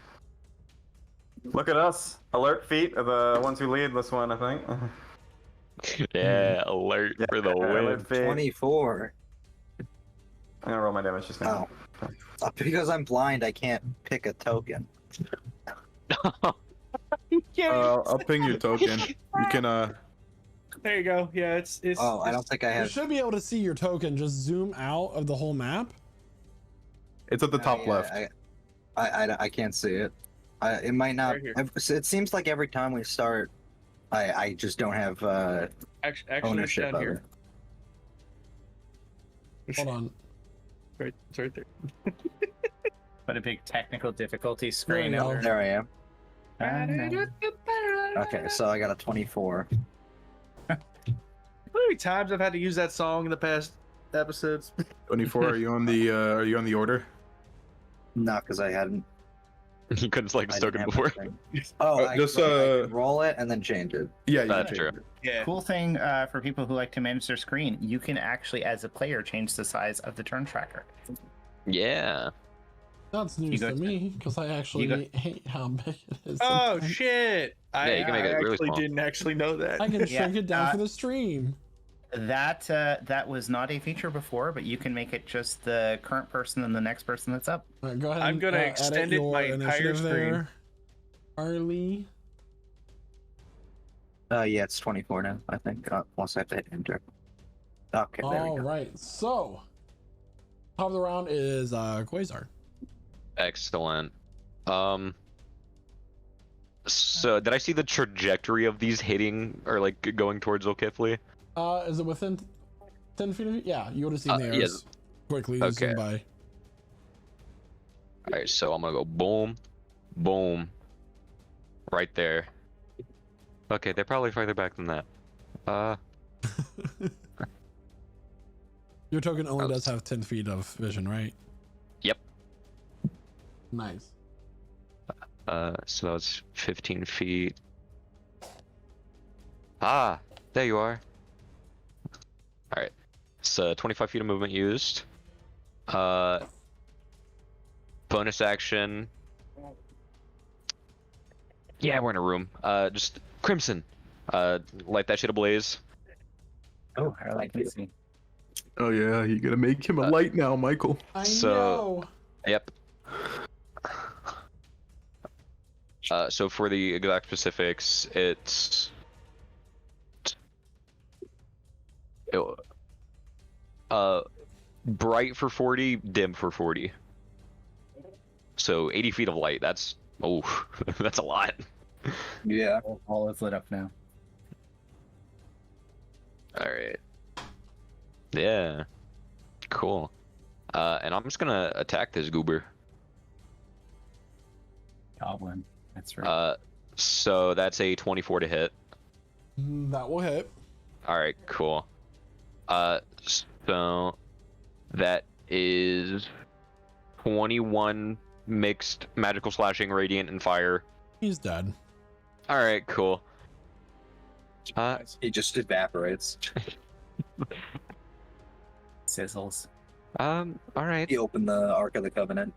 Look at us. Alert feet are the ones who lead this one, I think. Yeah, alert for the win. Alert feet. 24. I'm gonna roll my damage just now. Oh. Because I'm blind, I can't pick a token. I'll ping your token. You can There you go. Yeah, it's. Oh, I don't think I You have. should be able to see your token. Just zoom out of the whole map. it's at the top Yeah, left. I can't see it. It might not. Right here. It seems like every time we start, I just don't have Actually, it's ownership down of here. it. Hold on. Right, it's right there. What a big technical difficulty screen. There you go. There I am. Ah, Okay, so I got a 24. How many times I've had to use that song in the past episodes? 24. Are you on the order? No, because I hadn't. You couldn't select I his didn't token have before. my thing. Oh, I can roll it and then change it. Yeah, you That's can true. change it. Yeah. Cool thing for people who like to manage their screen, you can actually, as a player, change the size of the turn tracker. Yeah. That's news go to to- me because I actually go- hate how big it is. Oh sometimes. shit! Yeah, you can make it really actually small. didn't actually know that. I can Yeah, shrink it down for the stream. That was not a feeture before, but you can make it just the current person and the next person that's up. All right, go ahead. I'm and, gonna edit extend it your my entire initiative screen. there, Harley. Yeah, it's 24 now, I think. Once I have to hit enter. Okay, there All we go. right, so top of the round is Quasar. Excellent. So did I see the trajectory of these hitting or like going towards O'Kifley? Is it within 10 feet of you? Yeah, you would have seen theirs yes. quickly Okay. zoom by. Alright, so I'm gonna go boom, boom, right there. Okay, they're probably farther back than that. Your token only Oh. does have 10 feet of vision, right? Yep. Nice. So that was 15 feet. Ah, there you are. Alright, so 25 feet of movement used. Bonus action. Yeah, we're in a room. Just Crimson. Light that shit ablaze. Oh, I like to see. Oh yeah, you gotta make him a light now, Michael. I So- know. Yep. So for the exact specifics, it's bright for 40, dim for 40. So 80 feet of light. That's that's a lot. Yeah. All is lit up now. All right. Yeah. Cool. And I'm just gonna attack this goober. Goblin. That's right. So that's a 24 to hit. That will hit. All right, cool. So that is 21 mixed magical slashing, radiant, and fire. He's dead. All right, cool. He just evaporates. Sizzles. All right. He opened the Ark of the Covenant.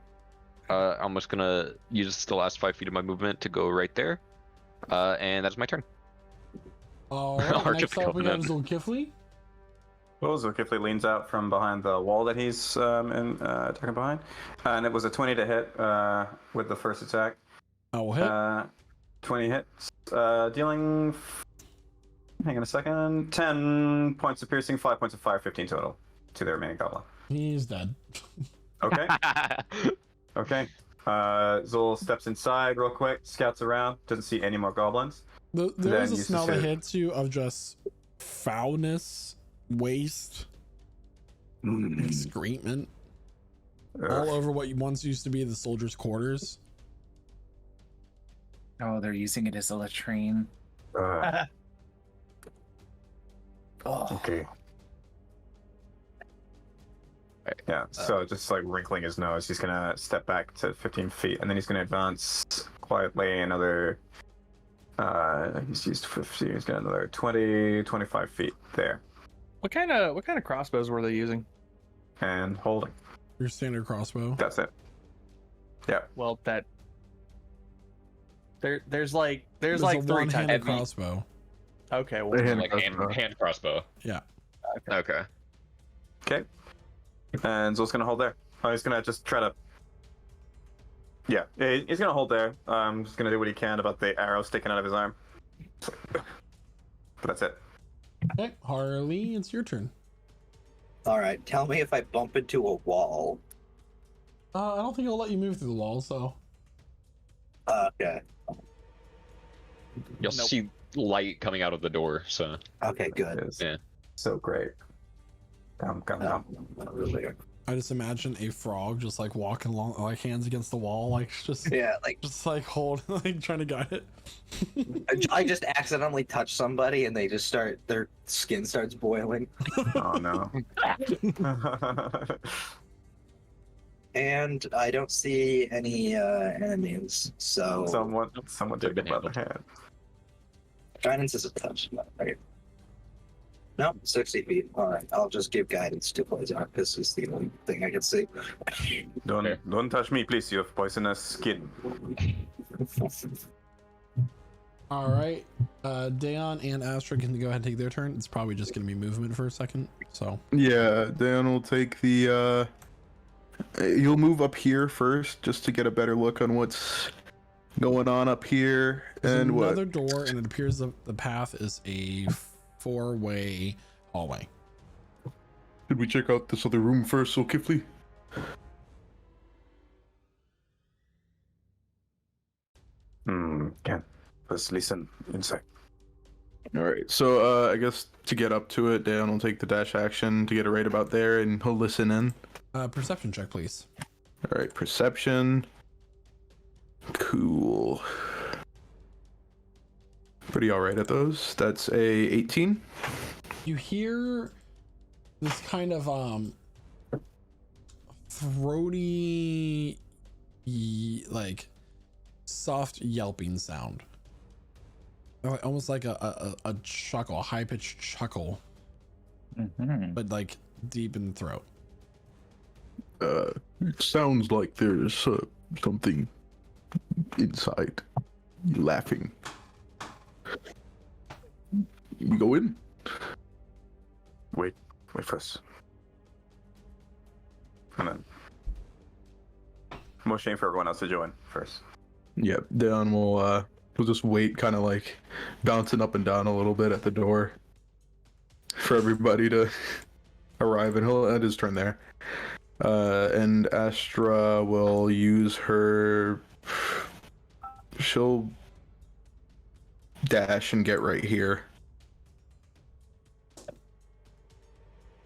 I'm just gonna use the last 5 feet of my movement to go right there. And that's my turn. All right, Ark of next the up we have Covenant. Zulkifli. Well, Zulkifli leans out from behind the wall that he's attacking behind, and it was a 20 to hit with the first attack. That will hit. 20 hits, dealing. Hang on a second. 10 points of piercing, 5 points of fire, 15 total to the remaining goblin. He's dead. Okay. Okay. Zul steps inside real quick, scouts around, doesn't see any more goblins. There Then is a uses smell that his- hits you of just foulness, waste, excrement all over what once used to be the soldiers' quarters. Oh, they're using it as a latrine. Ugh. Oh, Okay. Yeah, so just like wrinkling his nose, he's gonna step back to 15 feet, and then he's gonna advance quietly another. He's used 50. He's got another 20, 25 feet there, What kind of crossbows were they using? and holding. Your standard crossbow. That's it. Yeah. Well, there's like There's like a three types. one-handed crossbow. Okay, well, Like hand crossbow. Yeah. Okay. Okay. And Zol's gonna hold there. He's gonna just try to. Yeah, he's gonna hold there. He's gonna do what he can about the arrow sticking out of his arm. But that's it. Okay, Harley, it's your turn. All right, tell me if I bump into a wall. I don't think I'll let you move through the wall, so. Okay. You'll see light coming out of the door, so. Okay, good. It is Yeah. so great. Come. I just imagine a frog just like walking along, like hands against the wall, like just Yeah, like just like hold, like trying to guide it. I just accidentally touch somebody and they just their skin starts boiling. Oh no. And I don't see any enemies, so Someone take it by the hand. guidance is a touch, right? No, 60 feet. All right, I'll just give guidance to Poison because it's the only thing I can see. Don't touch me, please. You have poisonous skin. All right, Dayon and Astra can go ahead and take their turn. It's probably just gonna be movement for a second, so. Yeah, Dan will take the. You'll move up here first, just to get a better look on what's going on up here. There's And another what? door, and it appears the path is a four-way hallway. Did we check out this other room first, so Kifley? Can. Let's listen inside. All right. So I guess to get up to it, Dan will take the dash action to get it right about there, and he'll listen in. Perception check, please. All right. Perception. Cool. Pretty all right at those. That's a 18. You hear this kind of throaty, like soft yelping sound, almost like a chuckle, a high-pitched chuckle, but like deep in the throat. It sounds like there's something inside. Laughing. We go in. Wait first. And then motioning for everyone else to join first. Yep. Dan will he'll just wait, kind of like bouncing up and down a little bit at the door for everybody to arrive, and he'll end his turn there. And Astra will use her. She'll dash and get right here.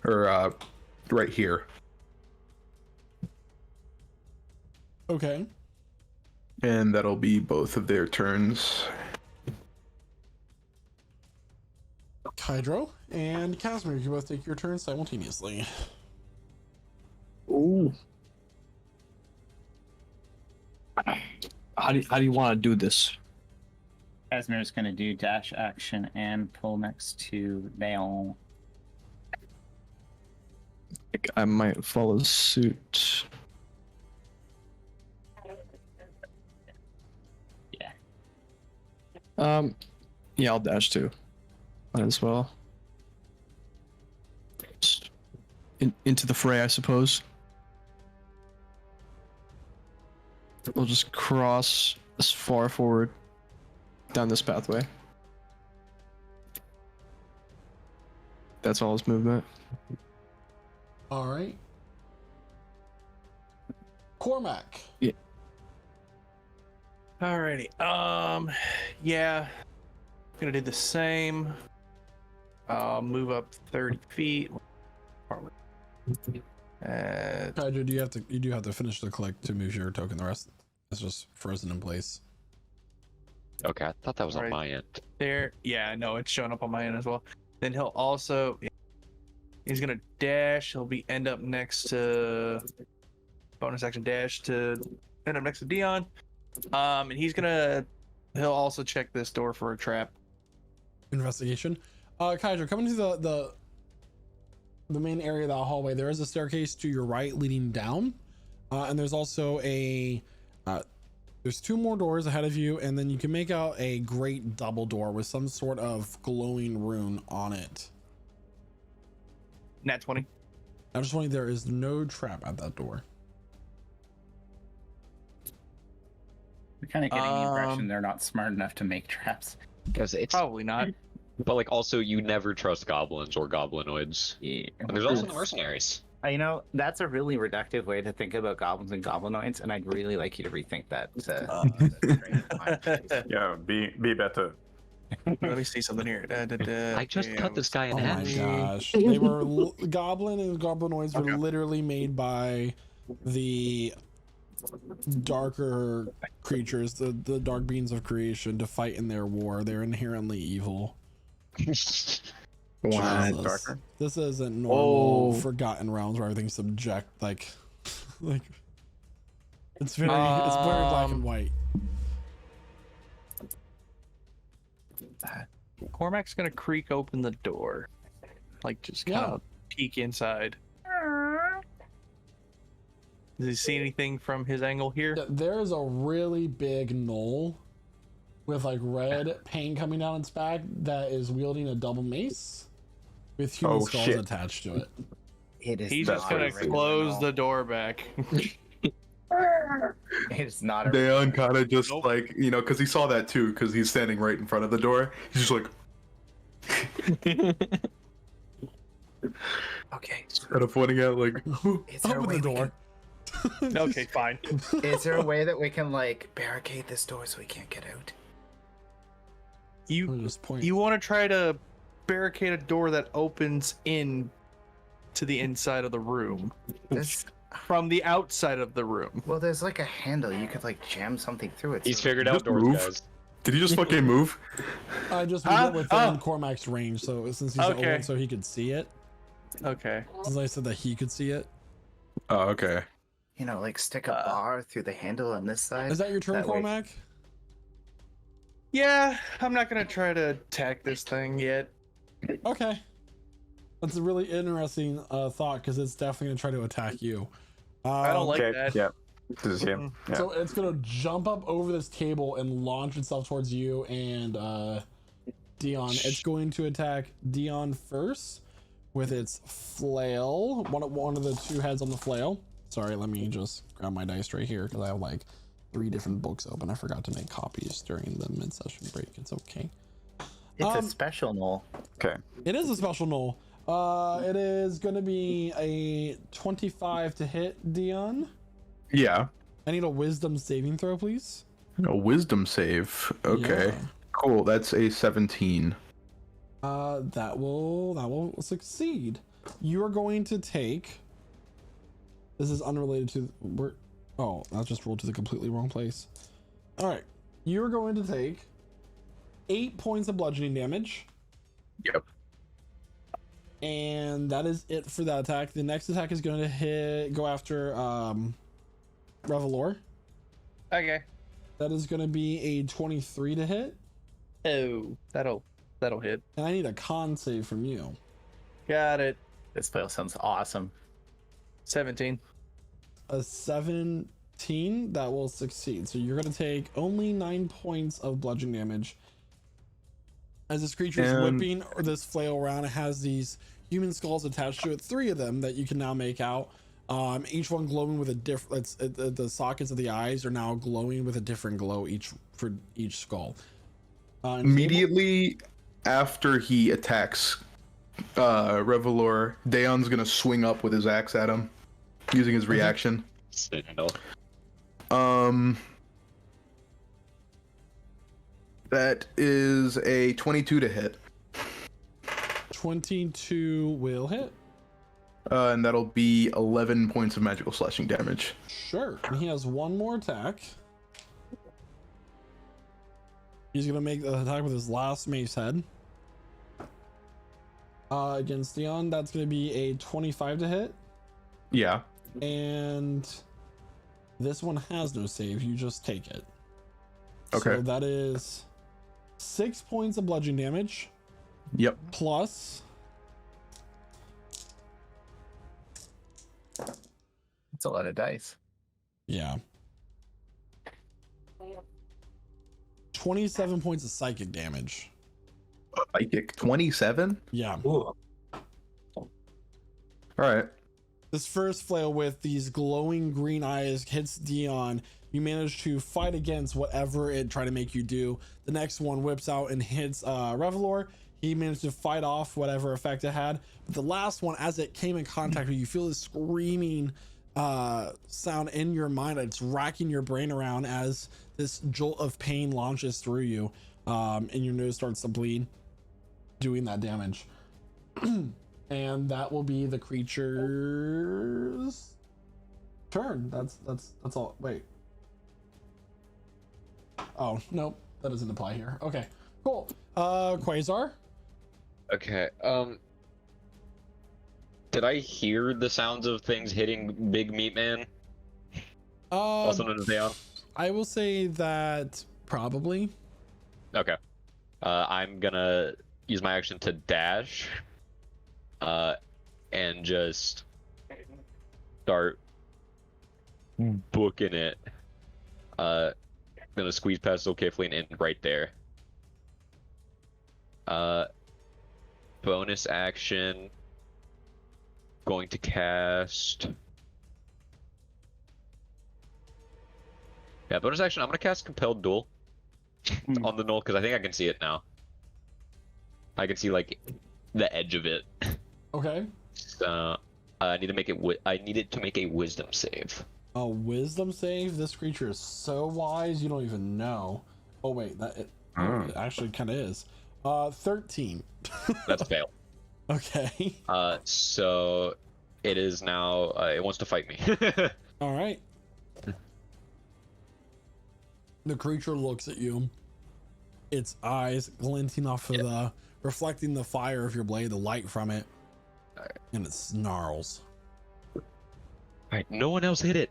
Or right here. Okay. And that'll be both of their turns. Hydro and Casimir, you both take your turn simultaneously. Ooh. How do you want to do this? Casimir's gonna do dash action and pull next to Leon. I might follow suit. Yeah. Yeah, I'll dash too. Might as well. Just into the fray, I suppose. We'll just cross as far forward down this pathway. That's all his movement. All right. Cormac. Yeah. Alrighty. Yeah. Gonna do the same. I'll move up 30 feet. Hydro, you do have to finish the click to move your token. The rest is just frozen in place. Okay, I thought that was on Right. my end. There. Yeah, no, it's showing up on my end as well. Then he'll also He's gonna dash. He'll end up next to bonus action dash to end up next to Dion. And he'll also check this door for a trap. Investigation. Kaiser, coming to the main area of the hallway, there is a staircase to your right leading down, and there's also there's 2 more doors ahead of you, and then you can make out a great double door with some sort of glowing rune on it. Nat 20. I'm just wondering, there is no trap at that door. We're kind of getting the impression they're not smart enough to make traps. Because it's Probably not. But like, also, you never trust goblins or goblinoids. Yeah. And there's also the mercenaries. You know, that's a really reductive way to think about goblins and goblinoids, and I'd really like you to rethink that. Yeah, be better. Let me see something here. I just cut this guy in Oh half. my gosh. They were goblin and goblinoids were literally made by the darker creatures, the dark beings of creation, to fight in their war. They're inherently evil. Wow. Jesus. This isn't normal Forgotten Realms where everything's subject like it's very black and white. Cormac's gonna creak open the door, like just kind of peek inside. Does he see anything from his angle here? There's a really big knoll with like red paint coming down its back that is wielding a double mace with human skulls attached to it. He's just gonna close the door back. It's not a Dayon kind of just like, you know, because he saw that too, because he's standing right in front of the door. He's just like, okay. kind of pointing out like, open the door. Okay, fine. Is there a way that we can like barricade this door so we can't get out? You want to try to barricade a door that opens in to the inside of the room from the outside of the room. Well, there's like a handle. You could like jam something through it. He's figured out doors, guys. Did he just fucking move? I just moved it within Cormac's range, so since he's open, so he could see it. Okay. Since I said that he could see it. Oh, okay. You know, like stick a bar through the handle on this side. Is that your turn, That way- Cormac? Yeah, I'm not gonna try to attack this thing yet. Okay. That's a really interesting thought, because it's definitely going to try to attack you. I don't like that. Yeah. This is him. Yeah. So it's going to jump up over this table and launch itself towards you and Dion. It's going to attack Dion first with its flail. One of the 2 heads on the flail. Sorry, let me just grab my dice right here, because I have like 3 different books open. I forgot to make copies during the mid-session break. It's okay. It's a special knoll. Okay. It is a special knoll. It is going to be a 25 to hit, Dion. Yeah. I need a wisdom saving throw, please. A wisdom save. Okay. Yeah. Cool. That's a 17. That will succeed. You are going to take. This is unrelated to where. Oh, that just rolled to the completely wrong place. All right, you are going to take 8 points of bludgeoning damage. Yep. And that is it for that attack. The next attack is going to go after Revelor. Okay. That is going to be a 23 to hit. Oh, that'll hit. And I need a con save from you. Got it. This spell sounds awesome. 17. A 17, that will succeed. So you're going to take only 9 points of bludgeoning damage. As this creature is whipping this flail around, it has these human skulls attached to it, 3 of them that you can now make out. Each one glowing with a different. The sockets of the eyes are now glowing with a different glow for each skull. Immediately after he attacks Revelor, Dayon's gonna swing up with his axe at him, using his reaction. That is a 22 to hit. 22 will hit. And that'll be 11 points of magical slashing damage. Sure. And he has 1 more attack. He's gonna make the attack with his last mace head. Against Dion, that's going to be a 25 to hit. Yeah. And this one has no save. You just take it. Okay. So that is 6 points of bludgeoning damage. Yep. Plus. It's a lot of dice. Yeah. 27 points of psychic damage. Psychic 27? Yeah. Ooh. All right. This first flail with these glowing green eyes hits Dion. You manage to fight against whatever it tried to make you do. The next one whips out and hits Revelor. He managed to fight off whatever effect it had. But the last one, as it came in contact with you, feel this screaming sound in your mind. It's racking your brain around as this jolt of pain launches through you, and your nose starts to bleed, doing that damage. And that will be the creature's turn. That's all. Wait. Oh, nope. That doesn't apply here. Okay, cool. Quasar. Okay. Did I hear the sounds of things hitting Big Meat Man? Also known as Leon? I will say that probably. Okay. I'm gonna use my action to dash. And just start booking it. Gonna squeeze past Zolkifli and end right there. Bonus action. Going to cast. Yeah, bonus action. I'm gonna cast Compelled Duel on the null because I think I can see it now. I can see like the edge of it. Okay. So I need to make it. I need it to make a Wisdom save. A Wisdom save. This creature is so wise you don't even know. Oh wait, it actually kind of is. 13. That's a fail. Okay. So it is now. It wants to fight me. All right. The creature looks at you. Its eyes glinting off of the, reflecting the fire of your blade, the light from it, and it snarls. Alright, no one else hit it.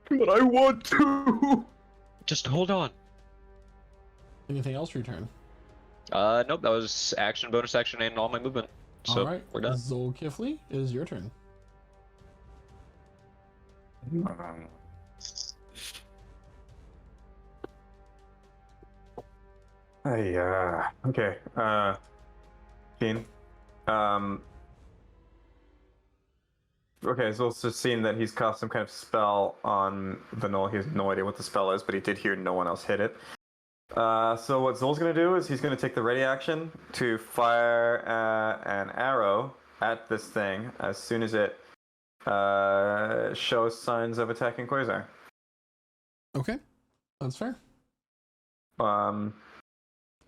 But I want to. Just hold on. Anything else for your turn? Nope, that was action, bonus action, and all my movement. So All right. we're done. Zolkifli, it is your turn. Okay. Keen. Okay, so it's just seeing that he's cast some kind of spell on the null. He has no idea what the spell is, but he did hear no one else hit it. So what Zol's going to do is he's going to take the ready action to fire an arrow at this thing as soon as it shows signs of attacking Quasar. Okay, that's fair.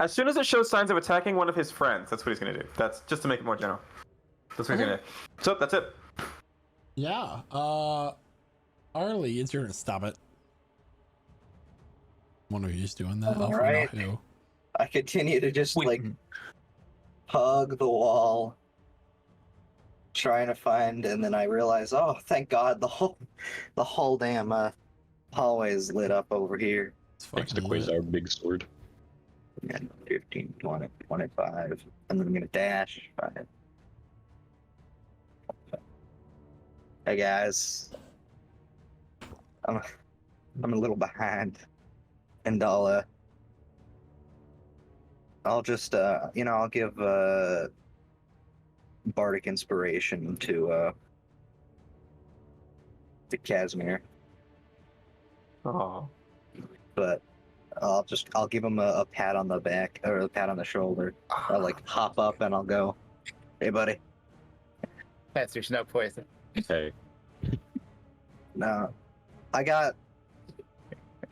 As soon as it shows signs of attacking one of his friends, that's what he's going to do. That's just to make it more general. That's what he's going to do. So that's it. Yeah. Arlie, it's your turn. Stop it. Wonder who's doing that. All right. Who. I continue to just like hug the wall, trying to find, and then I realize, oh, thank God, the whole damn hallway is lit up over here. Thanks to Quasar, big sword. And 15, 20, 25, and then I'm gonna dash. 5. Hey guys, I'm a little behind, and I'll just I'll give bardic inspiration to Casimir. Oh. But I'll give him a pat on the back or a pat on the shoulder. I'll like hop up and I'll go, hey buddy. There's no poison. Hey. No, I got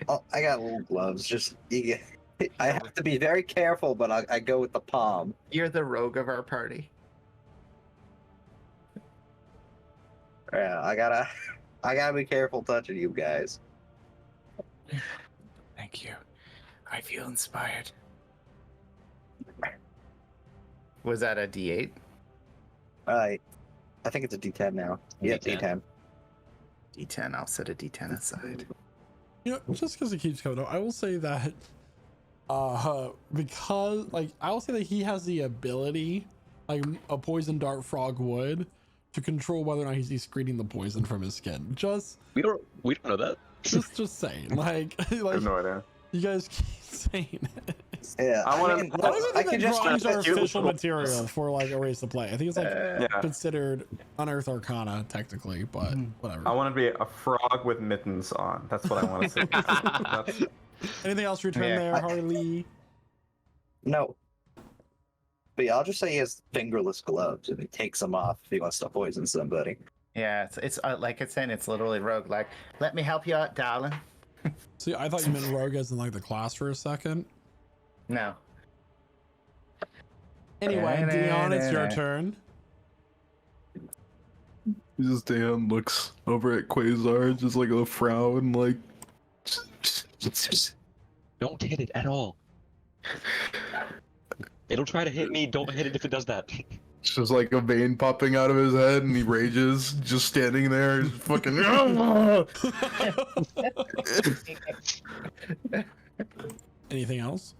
little gloves. Just I have to be very careful, but I go with the palm. You're the rogue of our party. Yeah, I gotta be careful touching you guys. Thank you. I feel inspired. Was that a D8? I think it's a D10 now. Yeah, D10. D10. D10. I'll set a D10 aside. You know, just because it keeps coming up, I will say that because like I will say that he has the ability, like a poison dart frog would, to control whether or not he's excreting the poison from his skin. We don't know that. Just saying, like I have no idea. you guys keep saying it. Yeah, I wanna- mean, I don't even I think can that just drawings are you- official material for like a race to play. I think it's like Yeah. considered unearthed arcana technically, but whatever. I want to be a frog with mittens on. That's what I want to say. That's- Anything else return Yeah. there, Harley? No. But yeah, I'll just say he has fingerless gloves and he takes them off if he wants to poison somebody. Yeah, it's like it's saying it's literally rogue. Like, let me help you out, darling. See, I thought you meant rogue as in like the class for a second. No. Anyway, Dion, it's your turn. Just Dan looks over at Quasar, just like a frown, like. Don't hit it at all. It'll try to hit me. Don't hit it if it does that. It's just like a vein popping out of his head, and he rages, just standing there, just fucking. Anything else?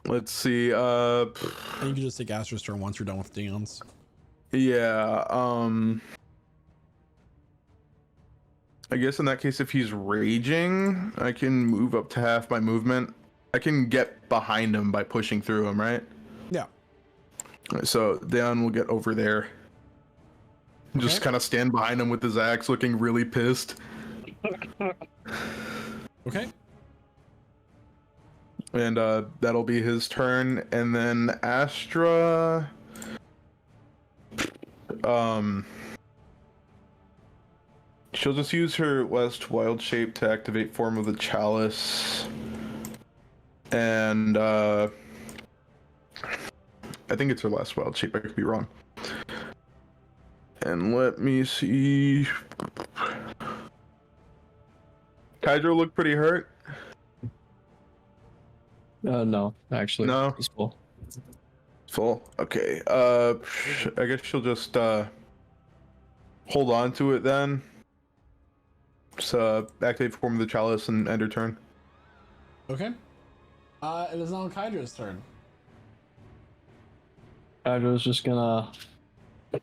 Let's see. And you can just take Astra's turn once you're done with Dion's. Yeah. I guess in that case, if he's raging, I can move up to half my movement. I can get behind him by pushing through him, right? Yeah. So Dan will get over there. Just Okay. kind of stand behind him with his axe, looking really pissed. Okay. And that'll be his turn. And then Astra. She'll just use her West Wild Shape to activate Form of the Chalice. And I think it's her last Wild Shape, I could be wrong. And let me see. Hydro looked pretty hurt. No, actually. No? He's full. Full. Okay. I guess she'll just hold on to it then. Just activate Form of the Chalice and end her turn. Okay. It is now Kydra's turn. Hydro's just gonna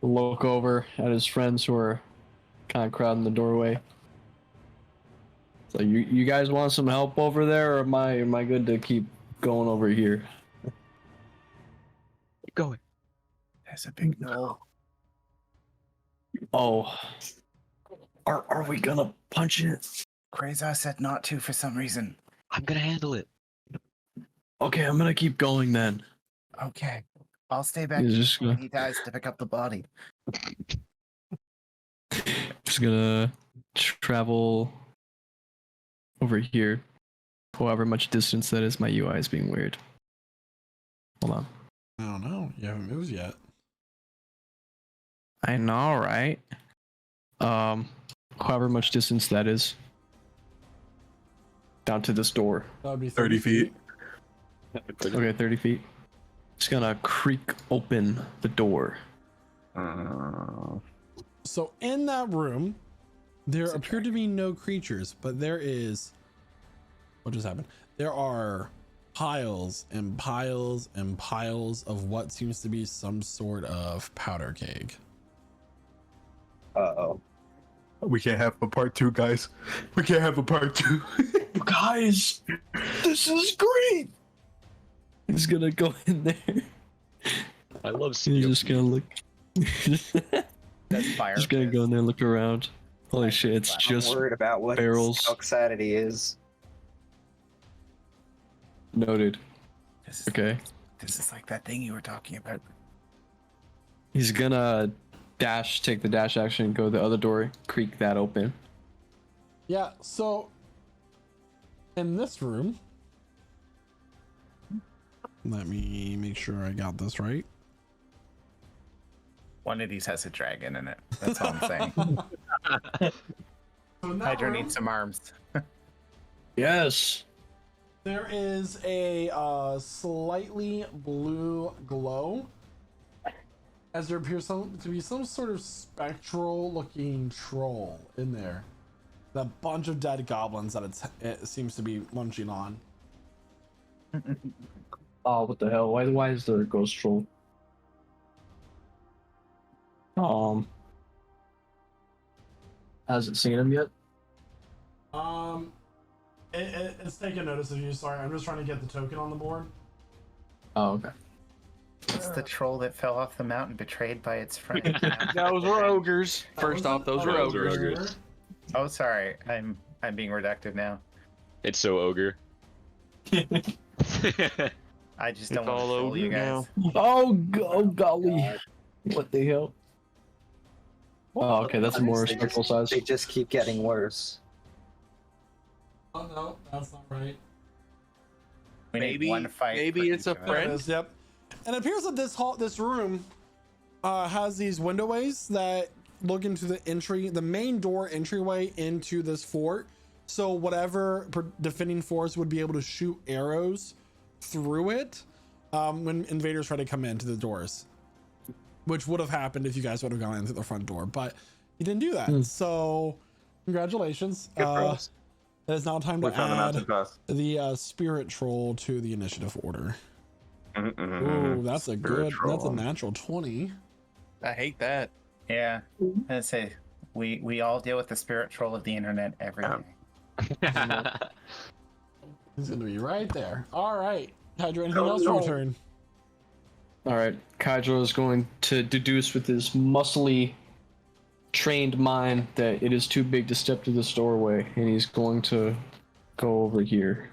look over at his friends who are kind of crowding the doorway. So you guys want some help over there, or am I good to keep going over here? Keep going. There's a big no. Oh, are we gonna punch it? Quasar said not to for some reason. I'm gonna handle it. Okay, I'm gonna keep going then. Okay. I'll stay back He's just when gonna- he dies to pick up the body. Just gonna travel over here. However much distance that is, my UI is being weird. Hold on. I don't know. You haven't moved yet. I know, right? However much distance that is. Down to this door. That would be 30 feet. Okay, 30 feet. Just gonna creak open the door. So in that room, there appear to be no creatures, but there is. What just happened? There are piles and piles and piles of what seems to be some sort of powder keg. Uh-oh. We can't have a part 2, guys. We can't have a part 2. Guys, this is great. He's gonna go in there. I love He's seeing just gonna look. That's fire. Just gonna go in there and look around. Holy shit, it's I'm just worried about what barrels. how excited he is. noted. This is, Okay. this is like that thing you were talking about. He's gonna take the dash action, go to the other door, creak that open. Yeah, so in this room, let me make sure I got this right. One of these has a dragon in it. That's all I'm saying. So in that Hydra room, needs some arms. Yes. There is a slightly blue glow, as there appears to be some sort of spectral-looking troll in there. A bunch of dead goblins that it seems to be munching on. Oh, what the hell? Why is there a ghost troll? Hasn't seen him yet? It's taking notice of you. Sorry, I'm just trying to get the token on the board. Oh, okay. It's the troll that fell off the mountain betrayed by its friend. Those were ogres. First off, those were ogres. Oh, sorry. I'm being reductive now. It's so ogre. I just don't want to all troll ogre you guys. now. Oh golly! What the hell? Oh, okay, that's a more respectful size. They just keep getting worse. Oh no, that's not right. We need one fight. Maybe it's a There it friend. is, yep. And it appears that this room has these windowways that look into the main door entryway into this fort. So whatever defending force would be able to shoot arrows through it when invaders try to come into the doors, which would have happened if you guys would have gone in through the front door, but you didn't do that. So congratulations. It is now time to add the spirit troll to the initiative order. Ooh, that's a that's a natural 20. I hate that. Yeah. I say we all deal with the spirit troll of the internet every day. He's gonna be right there. All right, Hydra, anything else for your turn? All right, Kydro is going to deduce with his muscly, trained mind that it is too big to step through this doorway, and he's going to go over here.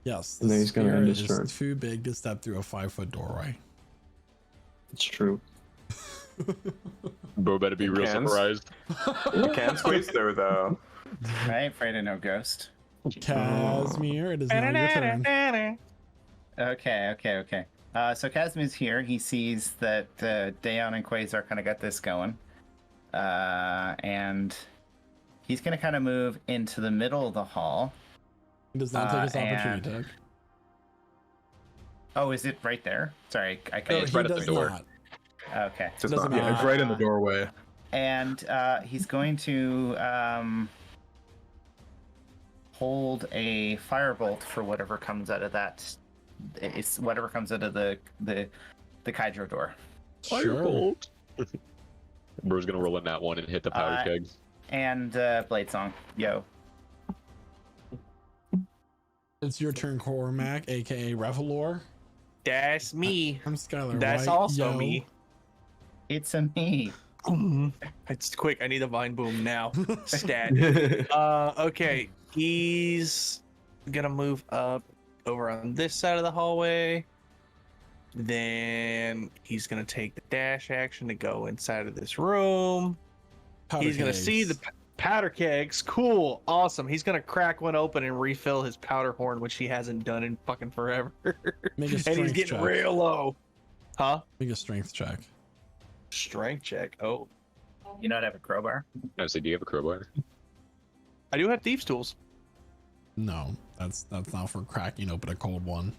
Yes, And then he's going to end his is turn. too big to step through a 5-foot doorway. It's true. Bro better be real surprised. You can squeeze through though. I ain't afraid of no ghost. Casimir, it is now your turn. Okay. So Casimir's here. He sees that Dayon and Quasar kind of got this going. And he's going to kind of move into the middle of the hall. He does not take his opportunity, Doug. Oh, is it right there? Sorry, I No, can't. it's he right at the does door. not. Okay. Doesn't Yeah, it's right in the doorway. And he's going to hold a firebolt for whatever comes out of that. It's whatever comes out of the Kydro door. Sure. Bro's gonna roll in that one and hit the powder kegs. And Blade Song, yo. It's your turn, Cormac, aka Revelor. That's me. I'm Skylar. That's White. also Yo. me. It's a me. It's quick. I need a vine boom now. Stat. Okay. He's gonna move up over on this side of the hallway. Then he's gonna take the dash action to go inside of this room. He's gonna see the powder kegs. Cool. Awesome. He's gonna crack one open and refill his powder horn, which he hasn't done in fucking forever. Make a And strength he's getting check. real low. Huh? Make a strength check. Strength check. Oh. You not have a crowbar? I say, do you have a crowbar? I do have thieves tools. No, that's not for cracking open a cold one.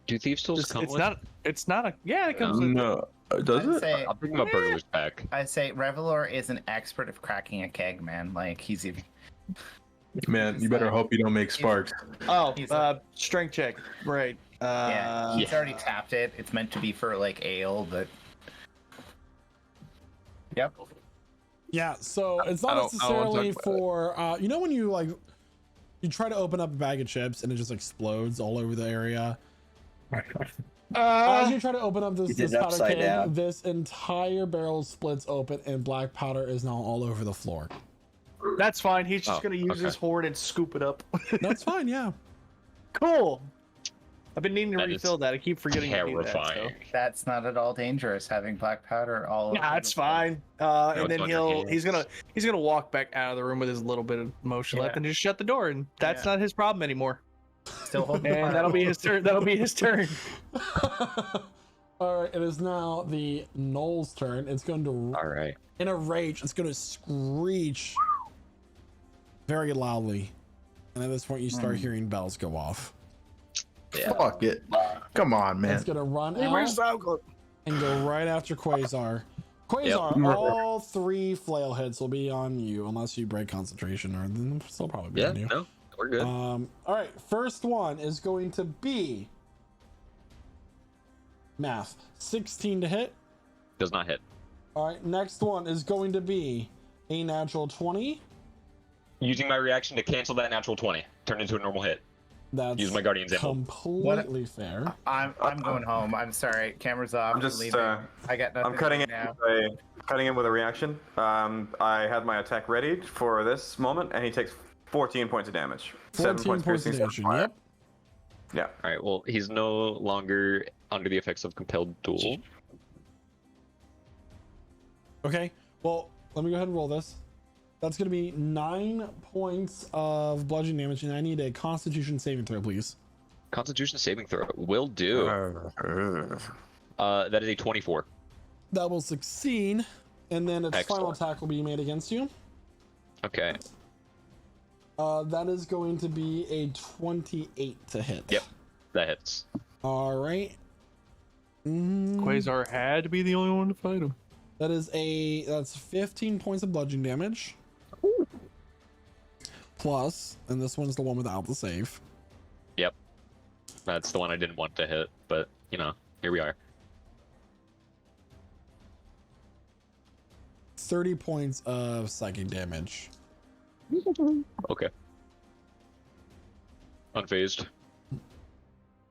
Do thieves tools Just- come it's with? not. It's not a. Yeah, it comes with. No, does I'd it? say, I'll bring him a burglar's pack. I'd say Revelor is an expert of cracking a keg, man. Like he's even. Man, you better hope you don't make sparks. Oh, He's strength check. Right. Yeah, he's already tapped it. It's meant to be for like ale, but. Yep. Yeah, so it's I not don't wanna talk necessarily about for you know when you try to open up a bag of chips and it just explodes all over the area. As you try to open up You this did it powder upside keg, down. this entire barrel splits open and black powder is now all over the floor. That's fine. He's just Oh, gonna use okay. his horn and scoop it up. That's fine, yeah. Cool. I've been needing to That is refill that. I keep forgetting to do that. Terrifying. So. That's not at all dangerous having black powder all. Nah, over it's the place. fine. No, And then it's on your he's gonna walk back out of the room with his little bit of motion left and just shut the door, and that's not his problem anymore. Still holding. And that'll be his turn. That'll be his turn. All right, it is now the Knoll's turn. It's going to, All right. in a rage, it's going to screech very loudly. And at this point, you start hearing bells go off. Yeah. Fuck it. Come on, man. It's gonna run out and go right after Quasar. Quasar, all 3 flail hits will be on you unless you break concentration, or then still probably be on you. No, we're good. All right, first one is going to be math 16 to hit. Does not hit. All right, next one is going to be a natural 20. Using my reaction to cancel that natural 20. Turn into a normal hit. That's Use my Guardian's Ammo. completely fair. I'm going home. I'm sorry. Camera's off. I'm just. leaving. I got nothing. I'm cutting to it. do now. Cutting in with a reaction. I had my attack ready for this moment, and he takes 14 points of damage. 7 14 points points of piercing. damage. Yep. Yeah. All right. Well, he's no longer under the effects of compelled duel. Okay. Well, let me go ahead and roll this. That's going to be 9 points of bludgeoning damage, and I need a Constitution saving throw, please. Constitution saving throw will do. That is a 24. That will succeed, and then its final attack will be made against you. Okay. That is going to be a 28 to hit. Yep, that hits. All right. Quasar had to be the only one to fight him. That's 15 points of bludgeoning damage. Plus, and this one's the one without the save. Yep. That's the one I didn't want to hit, but, you know, here we are. 30 points of psychic damage. Okay. Unfazed.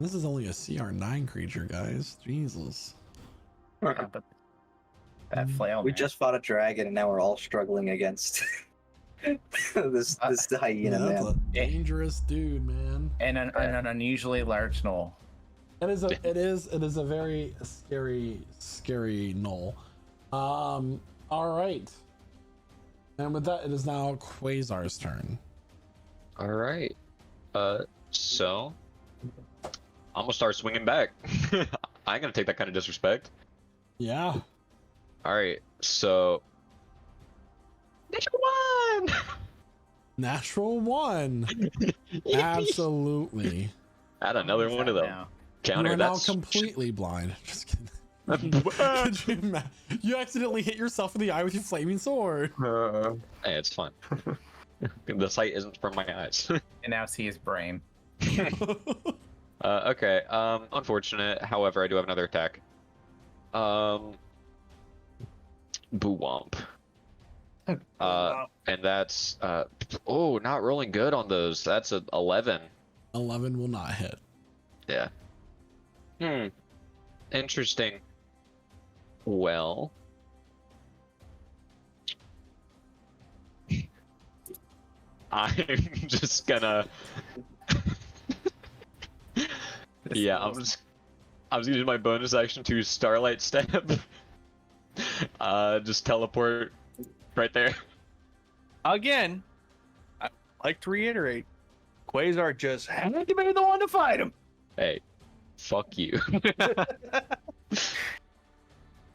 This is only a CR9 creature, guys. Jesus. Yeah, but that flail. We man. just fought a dragon, and now we're all struggling against this hyena That's man. a dangerous dude, man. and an unusually large knoll. It is a very scary knoll. All right. And with that, it is now Quasar's turn. All right. So I'm gonna start swinging back. I ain't gonna take that kind of disrespect. Yeah. All right. So Natural 1. Absolutely. add another one of them. Now. Counter. You are now That's completely blind. Just kidding. You accidentally hit yourself in the eye with your flaming sword. Hey, it's fine. The sight isn't from my eyes. And now see his brain. Okay. Unfortunate. However, I do have another attack. Boo Womp. And that's not rolling good on those. That's a 11. 11 will not hit. Yeah. Interesting. Well. I'm just gonna. Yeah, I was gonna use my bonus action to Starlight Step. Just teleport right there. Again, I like to reiterate, Quasar just had to be the one to fight him. Hey, fuck you.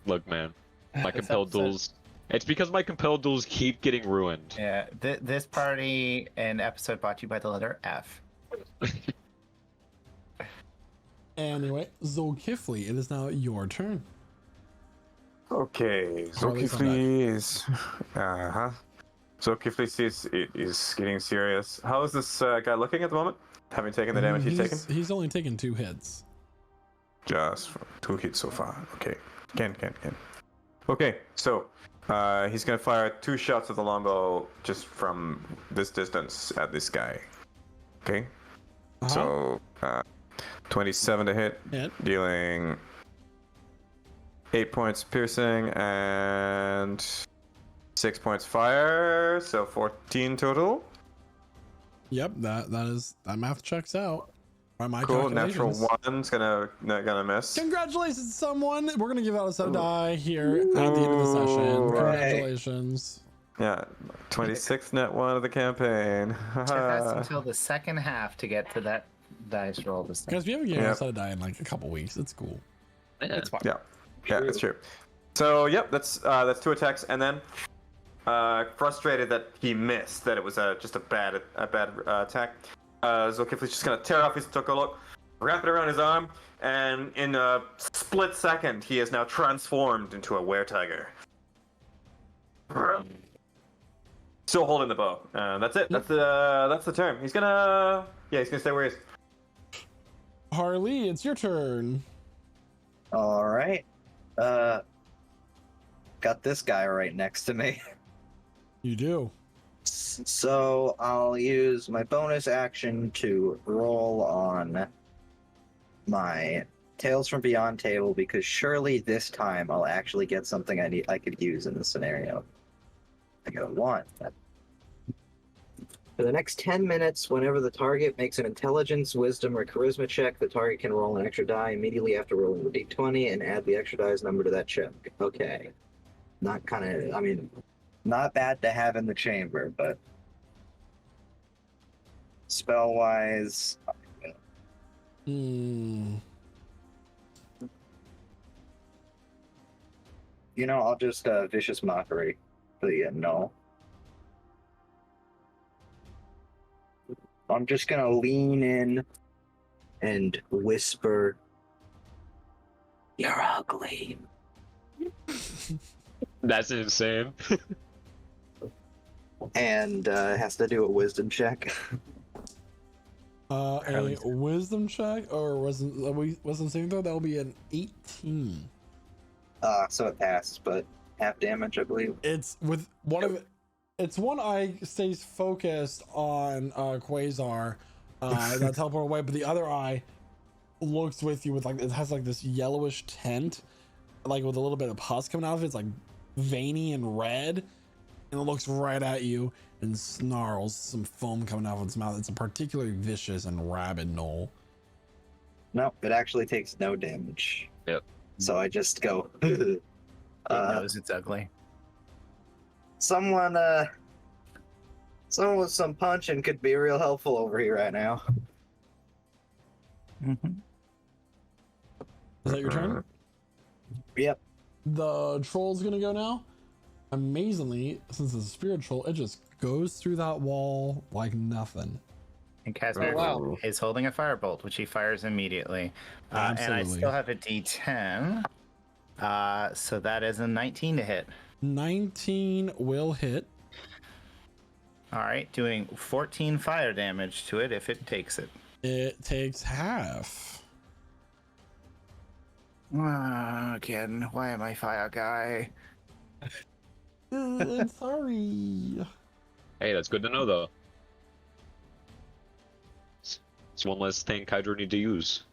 Look, man, my compelled duels. It's because my compelled duels keep getting ruined. Yeah, this party and episode brought to you by the letter F. Anyway, Zulkifli, it is now your turn. Okay, Zulkifli is. Zulkifli sees it is getting serious. How is this guy looking at the moment? Having taken the damage he's taken? He's only taken 2 hits. Just 2 hits so far. Okay. Can. Okay, so he's gonna fire 2 shots of the longbow just from this distance at this guy. Okay. So 27 to hit, dealing 8 points piercing and 6 points fire, so 14 total. Yep, that math checks out. By my Cool. Natural calculations. 1's gonna miss. Congratulations, someone. We're gonna give out a set of die here at the end of the session. Congratulations. Yeah, 26th net 1 of the campaign. Took us until the second half to get to that dice roll this time. Guys, we haven't given a set of die in like a couple weeks. It's cool. It's fine. Yeah, that's true. So, yep, that's 2 attacks, and then frustrated that he missed, that it was just a bad attack. Zolkifli's just gonna tear off his Tokolok, wrap it around his arm, and in a split second, he is now transformed into a were-tiger. Still holding the bow. That's it. That's the turn. He's gonna stay where he is. Harley, it's your turn. All right. Got this guy right next to me. You do. So I'll use my bonus action to roll on my Tales from Beyond table, because surely this time I'll actually get something I could use in the scenario. I got a 1. For the next 10 minutes, whenever the target makes an intelligence, wisdom, or charisma check, the target can roll an extra die immediately after rolling the d20 and add the extra die's number to that check. Okay. Not bad to have in the chamber, but spell-wise... You know, I'll just Vicious Mockery for the no. I'm just gonna lean in and whisper, "You're ugly." That's insane. And has to do a wisdom check. A wisdom check, or wasn't saving throw? That will be an 18. So it passes, but half damage, I believe. It's with one of it. It's one eye stays focused on Quasar, that teleport away, but the other eye looks with you with it has this yellowish tint, with a little bit of pus coming out of it. It's veiny and red, and it looks right at you and snarls, some foam coming out of its mouth. It's a particularly vicious and rabid gnoll. No, it actually takes no damage. Yep. So I just go. It knows it's ugly. Someone with some punching could be real helpful over here right now. Is that your turn? Yep. The troll's gonna go now. Amazingly, since it's a spirit troll, it just goes through that wall like nothing. And Casimir is holding a firebolt, which he fires immediately. And I still have a D10. So that is a 19 to hit. 19 will hit. All right, doing 14 fire damage to it if it takes it. It takes half. Again, why am I fire guy? I'm sorry. Hey, that's good to know, though. It's one less thing Hydro need to use.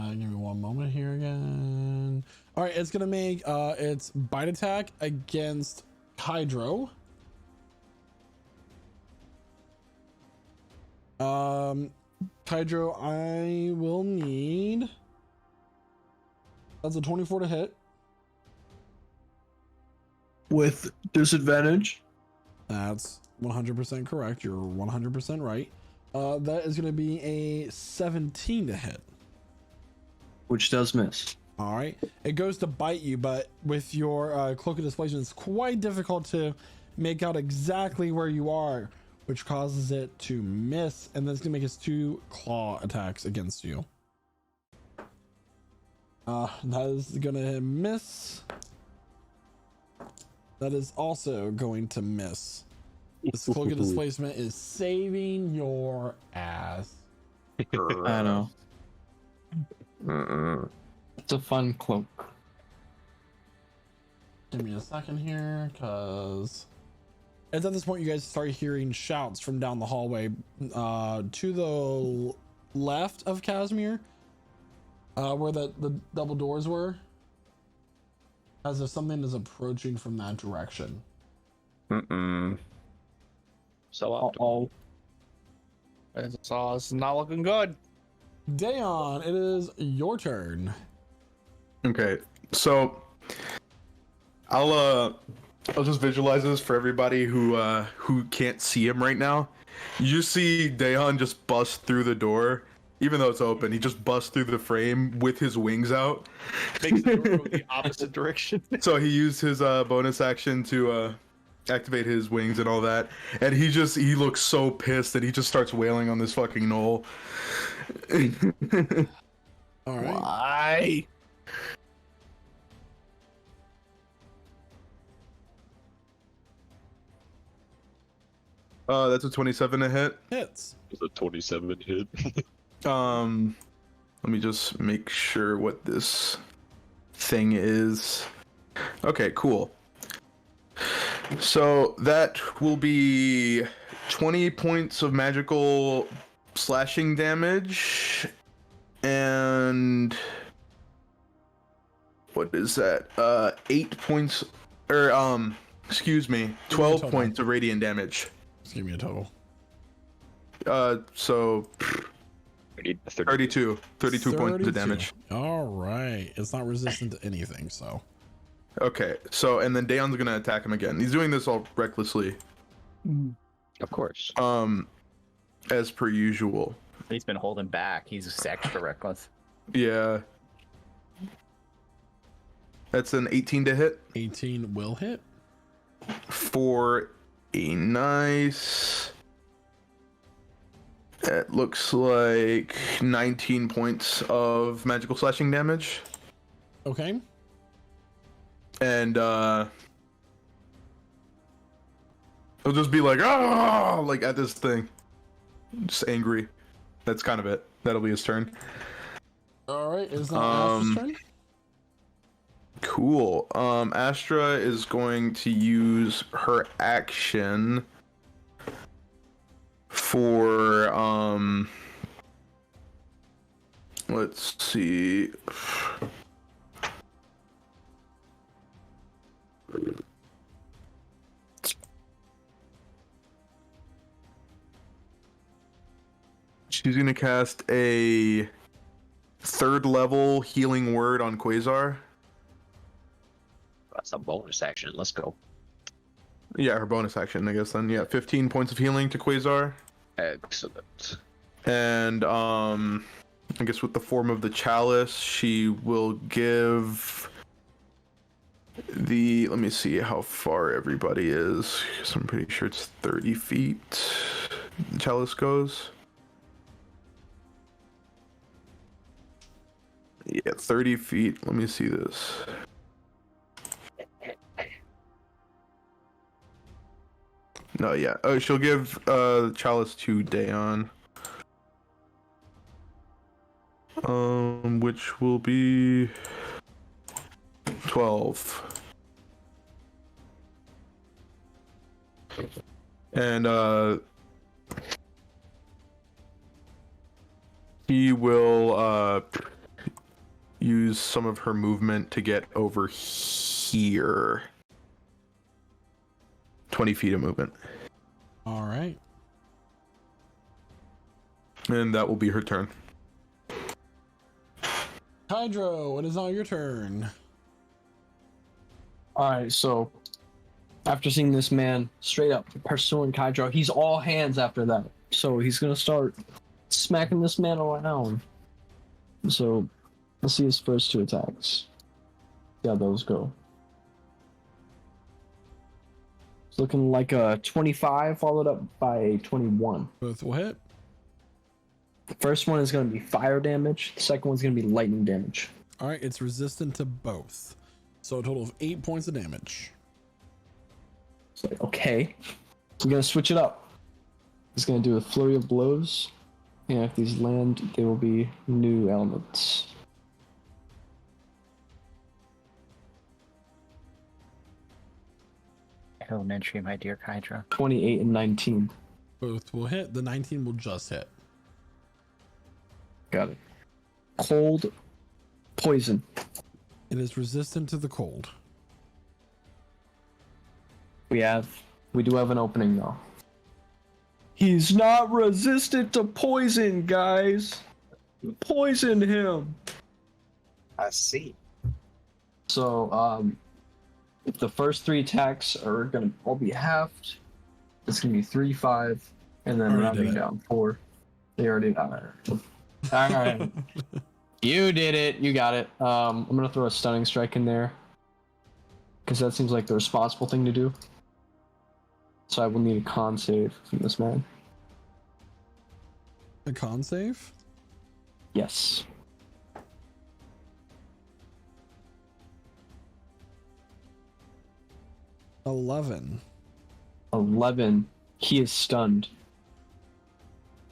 Give me one moment here again. All right, it's gonna make its bite attack against Hydro. Hydro, I will need. That's a 24 to hit. With disadvantage? That's 100% correct. You're 100% right. That is going to be a 17 to hit. Which does miss. All right. It goes to bite you, but with your cloak of displacement, it's quite difficult to make out exactly where you are, which causes it to miss, and then it's going to make its 2 claw attacks against you. That is going to miss. That is also going to miss. This cloak of displacement is saving your ass. I know. It's a fun cloak. Give me a second here, because it's at this point you guys start hearing shouts from down the hallway to the left of Casimir, where the double doors were, as if something is approaching from that direction. So It's not looking good. Dayon, it is your turn. Okay, so I'll just visualize this for everybody who can't see him right now. You see Dayon just bust through the door Even though it's open, he just busts through the frame with his wings out. Makes the door go the opposite direction. So he used his bonus action to activate his wings and all that, and he looks so pissed that he just starts wailing on this fucking knoll. All right. Why? That's a 27 to hit. Hits. It's a 27 hit. Let me just make sure what this thing is. Okay, cool. So that will be 20 points of magical slashing damage, and what is that? 8 points, or excuse me, 12 points of radiant damage. Just give me a total. So 32 points of damage. All right. It's not resistant to anything, so. Okay, so and then Daeon's gonna attack him again. He's doing this all recklessly. Of course. As per usual. He's been holding back. He's just extra reckless. Yeah. That's an 18 to hit. 18 will hit. For a nice... It looks like 19 points of magical slashing damage. Okay. And he'll just be like, ah, like at this thing. Just angry. That's kind of it. That'll be his turn. All right. It's not Astra's turn. Cool. Astra is going to use her action for let's see. She's gonna cast a 3rd level healing word on Quasar. That's a bonus action. Let's go. Yeah, her bonus action, I guess then. Yeah, 15 points of healing to Quasar. Excellent. And I guess with the form of the chalice, she will give the, let me see how far everybody is, because I'm pretty sure it's 30 feet the chalice goes. Yeah, 30 feet. Let me see this. No, yeah. Oh, she'll give the chalice to Daeon. Which will be 12. And he will use some of her movement to get over here. 20 feet of movement. All right. And that will be her turn. Hydro, it is now your turn. Alright, so after seeing this man straight up pursuing Kydro, he's all hands after that. So he's gonna start smacking this man around. So let's see his first 2 attacks. See how those go. It's looking like a 25 followed up by a 21. Both will hit. The first one is going to be fire damage. The second one's going to be lightning damage. All right, it's resistant to both. So a total of 8 points of damage. So, okay. We're going to switch it up. He's going to do a flurry of blows. And if these land, they will be new elements. Elementary, my dear Hydra. 28 and 19. Both will hit. The 19 will just hit. Got it. Cold poison. It is resistant to the cold. We do have an opening though. He's not resistant to poison, guys. Poison him. I see. So, if the first 3 attacks are gonna all be halved, it's gonna be 3, 5, and then Already rounding did it. down 4. They already got it. All right. You did it. You got it. I'm gonna throw a stunning strike in there because that seems like the responsible thing to do. So I will need a con save from this man. A con save? Yes. $11. 11. He is stunned,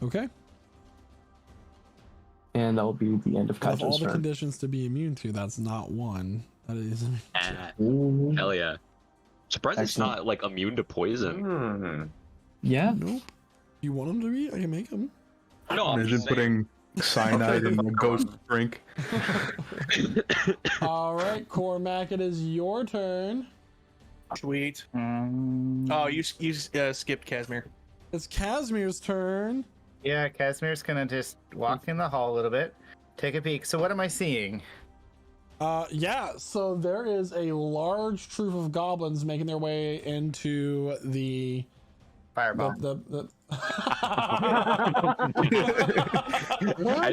Okay. and that will be the end of Of all Kaijo's the turn. conditions to be immune to, that's not one. That is. Ah, Ooh. hell yeah. Surprised it's Excellent. not like immune to poison. Hmm. Yeah. Nope. You want him to be? I can make him. No, I'm Imagine just saying. putting cyanide in the ghost drink. All right, Cormac, it is your turn. Sweet. Mm, Oh, you skipped Casimir. It's Casimir's turn. yeah, Casimir's gonna just walk in the hall a little bit, take a peek. So what am I seeing? Yeah, so there is a large troop of goblins making their way into the Fireball. As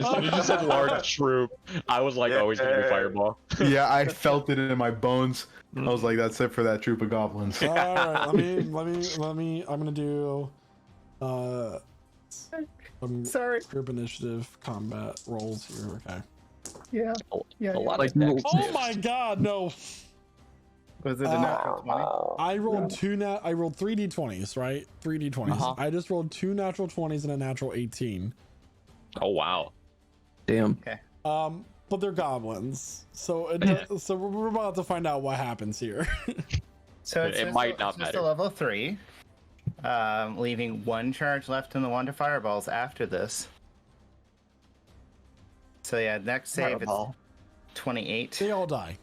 soon as you said large troop, I was like, oh, he's gonna do fireball. Yeah, I felt it in my bones. I was like, that's it for that troop of goblins. All right, let me. I'm gonna do some Sorry. group initiative combat rolls here. Okay. Yeah. A lot Like, of dex Oh saves. my God, no! Was it a natural 20? I rolled I rolled 3d20s, right? 3d20s. Uh-huh. I just rolled 2 natural 20s and a natural 18. Oh wow. Damn. But they're goblins, so so we're about to find out what happens here. So it's It just might a, not it's just matter. a level 3, leaving 1 charge left in the wand of fireballs after this. So yeah, next save Fireball. it's 28. They all die.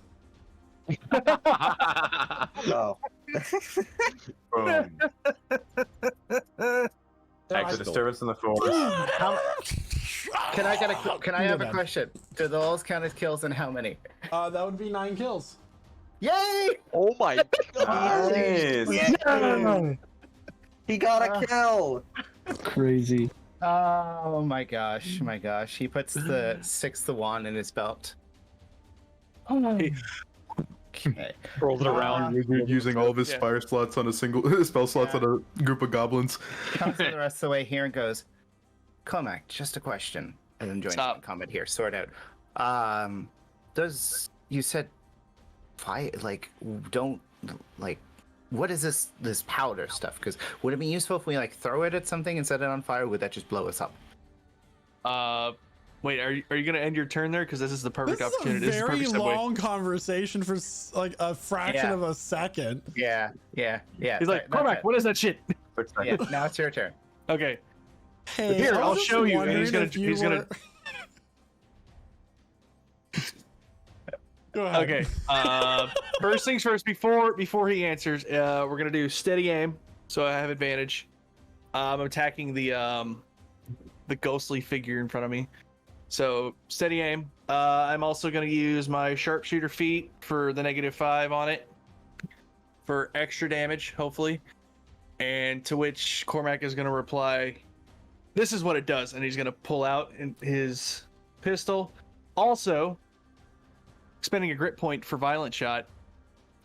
Oh. Boom. The Excellent. disturbance in the forest. Can I have a bad. question? Do those count as kills and how many? That would be 9 kills. Yay! Oh my god. Nice. Yeah! He got a kill. Crazy. Oh my gosh, my gosh. He puts the 6th wand in his belt. Okay. Rolls it around. Wizard using all of his fire slots on a single spell slots on a group of goblins. Comes the rest of the way here and goes, Comac, just a question. And then joins Stop. my comment here, sort out. You said fire, like, don't, like, what is this powder stuff? Because would it be useful if we, like, throw it at something and set it on fire? Or would that just blow us up? Wait, are you gonna end your turn there? Because this is the perfect This is a opportunity. This is the very perfect segue. long conversation for like a fraction Yeah. of a second. Yeah. He's like, Cormac, what is that shit? Yeah, now it's your turn. Okay. Hey, Here, I was I'll just show you, and he's wondering gonna- if you he's gonna- were- Go ahead. Okay. First things first. Before he answers, we're gonna do steady aim, so I have advantage. I'm attacking the ghostly figure in front of me. So steady aim. I'm also gonna use my sharpshooter feat for the -5 on it for extra damage, hopefully. And to which Cormac is gonna reply, "This is what it does," and he's gonna pull out his pistol. Also, spending a grit point for violent shot,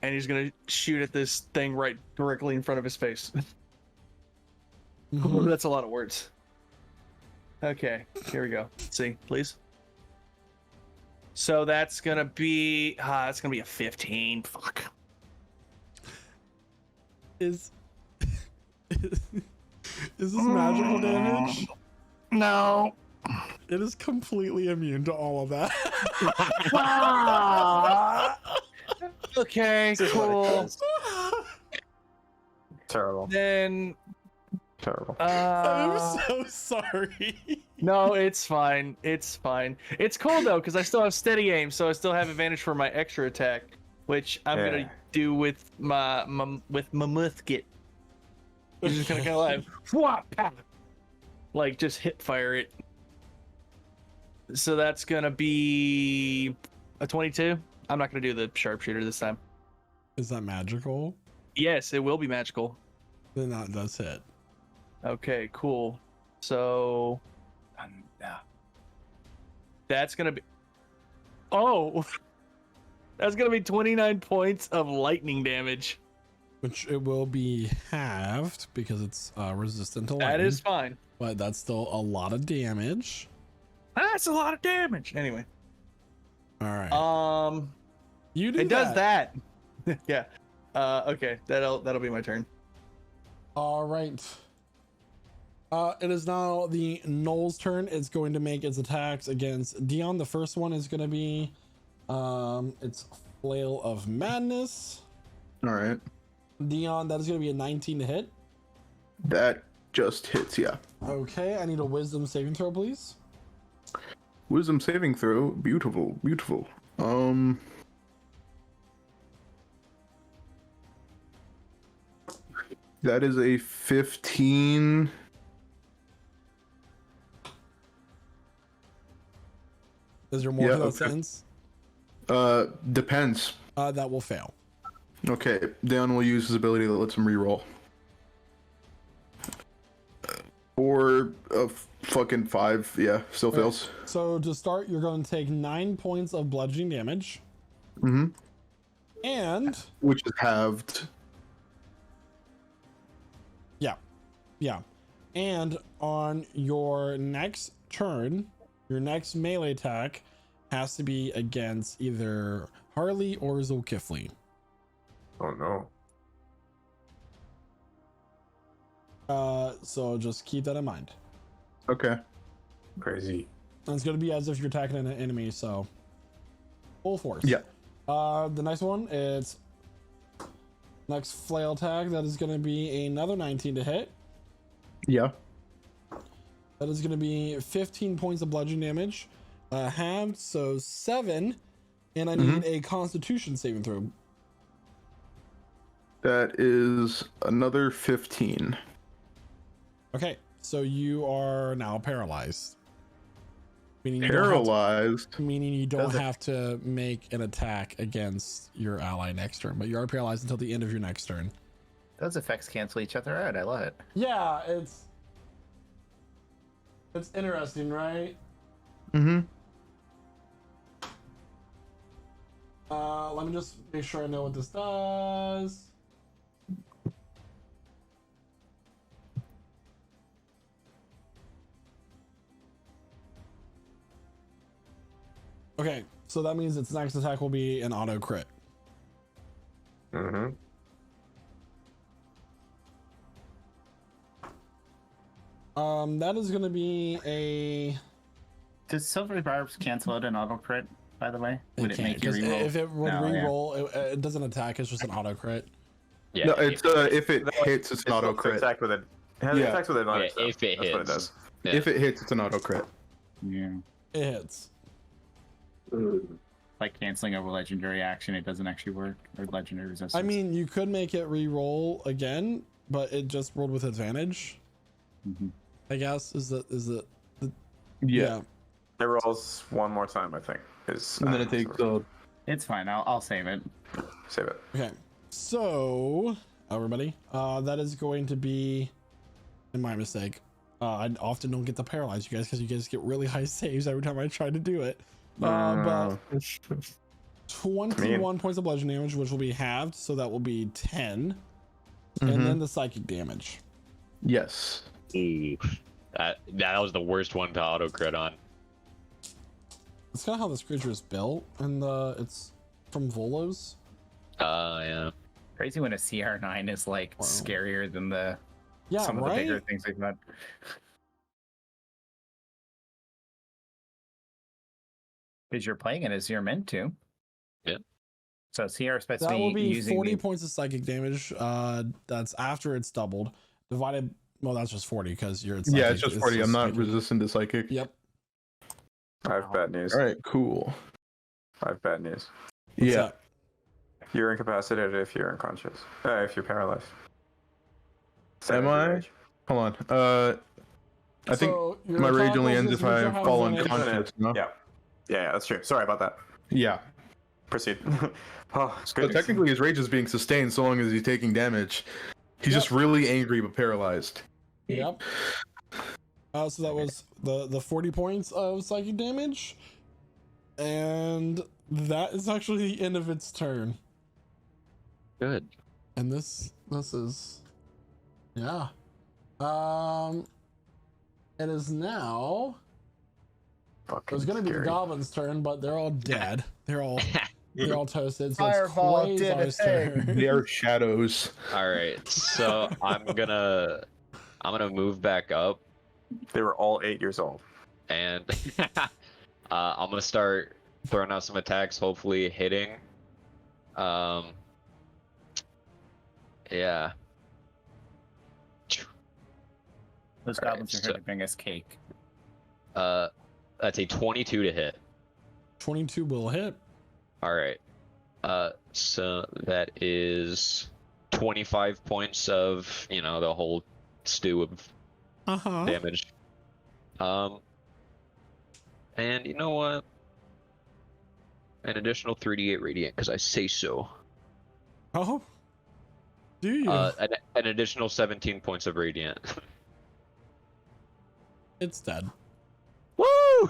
and he's gonna shoot at this thing right directly in front of his face. Mhm. That's a lot of words. Okay, here we go. Let's see, please. So that's gonna be a 15. Fuck. Is this magical damage? No. It is completely immune to all of that. Okay, cool. Terrible. Then Terrible. I'm so sorry. no, it's fine. It's fine. It's cool though, because I still have steady aim, so I still have advantage for my extra attack, which I'm Yeah. gonna do with my musket. I'm just gonna kind of like just hip fire it. So that's gonna be a 22. I'm not gonna do the sharpshooter this time. Is that magical? Yes, it will be magical. Then that does hit. Okay, cool. So That's gonna be. Oh, that's gonna be 29 points of lightning damage. Which it will be halved because it's resistant to lightning. That is fine. But that's still a lot of damage. That's a lot of damage. Anyway. All right. You do it does that. Yeah. Okay. That'll be my turn. All right. It is now the Gnoll's turn. It's going to make its attacks against Dion. The first one is going to be its Flail of Madness. All right. Dion, that is going to be a 19 to hit. That just hits, yeah. Okay, I need a Wisdom saving throw, please. Wisdom saving throw. Beautiful, beautiful. That is a 15. Is there more to that sentence? Depends. That will fail. Okay, Dan will use his ability that lets him reroll. Or a fucking 5, yeah, still fails. So to start, you're going to take 9 points of bludgeoning damage. Mm-hmm. And which is halved. Yeah. And on your next turn, your next melee attack has to be against either Harley or Zulkifli. Oh no. So just keep that in mind. Okay. Crazy. And it's going to be as if you're attacking an enemy, so full force. Yeah. The next one is next flail attack. That is going to be another 19 to hit. Yeah. That is going to be 15 points of bludgeoning damage, halved, so 7, and I need a Constitution saving throw. That is another 15. Okay, so you are now paralyzed. Meaning Paralyzed? Meaning you don't have to make an attack against your ally next turn, but you are paralyzed until the end of your next turn. Those effects cancel each other out. I love it. Yeah, it's interesting, right? Mm-hmm. Let me just make sure I know what this does. Okay, so that means its next attack will be an auto crit. Mm-hmm. That is gonna be a. Does Silver Barbs cancel out an auto crit, by the way? Would it can't, make you 'cause reroll? if it would No, reroll, it doesn't attack. It's just an auto crit. Yeah. No, it's if it hits, it's an auto crit. Attack with it. It has attacks with advantage. Yeah, if it That's what it hits. does. Yeah. If it hits, it's an auto crit. Yeah. It hits. Like canceling over legendary action, it doesn't actually work. Or legendary resistance. I mean, you could make it re-roll again, but it just rolled with advantage. I guess is the Yeah. It rolls one more time, I think. And then it takes It's fine. I'll save it. Save it. Okay, so everybody, that is going to be, and my mistake. I often don't get to paralyze you guys because you guys get really high saves every time I try to do it. But 21 points of bludgeoning damage, which will be halved, so that will be 10, and then the psychic damage. Yes. Ooh. That was the worst one to auto crit on. It's kind of how this creature is built, and it's from Volos. Yeah. Crazy when a CR9 is like scarier than some of the right? bigger things we've had. Because you're playing it as you're meant to. Yeah. So CR supposed to That will be using 40 points of psychic damage. That's after it's doubled. Divided. Well, that's just 40 because you're. Yeah, it's just 40. I'm not resistant to psychic. Yep. I have bad news. All right, cool. I have bad news. Yeah. You're incapacitated if you're unconscious. If you're paralyzed. Am I? Hold on. I think my rage only ends if I fall unconscious. No? Yeah, that's true. Sorry about that. Yeah. Proceed. So technically his rage is being sustained so long as he's taking damage. He's just really angry but paralyzed. Yep. So that was the 40 points of psychic damage. And that is actually the end of its turn. Good. And this is, yeah. It is now. It was gonna be the goblin's turn, but they're all dead. They're all toasted. So Fireball it's did Quasar's it. turn. They're shadows. All right, so I'm gonna move back up, They were all 8 years old. and I'm gonna start throwing out some attacks, hopefully hitting. Yeah. Those All right, goblins are here to bring us cake. That's a 22 to hit. 22 will hit. All right. So that is 25 points of, the whole stew of damage. And you know what? An additional 3d8 radiant, because I say so. Oh, do you? An additional 17 points of radiant. It's dead. Woo!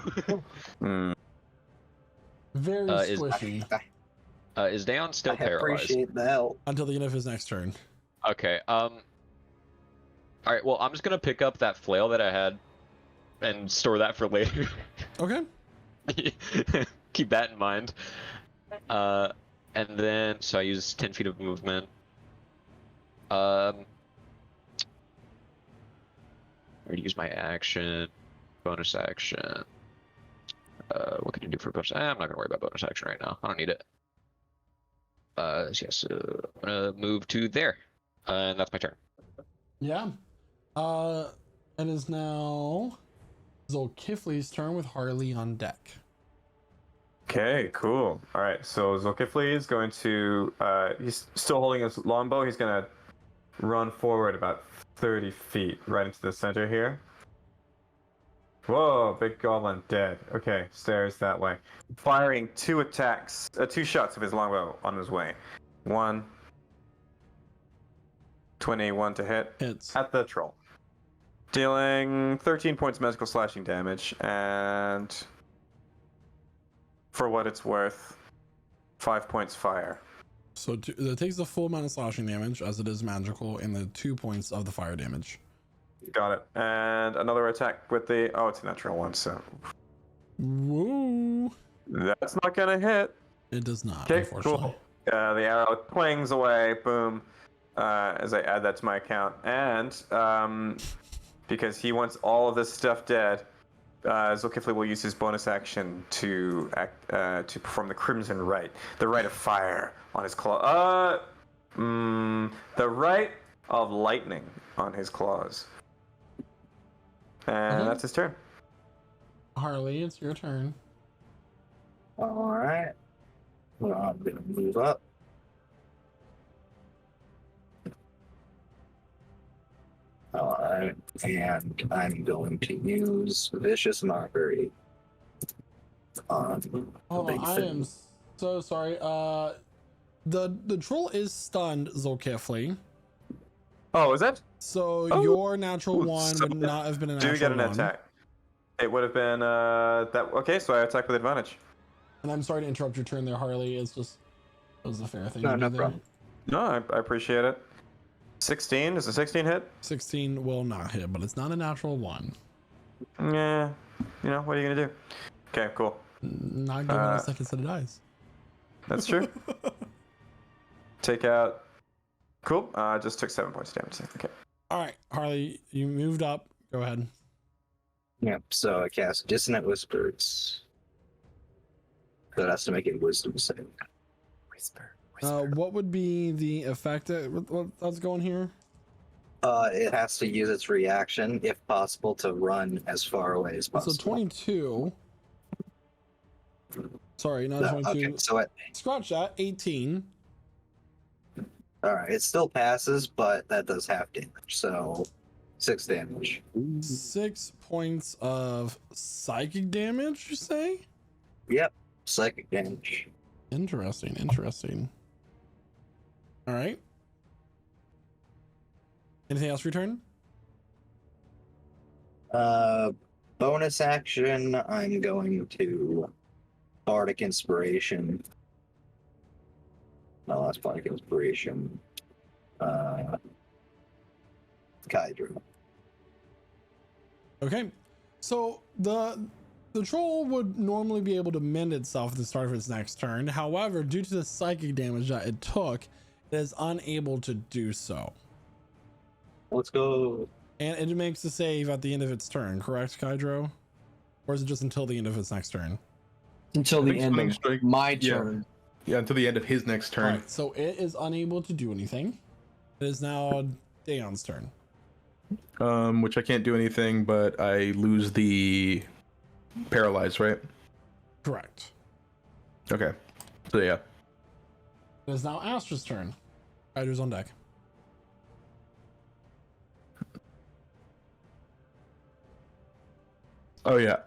Very Is- squishy. Is Daon still I paralyzed? appreciate the help. Until the end of his next turn. Okay. All right. Well, I'm just gonna pick up that flail that I had, and store that for later. Okay. Keep that in mind. And then so I use 10 feet of movement. I already use my action, bonus action. What can you do for bonus? I'm not gonna worry about bonus action right now. I don't need it. Yes, I'm gonna move to there, and that's my turn. Yeah. It is now Zolkifli's turn with Harley on deck. Okay, cool. All right, so Zolkifli is going to, he's still holding his longbow. He's going to run forward about 30 feet right into the center here. Whoa, big goblin dead. Okay, stairs that way. Firing two shots of his longbow on his way. 21 to hit. Hits. At the troll. Dealing 13 points magical slashing damage, and for what it's worth, 5 points fire. So it takes the full amount of slashing damage as it is magical, and the 2 points of the fire damage. Got it. And another attack with the... Oh, it's a natural one, so... Woo! That's not gonna hit. It does not, Okay, unfortunately. cool. The arrow clings away, boom, as I add that to my account. And because he wants all of this stuff dead, Zolkifli will use his bonus action to perform the Crimson Rite, the Rite of Fire on his claw. The Rite of Lightning on his claws. And that's his turn. Harley, it's your turn. All right. Well, I'm gonna move up. All right, and I'm going to use Vicious Mockery on the big I thing. am so sorry. The troll is stunned, Zolkifli. Oh, is it? So your natural Ooh, one so would not have been a natural Do get an one. attack. It would have been that. Okay, so I attack with advantage. And I'm sorry to interrupt your turn there, Harley. It's just it was a fair thing. No, to do no there. problem. No, I appreciate it. 16? Does a 16 hit? 16 will not hit, but it's not a natural one. Yeah. You know, what are you going to do? Okay, cool. Not giving a second set of dice. That's true. Take out. Cool. Just took 7 points of damage. Okay. All right, Harley, you moved up. Go ahead. Yep, so I cast Dissonant Whispers. That has to make a wisdom save. Whisper. What would be the effect? What's going here? It has to use its reaction, if possible, to run as far away as possible. So 22. Sorry, not No, 22. okay, so Scratch that. 18. all right, it still passes, but that does half damage, so 6 damage. 6 points of psychic damage, you say? Yep, psychic damage. Interesting. All right. Anything else for your turn? Bonus action, I'm going to Bardic Inspiration. No, that's Bardic Inspiration. Kydra. Okay, so the troll would normally be able to mend itself at the start of its next turn. However, due to the psychic damage that it took, it is unable to do so. Let's go. And it makes a save at the end of its turn, correct, Kydro? Or is it just until the end of its next turn? Until I the think end Stunning of Strike- my yeah. turn. Yeah, until the end of his next turn. Alright, so it is unable to do anything. It is now Daeon's turn. Which I can't do anything, but I lose the paralyze, right? Correct. Okay. So yeah. It is now Astra's turn. Kydro's on deck. Oh yeah.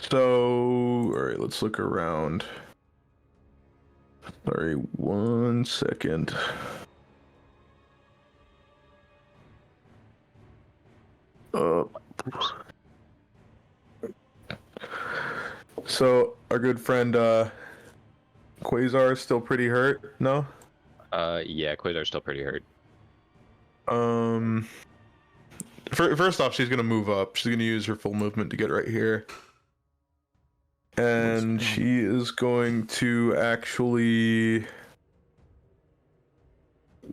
So all right, let's look around. Sorry, 1 second. So our good friend Quasar is still pretty hurt, no? Yeah, Quasar's still pretty hurt. First off, she's gonna move up. She's gonna use her full movement to get right here. And she is going to actually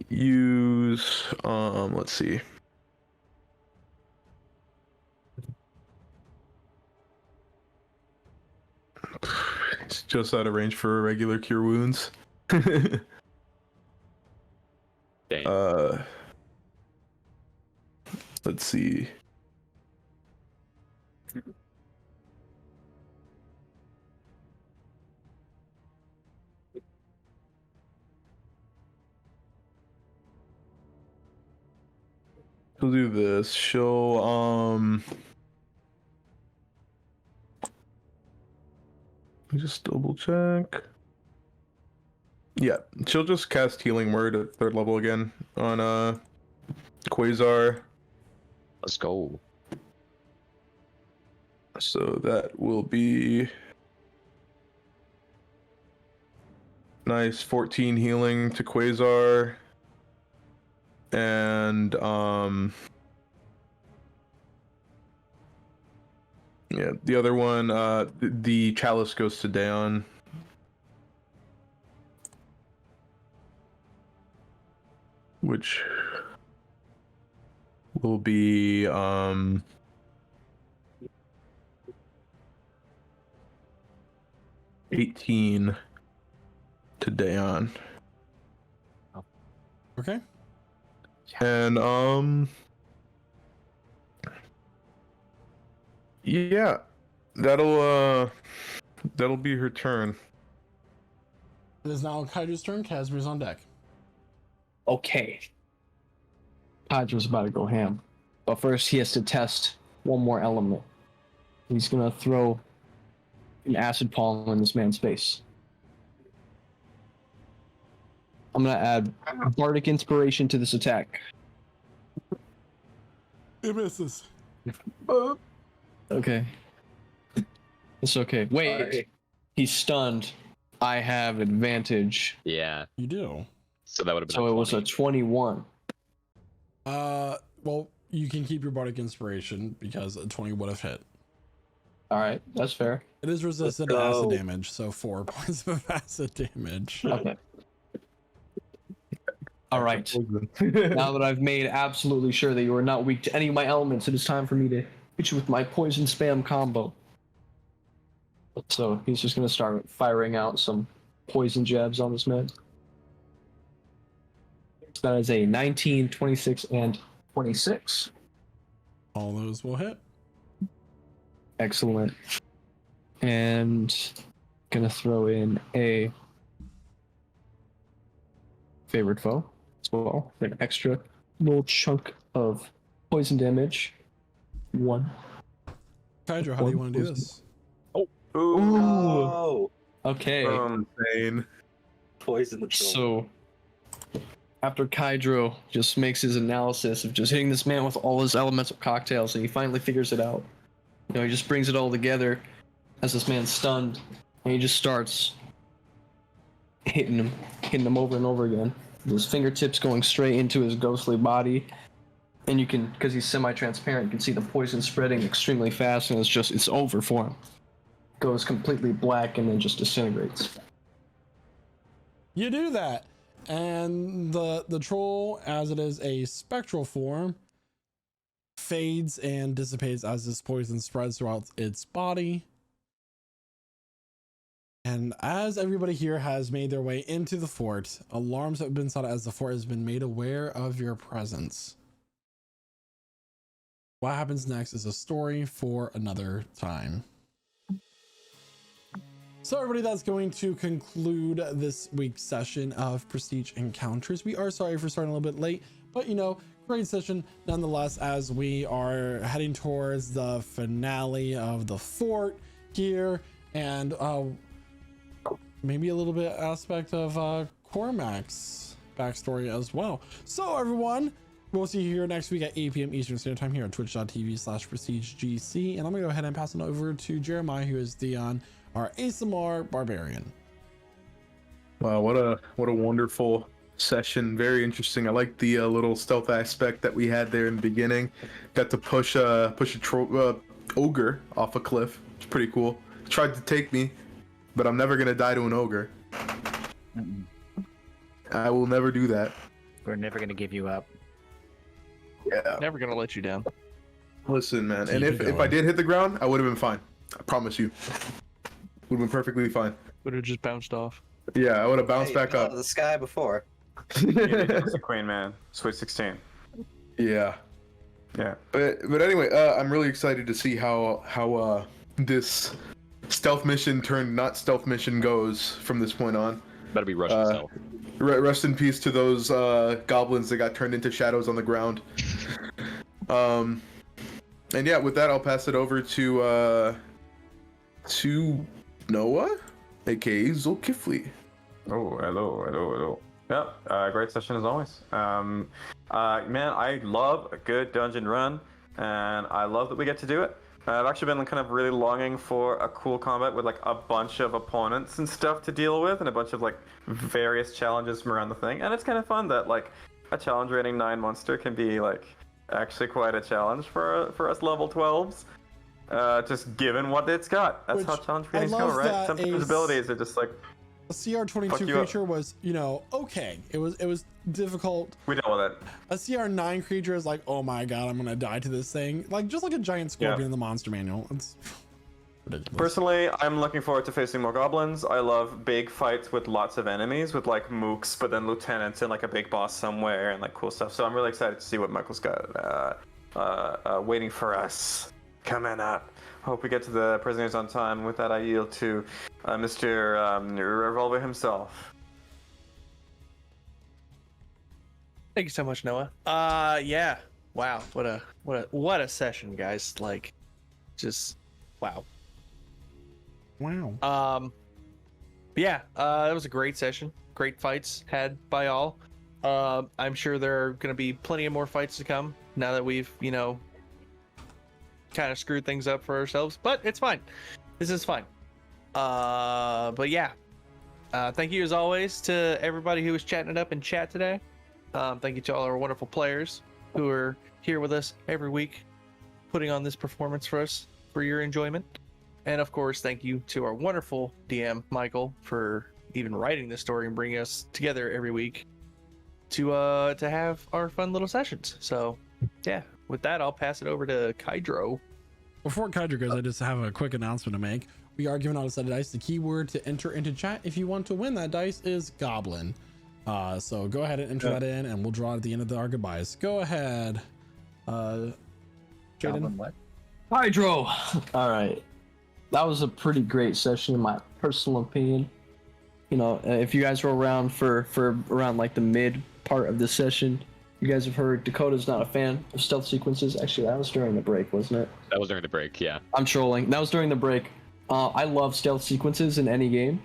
use let's see. It's just out of range for a regular cure wounds. Dang. Let's see. She'll do this. She'll let me just double check. Yeah, she'll just cast Healing Word at 3rd level again on Quasar. Let's go. So that will be nice 14 healing to Quasar. And yeah, the other one, the chalice goes to Daeon. Which will be 18 to Daeon. Okay. And yeah, that'll be her turn. It is now Kydro's turn. Casper's on deck. Okay. Hydra's about to go ham. But first, he has to test one more element. He's going to throw an acid palm in this man's face. I'm going to add Bardic Inspiration to this attack. It misses. Okay. It's okay. Wait. Alright. He's stunned. I have advantage. Yeah. You do. So that would have been. So it was a 21. Well, you can keep your Bardic Inspiration because a 20 would have hit. All right, that's fair. It is resistant to acid go. damage, so 4 points of acid damage. Okay. All right. Now that I've made absolutely sure that you are not weak to any of my elements, it is time for me to hit you with my poison spam combo. So he's just going to start firing out some poison jabs on this man. So that is a 19, 26, and 26. All those will hit. Excellent. And gonna throw in a favorite foe as well. An extra little chunk of poison damage. 1. Kydro, how do you want to do this? Oh, Okay. Insane. poison the troll. So after Kydro just makes his analysis of just hitting this man with all his elemental cocktails, and he finally figures it out. You know, he just brings it all together. as this man's stunned, and he just starts hitting him over and over again. His fingertips going straight into his ghostly body, and you can, because he's semi-transparent, you can see the poison spreading extremely fast, and it's over for him. Goes completely black and then just disintegrates. You do that, and the troll, as it is a spectral form, fades and dissipates as this poison spreads throughout its body. And as everybody here has made their way into the fort, alarms have been sounded as the fort has been made aware of your presence. What happens next is a story for another time. So everybody, that's going to conclude this week's session of Prestige Encounters. We are sorry for starting a little bit late, but you know, great session nonetheless, as we are heading towards the finale of the fort here, and maybe a little bit aspect of Cormac's backstory as well. So everyone, we'll see you here next week at 8 p.m. Eastern Standard Time here on twitch.tv/prestigegc. And I'm gonna go ahead and pass it over to Jeremiah, who is Theon, our ASMR barbarian. Wow, what a wonderful session. Very interesting. I like the little stealth aspect that we had there in the beginning. Got to push a ogre off a cliff. It's pretty cool. Tried to take me, but I'm never gonna die to an ogre. I will never do that. We're never gonna give you up. Yeah. Never gonna let you down. Listen, man. And if I did hit the ground, I would have been fine. I promise you. Would have been perfectly fine. Would have just bounced off. Yeah, I would have bounced back up. Out of the sky before. It's a queen, man. Sweet 16. Yeah. Yeah. But anyway, I'm really excited to see how this stealth mission turned not stealth mission goes from this point on. Better be Russian stealth. Rest in peace to those goblins that got turned into shadows on the ground. And yeah, with that, I'll pass it over to Noah, aka Zulkifli. Oh, hello. Yeah, great session as always. Man, I love a good dungeon run, and I love that we get to do it. I've actually been kind of really longing for a cool combat with like a bunch of opponents and stuff to deal with, and a bunch of like various challenges from around the thing. And it's kind of fun that like a challenge rating 9 monster can be like actually quite a challenge for us level 12s. Just given what it's got. That's how challenge ratings go, right? Sometimes abilities are just like a CR22 creature was, you know, okay. It was difficult. We know that. A CR9 creature is like, oh my god, I'm gonna die to this thing. Like just like a giant scorpion in the monster manual. It's ridiculous. Personally, I'm looking forward to facing more goblins. I love big fights with lots of enemies, with like mooks, but then lieutenants and like a big boss somewhere and like cool stuff. So I'm really excited to see what Michael's got waiting for us coming up. Hope we get to the prisoners on time. With that, I yield to Mr. Revolver himself. Thank you so much, Noah. Yeah. Wow. What a session, guys. Like, just wow. Wow. Yeah. It was a great session. Great fights had by all. I'm sure there are gonna be plenty of more fights to come now that we've, you know, kind of screwed things up for ourselves, but it's fine. This is fine. But yeah, thank you as always to everybody who was chatting it up in chat today. Thank you to all our wonderful players who are here with us every week, putting on this performance for us for your enjoyment. And of course, thank you to our wonderful DM Michael for even writing this story and bringing us together every week to have our fun little sessions. So yeah. With that, I'll pass it over to Kydro. Before Kydro goes, I just have a quick announcement to make. We are giving out a set of dice. The keyword to enter into chat if you want to win that dice is Goblin. So go ahead and enter that in, and we'll draw it at the end of our goodbyes. Go ahead. Goblin what? Hydro. All right. That was a pretty great session in my personal opinion. You know, if you guys were around for around like the mid part of the session, you guys have heard Dakota's not a fan of stealth sequences. Actually, that was during the break, wasn't it? That was during the break, yeah. I'm trolling. That was during the break. I love stealth sequences in any game.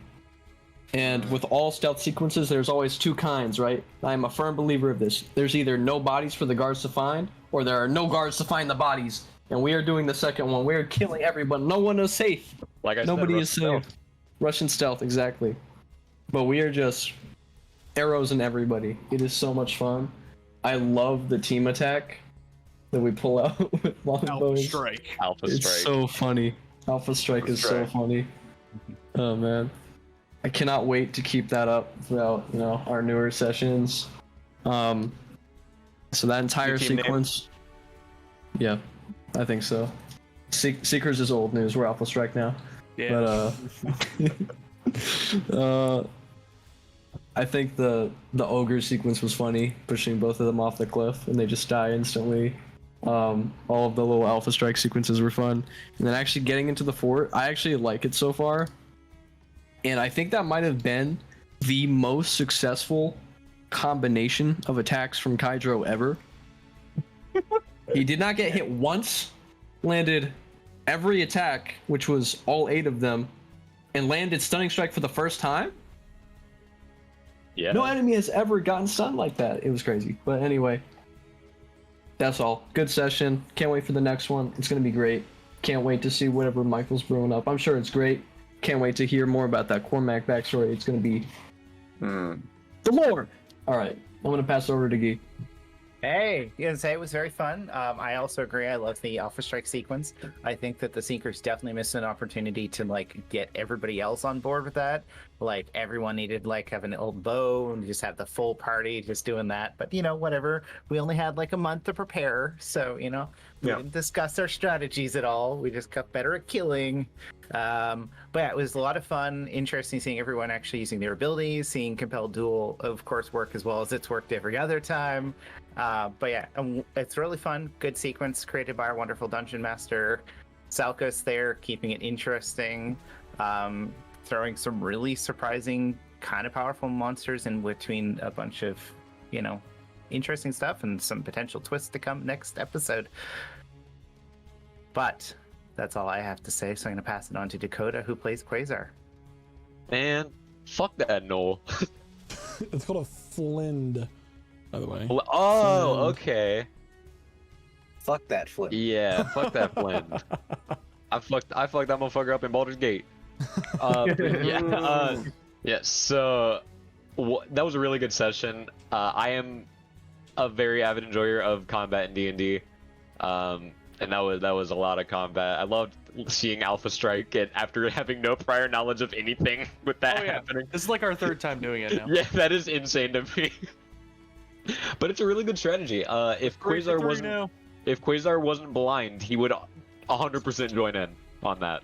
And with all stealth sequences, there's always two kinds, right? I'm a firm believer of this. There's either no bodies for the guards to find, or there are no guards to find the bodies. And we are doing the second one. We're killing everyone. No one is safe. Like I Nobody said, is safe. Russian stealth, exactly. But we are just arrows in everybody. It is so much fun. I love the team attack that we pull out with longbows. Alpha It's Strike. so funny. Alpha Strike is so funny. Oh man, I cannot wait to keep that up throughout our newer sessions. So that entire Your team name? sequence. Yeah, I think so. Seekers is old news. We're Alpha Strike now. Yeah. But I think the ogre sequence was funny, pushing both of them off the cliff and they just die instantly. All of the little Alpha Strike sequences were fun, and then actually getting into the fort, I actually like it so far. And I think that might have been the most successful combination of attacks from Kydro ever. He did not get hit once, landed every attack, which was all 8 of them, and landed Stunning Strike for the first time. Yeah. No enemy has ever gotten stunned like that. It was crazy. But anyway, that's all. Good session. Can't wait for the next one. It's going to be great. Can't wait to see whatever Michael's brewing up. I'm sure it's great. Can't wait to hear more about that Cormac backstory. It's going to be the Lord. All right. I'm going to pass it over to Guy. Hey, you can say it was very fun. I also agree. I love the Alpha Strike sequence. I think that the Seekers definitely missed an opportunity to get everybody else on board with that. Like everyone needed have an old bow and just have the full party just doing that. But whatever. We only had a month to prepare, so we didn't discuss our strategies at all. We just got better at killing. But yeah, it was a lot of fun. Interesting seeing everyone actually using their abilities, seeing Compelled Duel, of course, work as well as it's worked every other time. But yeah, it's really fun. Good sequence created by our wonderful dungeon master. Salkos there, keeping it interesting. Throwing some really surprising, kind of powerful monsters in between a bunch of, interesting stuff and some potential twists to come next episode. But that's all I have to say, so I'm going to pass it on to Dakota, who plays Quasar. Man, fuck that Noel. It's called a Flind, by the way. Oh, Flind. okay. Fuck that flip. Yeah, fuck that Flynn. I fucked that motherfucker up in Baldur's Gate. Yeah. So that was a really good session. I am a very avid enjoyer of combat in D&D, and that was a lot of combat. I loved seeing Alpha Strike after having no prior knowledge of anything with that happening. This is our 3rd time doing it now. Yeah, that is insane to me. But it's a really good strategy. If Quasar wasn't blind, he would 100% join in on that.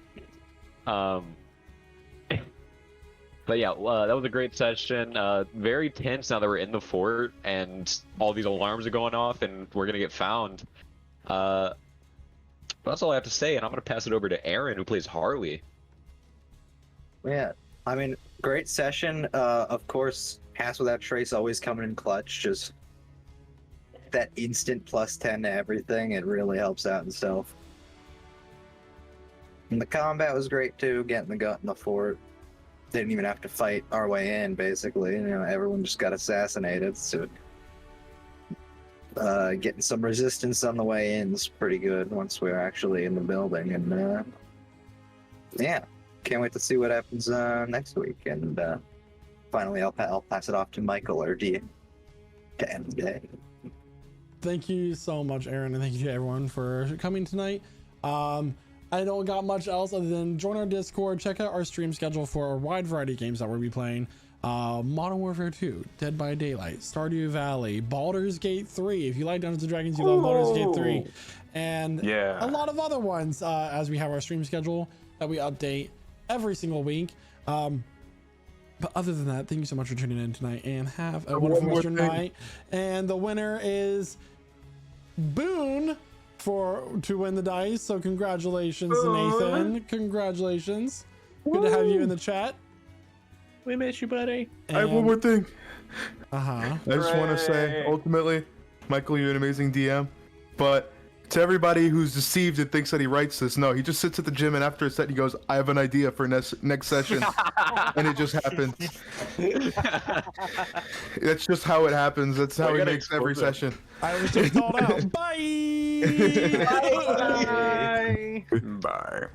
But yeah, that was a great session. Very tense now that we're in the fort and all these alarms are going off and we're gonna get found. But that's all I have to say, and I'm gonna pass it over to Aaron, who plays Harley. Yeah, I mean, great session. Of course, Pass Without Trace always coming in clutch. Just that instant +10 to everything. It really helps out in stealth. And the combat was great too. Getting the gut in the fort. Didn't even have to fight our way in. Basically, everyone just got assassinated. So getting some resistance on the way in is pretty good once we're actually in the building. And yeah, can't wait to see what happens next week. And finally, I'll pass it off to Michael or D to end the day. Thank you so much, Aaron, and thank you to everyone for coming tonight. I don't got much else other than join our Discord, check out our stream schedule for a wide variety of games that we'll be playing. Modern Warfare 2, Dead by Daylight, Stardew Valley, Baldur's Gate 3. If you like Dungeons & Dragons, you love Baldur's Gate 3. And a lot of other ones as we have our stream schedule that we update every single week. But other than that, thank you so much for tuning in tonight and have a wonderful rest of your night. And the winner is Boone to win the dice. So congratulations, Nathan. Congratulations. Good to have you in the chat. We miss you, buddy. I have one more thing. I just want to say, ultimately, Michael, you're an amazing DM. But to everybody who's deceived and thinks that he writes this, no, he just sits at the gym and after a set he goes, I have an idea for next session. And it just happens. That's just how it happens. That's how he makes every session. I was just called out. Bye. Bye. Bye.